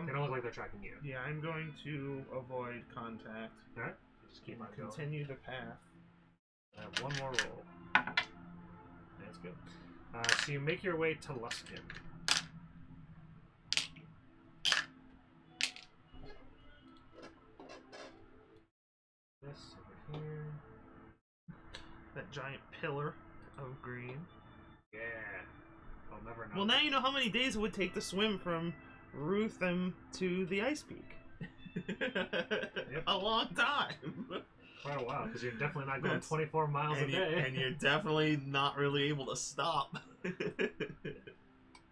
They don't look like they're tracking you. Yeah, I'm going to avoid contact. All right. Just keep on going. Continue the path. I have one more roll. That's good. So you make your way to Luskin. This over here. That giant pillar of green. Yeah. I'll never know. Well, now you know how many days it would take to swim from Ruthven to the Ice Peak. Yep. A long time. Quite a while, because you're definitely not going 24 miles a day. And you're definitely not really able to stop. You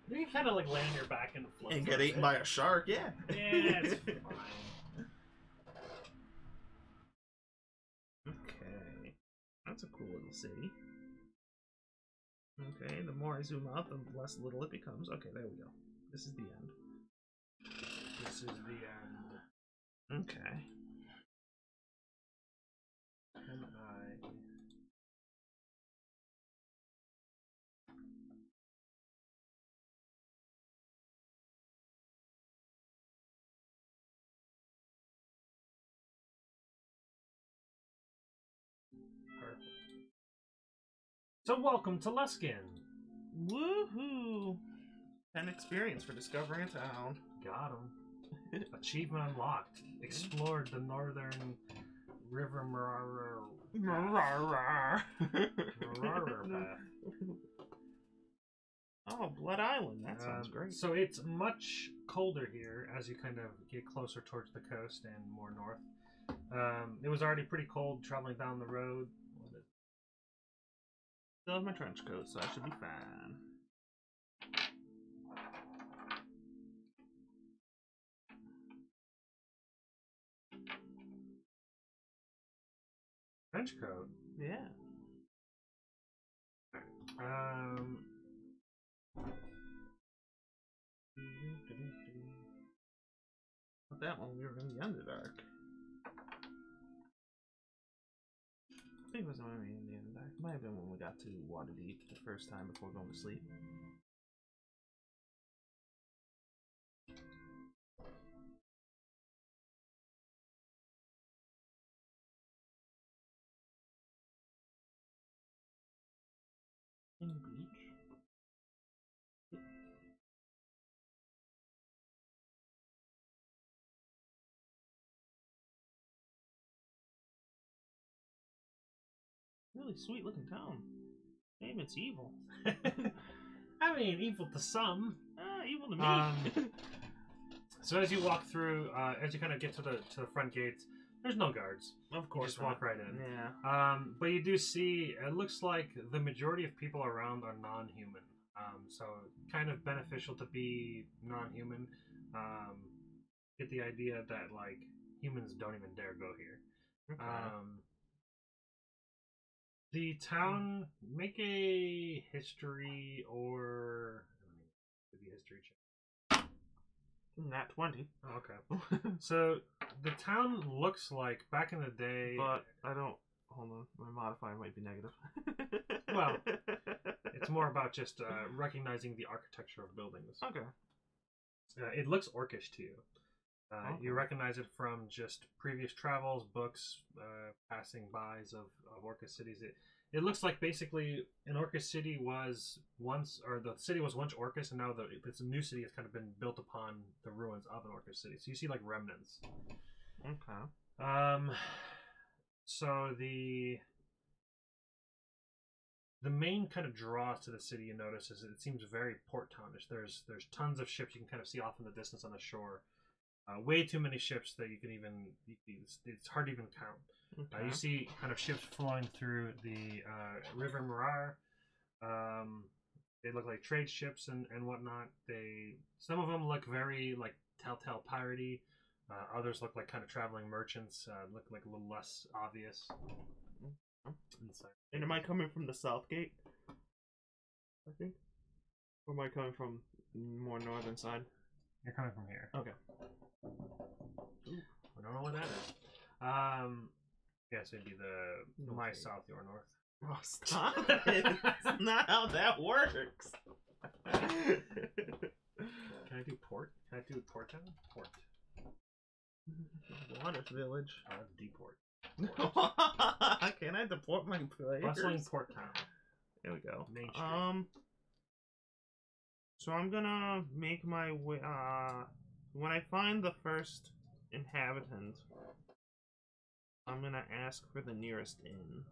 can kind of like lay on your back and float. And get eaten by a shark, yeah. Yeah, it's fine. Okay. That's a cool little city. Okay, the more I zoom out, the less little it becomes. Okay, there we go. This is the end. This is the end. Okay. Can I... Perfect. So welcome to Luskin. Woohoo! 10 experience for discovering a town. Got him. Achievement unlocked. Explored the northern river Marara path. Oh, Blood Island. That sounds great. So it's much colder here as you kind of get closer towards the coast and more north. It was already pretty cold traveling down the road. Still have my trench coat, so I should be fine. Trench coat? Yeah. But that one we were in the Underdark. I think it was when we were in the Underdark. Might have been when we got to Waterdeep the first time before going to sleep. Beach. Really sweet looking town. Maybe it's evil. I mean, evil to some. Evil to me. So as you walk through, as you kind of get to the front gates, there's no guards. Of course, you just walk right in. Yeah. But you do see, it looks like the majority of people around are non-human. So kind of beneficial to be non-human. Get the idea that like humans don't even dare go here. Okay. The town, make a history or maybe history check. Nat 20. Oh, okay. So the town looks like back in the day, but I don't. Hold on, my modifier might be negative. Well, it's more about just recognizing the architecture of buildings. Okay. It looks orcish to you. Okay. You recognize it from just previous travels, books, passing bys of Orca cities. It looks like basically an Orca city was once, or the city was once Orcus, and now it's a new city has kind of been built upon the ruins of an Orca city. So you see like remnants. Okay. So the main kind of draws to the city, you notice, is it seems very port townish. There's tons of ships you can kind of see off in the distance on the shore. Way too many ships that you can even, it's hard to even count. Okay. You see kind of ships flowing through the River Marar. They look like trade ships and whatnot. Some of them look very like telltale piratey. Others look like kind of traveling merchants. Look like a little less obvious. And am I coming from the south gate? I think. Or am I coming from more northern side? You're coming from here. Okay. Ooh, I don't know what that is. Yes, it'd be my south, your north. Oh, stop it! That's not how that works. Can I do port? Can I do port town? Port. Water village. Deport. Can I deport my players? Bustling port town. There we go. Main Street. So I'm gonna make my way. When I find the first inhabitant, I'm gonna ask for the nearest inn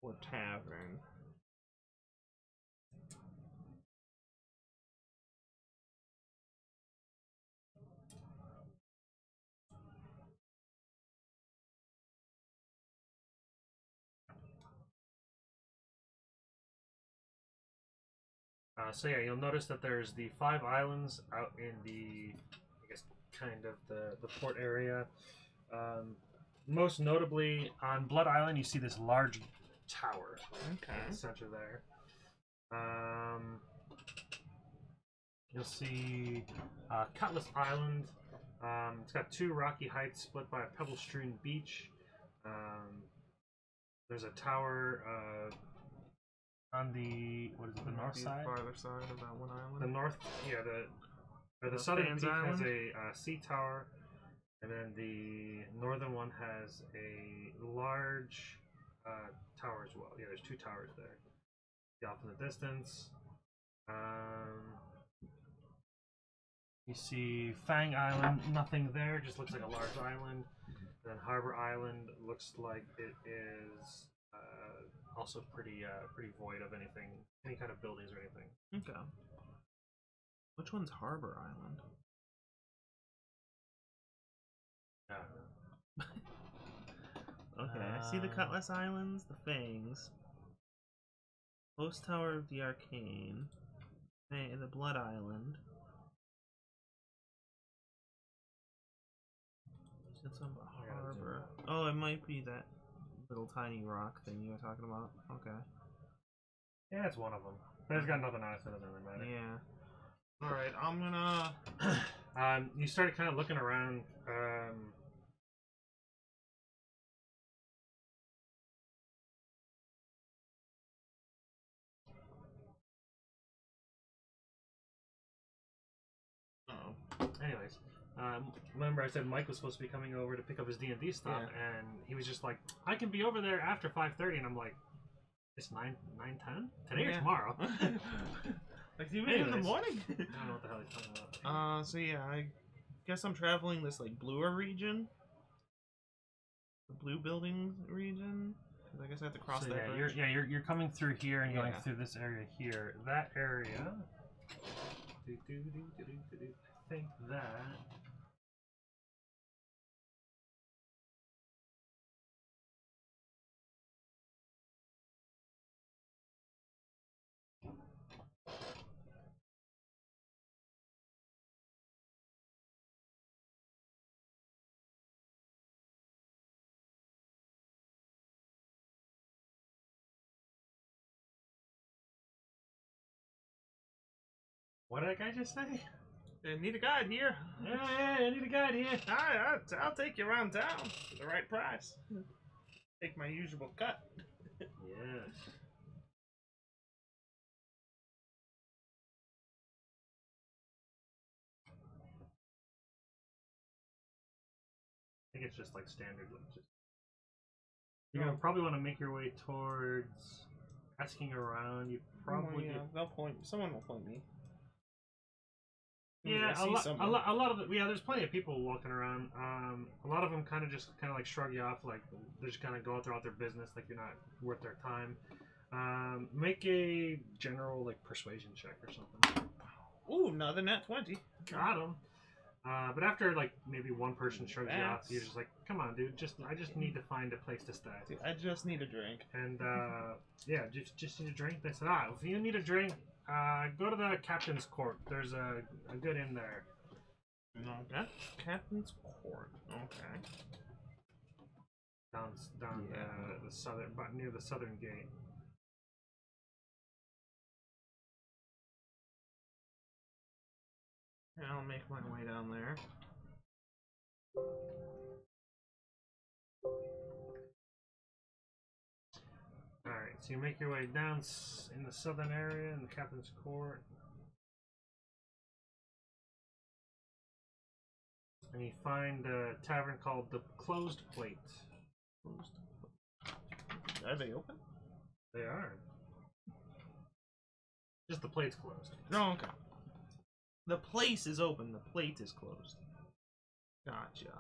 or tavern. So yeah, you'll notice that there's the 5 islands out in the, I guess, kind of the port area. Most notably, on Blood Island, you see this large tower in the center there. You'll see Cutlass Island. It's got 2 rocky heights split by a pebble-strewn beach. There's a tower on the north side? Farther side of that one island. The north, yeah, the southern peak has a sea tower, and then the northern one has a large tower as well. Yeah, there's 2 towers there. See off in the distance. You see Fang Island, nothing there, just looks like a large island. And then Harbor Island looks like it is also pretty void of anything, any kind of buildings or anything. Okay. Which one's Harbor Island? Okay, I see the Cutlass Islands, the Fangs, Post Tower of the Arcane, the Blood Island. It's on the harbor. Oh, it might be that little tiny rock thing you were talking about. Okay. Yeah, it's one of them. But it's got nothing on it, so it doesn't really matter. Yeah. Alright, I'm gonna... you started kind of looking around. Anyways, remember I said Mike was supposed to be coming over to pick up his D&D stuff, and he was just like, I can be over there after 5:30, and I'm like, it's 9:10? Today or tomorrow? Like, even in the morning? I don't know what the hell he's talking about. So yeah, I guess I'm traveling this, like, bluer region. The blue building region. 'Cause I guess I have to cross So that bridge. you're coming through here and going Yeah. through this area here. That area. I think that. What did that guy just say? I need a guide here. Yeah, I need a guide here. I'll take you around town for the right price. Take my usual cut. Yes. I think it's just like standard. You're gonna probably want to make your way towards asking around. You probably they'll point. Someone will point me. Yeah, a lot of there's plenty of people walking around. A lot of them kind of like shrug you off, like they just kind of go throughout their business, like you're not worth their time. Make a general like persuasion check or something. Ooh, another nat 20. Got him. But after like maybe one person shrugs you off, you're just like, come on, dude. I just need to find a place to stay. Dude, I just need a drink. And yeah, just need a drink. They said, if you need a drink, go to the captain's court. There's a good inn there. Okay. Captain's court. Okay. Down the southern, but near the southern gate. I'll make my way down there. Alright, so you make your way down in the southern area in the captain's court. And you find a tavern called the Closed Plate. Are they open? They are. Just the plate's closed. No, okay. The place is open, the plate is closed. Gotcha.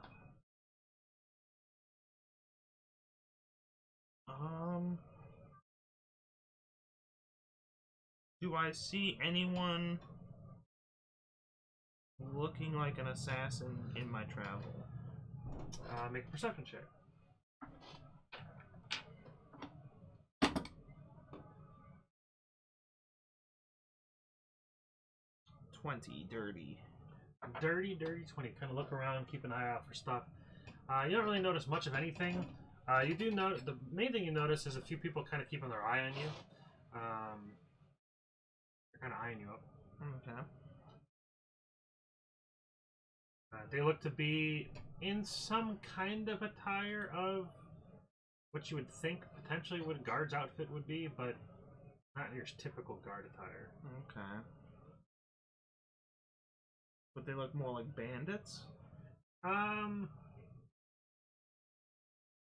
Do I see anyone looking like an assassin in my travel? Make a perception check. 20, dirty. Dirty 20. Kind of look around, keep an eye out for stuff. You don't really notice much of anything. You do know the main thing you notice is a few people kind of keeping their eye on you. They're kind of eyeing you up. Okay. They look to be in some kind of attire of what you would think potentially what a guard's outfit would be, but not your typical guard attire. Okay. But they look more like bandits?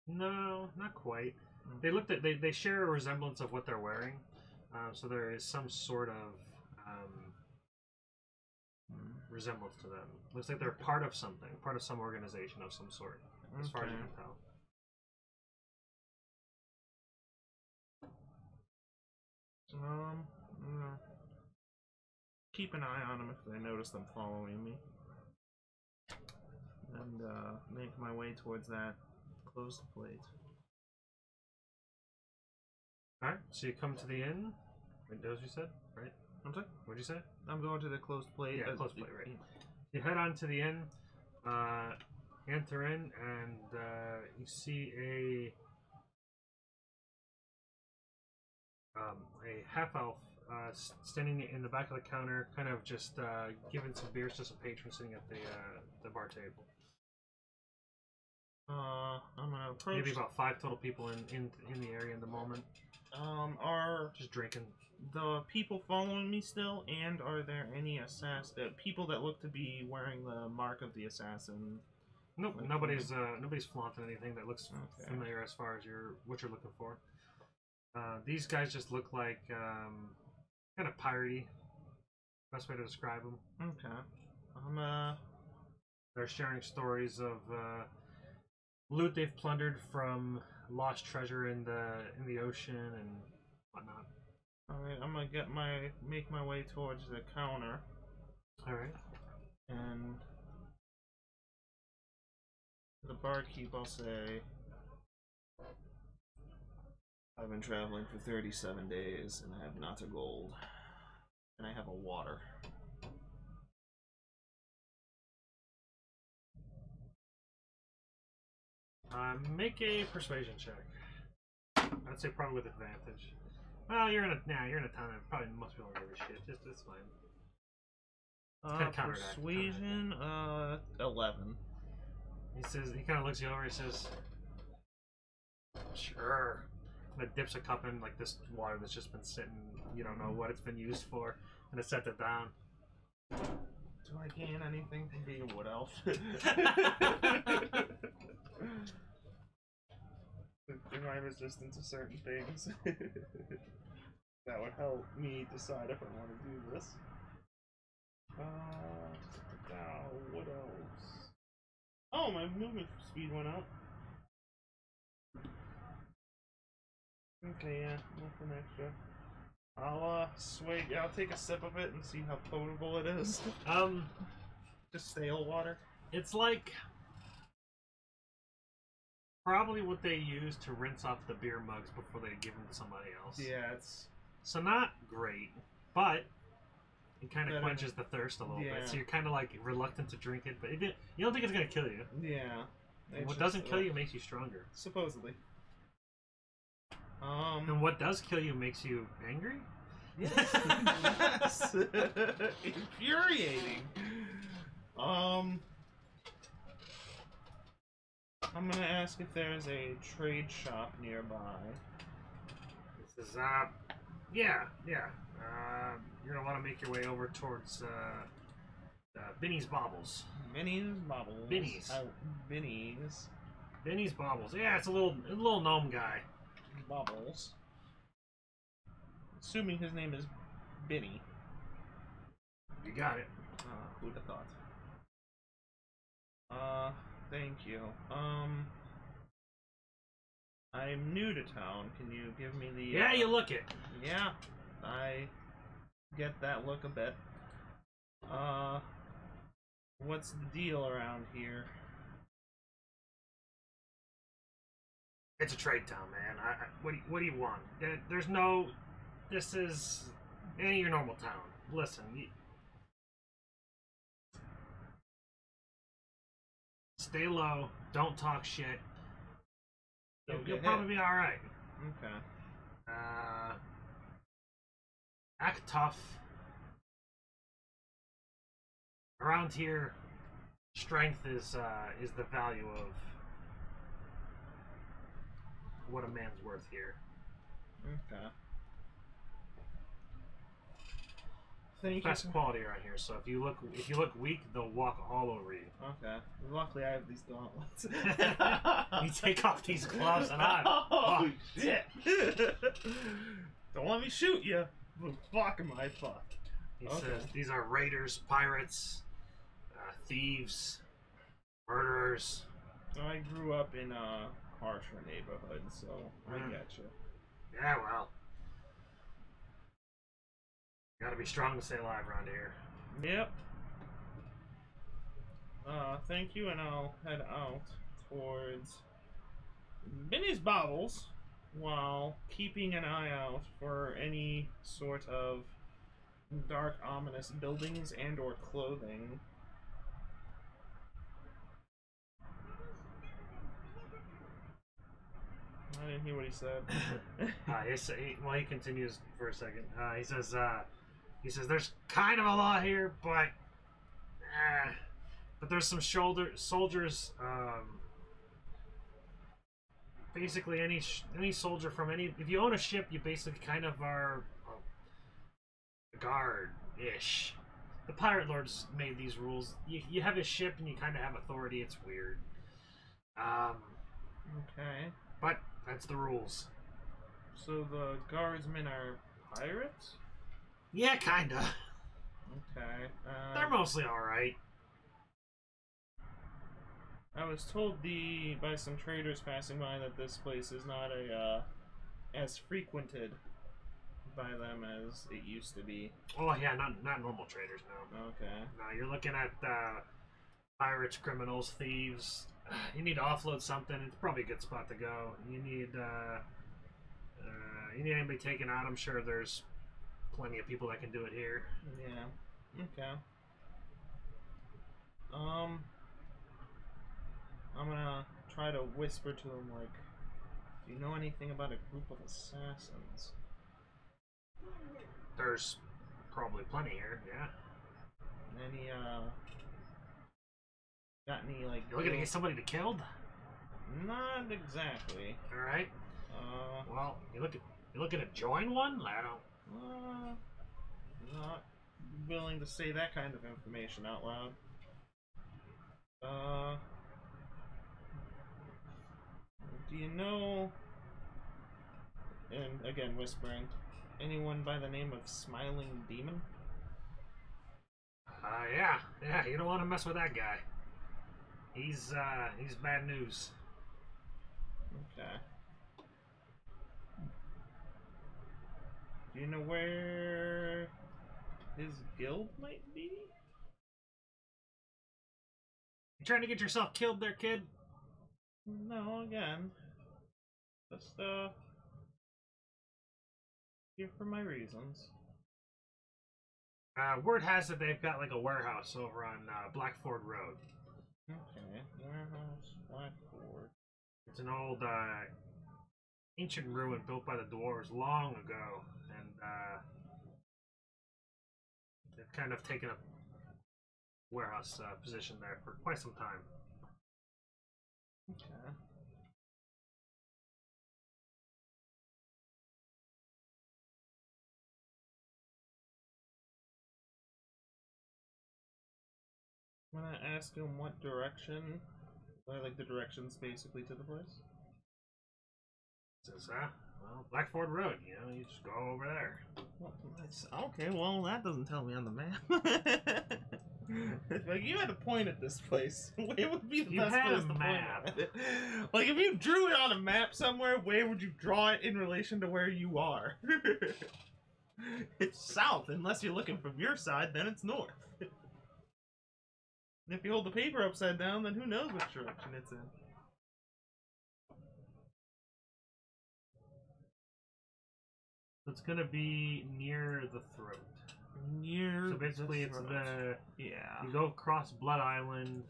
No, not quite. They looked at they share a resemblance of what they're wearing, so there is some sort of resemblance to them. Looks like they're part of something, part of some organization of some sort, as far as you can tell. Keep an eye on them if I notice them following me, and make my way towards that closed plate. Alright, so you come to the inn. Windows, you said, right? I'm sorry? What'd you say? I'm going to the closed plate. Yeah, closed plate, right. You head on to the inn, enter in, and you see a half-elf standing in the back of the counter, kind of just giving some beers to some patrons sitting at the bar table. I'm gonna approach. Maybe about 5 total people in the area in the moment. Are just drinking. The people following me still, and are there any people that look to be wearing the mark of the assassin? Nope, like, nobody's flaunting anything that looks familiar as far as what you're looking for. These guys just look like kind of piratey. Best way to describe them. Okay. They're sharing stories of loot they've plundered from lost treasure in the ocean and whatnot. All right, I'm gonna make my way towards the counter. All right. And the barkeep, I'll say, I've been traveling for 37 days, and I have not a gold. And I have a water. Make a persuasion check. I'd say probably with advantage. Well, you're in a town that probably most people don't give a shit. Just it's fine. Persuasion, 11. He says he kind of looks you over. He says, "Sure." And it dips a cup in like this water that's just been sitting. You don't know what it's been used for, and it sets it down. Do I gain anything from being a wood elf? Am I resistant to certain things? That would help me decide if I want to do this. What else? Oh, my movement speed went up. Okay, yeah, nothing extra. I'll take a sip of it and see how potable it is. Just stale water. It's like probably what they use to rinse off the beer mugs before they give them to somebody else. Yeah, it's so not great, but it kind of quenches the thirst a little bit. So you're kind of like reluctant to drink it, but you don't think it's gonna kill you. Yeah. And what doesn't kill you makes you stronger. Supposedly. And what does kill you makes you angry? Yes. Yes. Infuriating. I'm gonna ask if there's a trade shop nearby. This is yeah. You're gonna want to make your way over towards Binny's Baubles. Binny's Baubles. Binny's. Binny's. Binny's Baubles. Yeah, it's a little gnome guy. Baubles. Assuming his name is Binny. You got it. Who'd have thought? Thank you. I'm new to town. Can you give me the... Yeah, you look it. Yeah, I get that look a bit. What's the deal around here? It's a trade town, man. What do you want? There's no... This is... ain't your normal town. Listen, stay low. Don't talk shit. You'll probably be alright. Okay. Act tough. Around here, strength is the value of what a man's worth here. Okay. Thank Best you. quality around here. So if you look weak, they'll walk all over you. Okay. Luckily, I have these gauntlets. You take off these gloves and I'm... Oh, shit! Don't let me shoot you. Fuck am I fucked. He says these are raiders, pirates, thieves, murderers. I grew up in a harsher neighborhood, so I get you. Yeah, well. Gotta be strong to stay alive around here. Yep. Thank you, and I'll head out towards Binny's Baubles while keeping an eye out for any sort of dark, ominous buildings and or clothing. I didn't hear what he said. He continues for a second. He says there's kind of a law here, but there's some soldiers. Basically, any soldier from any. If you own a ship, you basically kind of are a guard-ish. The pirate lords made these rules. You have a ship and you kind of have authority. It's weird. Okay. But that's the rules. So the guardsmen are pirates? Yeah, kinda. Okay. They're mostly alright. I was told by some traders passing by that this place is not as frequented by them as it used to be. Oh yeah, not normal traders, no. Okay. No, you're looking at pirates, criminals, thieves. You need to offload something. It's probably a good spot to go. You need anybody taken out. I'm sure there's plenty of people that can do it here. Yeah. Okay. I'm gonna try to whisper to him, like, do you know anything about a group of assassins? There's probably plenty here, yeah. Any, got any, like... You're looking to get somebody to killed? Not exactly. Alright. Well, you looking to join one? I don't... Not willing to say that kind of information out loud. Do you know... And again, whispering. Anyone by the name of Smiling Demon? Yeah, you don't want to mess with that guy. He's bad news. Okay. Do you know where his guild might be? You trying to get yourself killed there, kid? No, again. Just, here for my reasons. Word has it they've got like a warehouse over on Blackford Road. Okay, warehouse, Blackford. It's an old ancient ruin built by the dwarves long ago, and they've kind of taken a warehouse position there for quite some time. Okay. I'm gonna ask him what direction, like the directions basically to the place. Says, well, Blackford Road, you just go over there. Well, okay, well, that doesn't tell me on the map. If like, you had to point at this place, where would be the best place to point at it? Like, if you drew it on a map somewhere, where would you draw it in relation to where you are? It's south, unless you're looking from your side, then it's north. And if you hold the paper upside down, then who knows which direction it's in. It's gonna be near the throat. Near. So basically, it's the yeah. You go across Blood Island,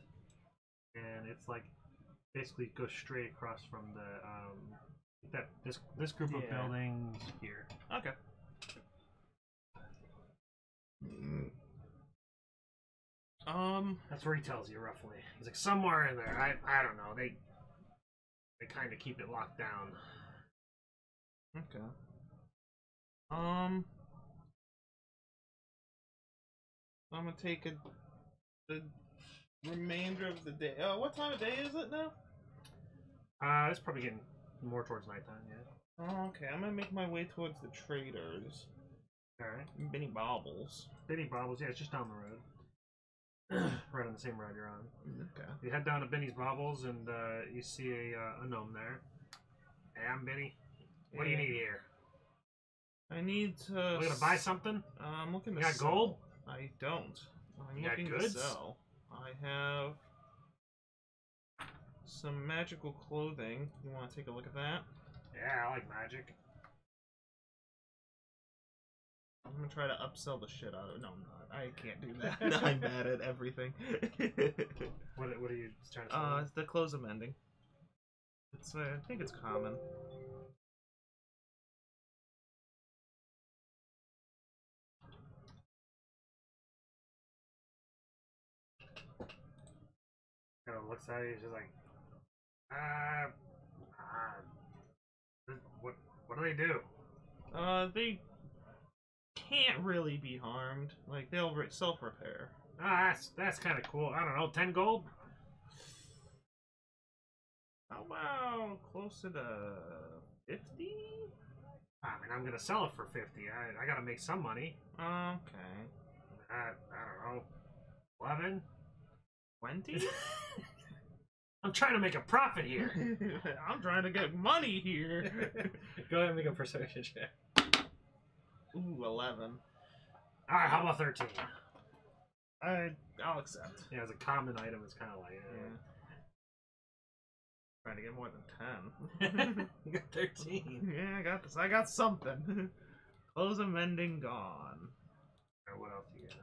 and it's like basically go straight across from the this group of buildings here. Okay. That's where he tells you roughly. He's like somewhere in there. I don't know. They kind of keep it locked down. Okay. I'm gonna take the remainder of the day. What time of day is it now? It's probably getting more towards nighttime, yeah. Oh, okay. I'm gonna make my way towards the traders. Alright. Benny Bobbles. Benny Bobbles, yeah, it's just down the road. Right on the same road you're on. Okay. You head down to Benny's Bobbles, and you see a gnome there. Hey, I'm Benny. What do you need here? I need to... We're gonna buy something? I'm looking to You got sell. gold? I don't. I'm You got looking goods? to sell. I have some magical clothing. You want to take a look at that? Yeah, I like magic. I'm gonna try to upsell the shit out of it. No, I'm not. I can't do that. I'm bad at everything. What are you trying to say? It's the clothes of mending. It's I think it's common. Kind of looks at you, he's just like, what do they do? They can't really be harmed. Like, they'll self-repair. That's kind of cool. I don't know, 10 gold? How about closer to 50? I mean, I'm gonna sell it for 50. I gotta make some money. Okay. I don't know, 11? 20? I'm trying to make a profit here. I'm trying to get money here. Go ahead and make a perception check. Ooh, 11. Alright, how about 13? I'll accept. Yeah, as a common item, it's kind of like... Yeah. Trying to get more than 10. You got 13. Yeah, I got this. I got something. Clothes of mending gone. Or what else do you get?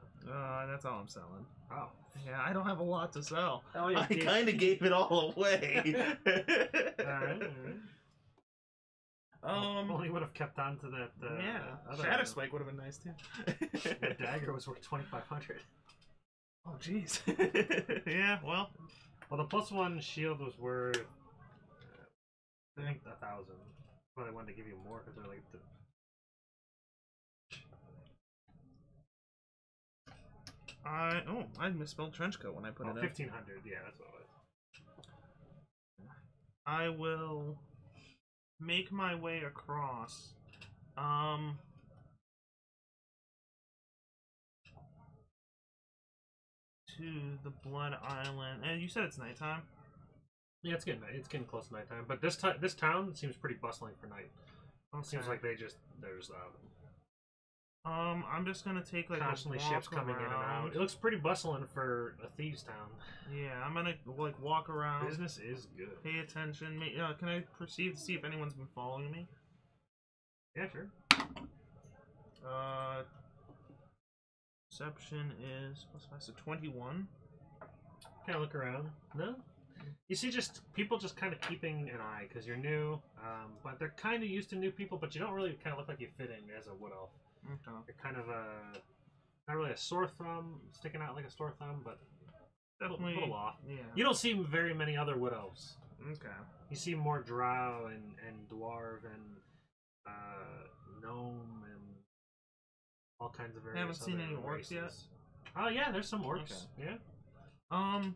That's all I'm selling. Oh. Yeah, I don't have a lot to sell. Oh, yeah, I kind of gave it all away. Alright. Only would have kept on to that. Yeah, other Shatter item. Spike would have been nice too. That dagger was worth 2,500. Oh, jeez. Yeah, well. Well, the +1 shield was worth, I think, 1,000. Well, they wanted to give you more because they're like the. I misspelled trench coat when I put it in. 1,500. Yeah, that's what it was. I will make my way across. To the Blood Island. And you said it's nighttime? Yeah, it's getting close to nighttime. But this town seems pretty bustling for night. Okay. It seems like there's I'm just gonna take like constantly a walk ships coming in and out. It looks pretty bustling for a thieves' town. Yeah, I'm gonna like walk around. Business is good. Pay attention. Can I proceed to see if anyone's been following me? Yeah, sure. Perception is +5, so 21. Kind of look around. No. You see, just people just kind of keeping an eye because you're new, but they're kind of used to new people. But you don't really kind of look like you fit in as a wood elf. Okay. You're kind of not really a sore thumb, sticking out like a sore thumb, but Definitely, a little off. Yeah. You don't see very many other wood elves. Okay. You see more drow and dwarf and gnome and all kinds of various. Haven't seen any orcs races. yet. Oh yeah, there's some orcs. Okay. Yeah. I'm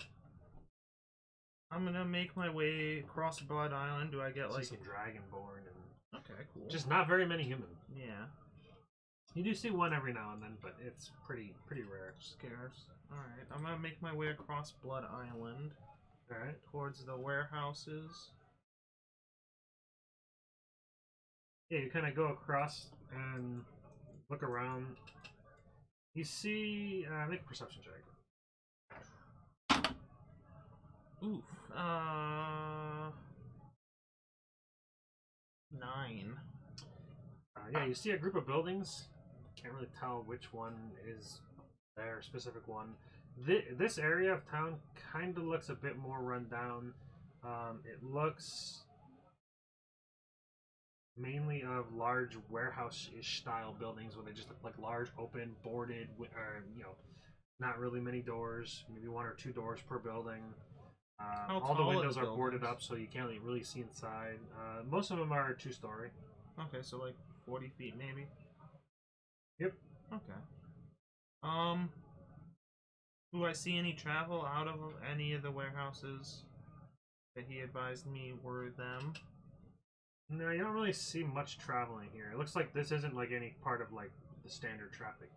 gonna make my way across Blood Island. Do I get So like you can dragonborn and okay, cool. just not very many human. Yeah. You do see one every now and then, but it's pretty rare. Scarce. Alright, I'm gonna make my way across Blood Island. Alright. Towards the warehouses. Yeah, you kind of go across and look around. You see, make a perception check. Oof. 9. Yeah, you see a group of buildings. Can't really tell which one is their specific one. This area of town kind of looks a bit more run down. It looks mainly of large warehouse-ish style buildings where they just look like large, open, boarded, or not really many doors. Maybe 1 or 2 doors per building. All the windows are boarded up, so you can't really see inside. Most of them are 2-story. Okay, so like 40 feet maybe? Yep. Okay. Do I see any travel out of any of the warehouses that he advised me were them? No, you don't really see much traveling here. It looks like this isn't like any part of like the standard traffic.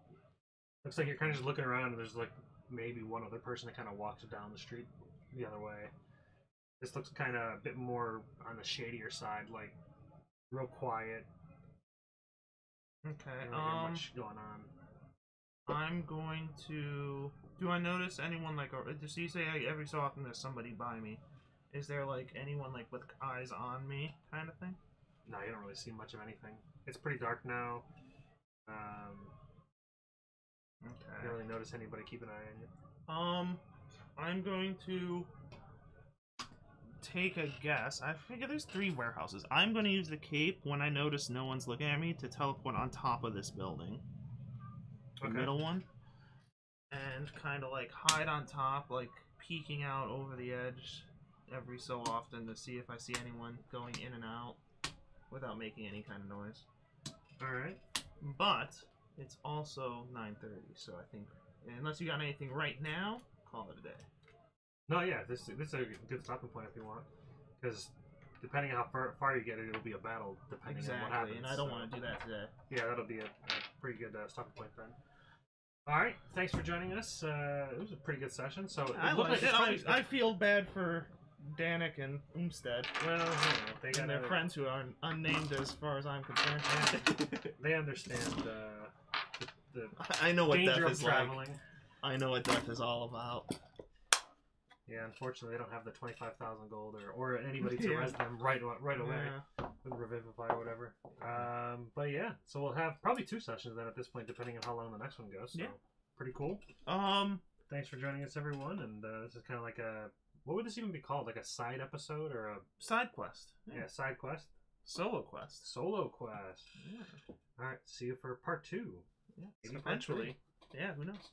Looks like you're kind of just looking around and there's like maybe one other person that kind of walks down the street the other way. This looks kind of a bit more on the shadier side, like real quiet. Okay. Not much going on. I'm going to. Do I notice anyone like? So you say every so often there's somebody by me. Is there like anyone like with eyes on me, kind of thing? No, you don't really see much of anything. It's pretty dark now. Okay. You don't really notice anybody keep an eye on you. I'm going to take a guess. I figure there's 3 warehouses. I'm going to use the cape when I notice no one's looking at me to teleport on top of this building. The middle one. And kind of like hide on top, like peeking out over the edge every so often to see if I see anyone going in and out without making any kind of noise. Alright. But it's also 9:30, so I think unless you got anything right now, call it a day. No, yeah, this is a good stopping point if you want, because depending on how far you get it, it'll be a battle depending on what happens. And I don't want to do that today. Yeah, that'll be a pretty good stopping point then. All right, thanks for joining us. It was a pretty good session. So I liked it. I feel bad for Danik and Umstead. Well, they got And their friends who are unnamed as far as I'm concerned. They understand the I know what danger death of is traveling. like. I know what death is all about. Yeah, unfortunately, they don't have the 25,000 gold or anybody to res them right away with Revivify or whatever. But yeah, so we'll have probably 2 sessions then at this point, depending on how long the next one goes. So pretty cool. Thanks for joining us, everyone. And this is kind of like a, what would this even be called? Like a side episode or a side quest? Yeah, side quest. Solo quest. Solo quest. Yeah. All right. See you for part 2. Yeah. Maybe Eventually. Yeah. Who knows?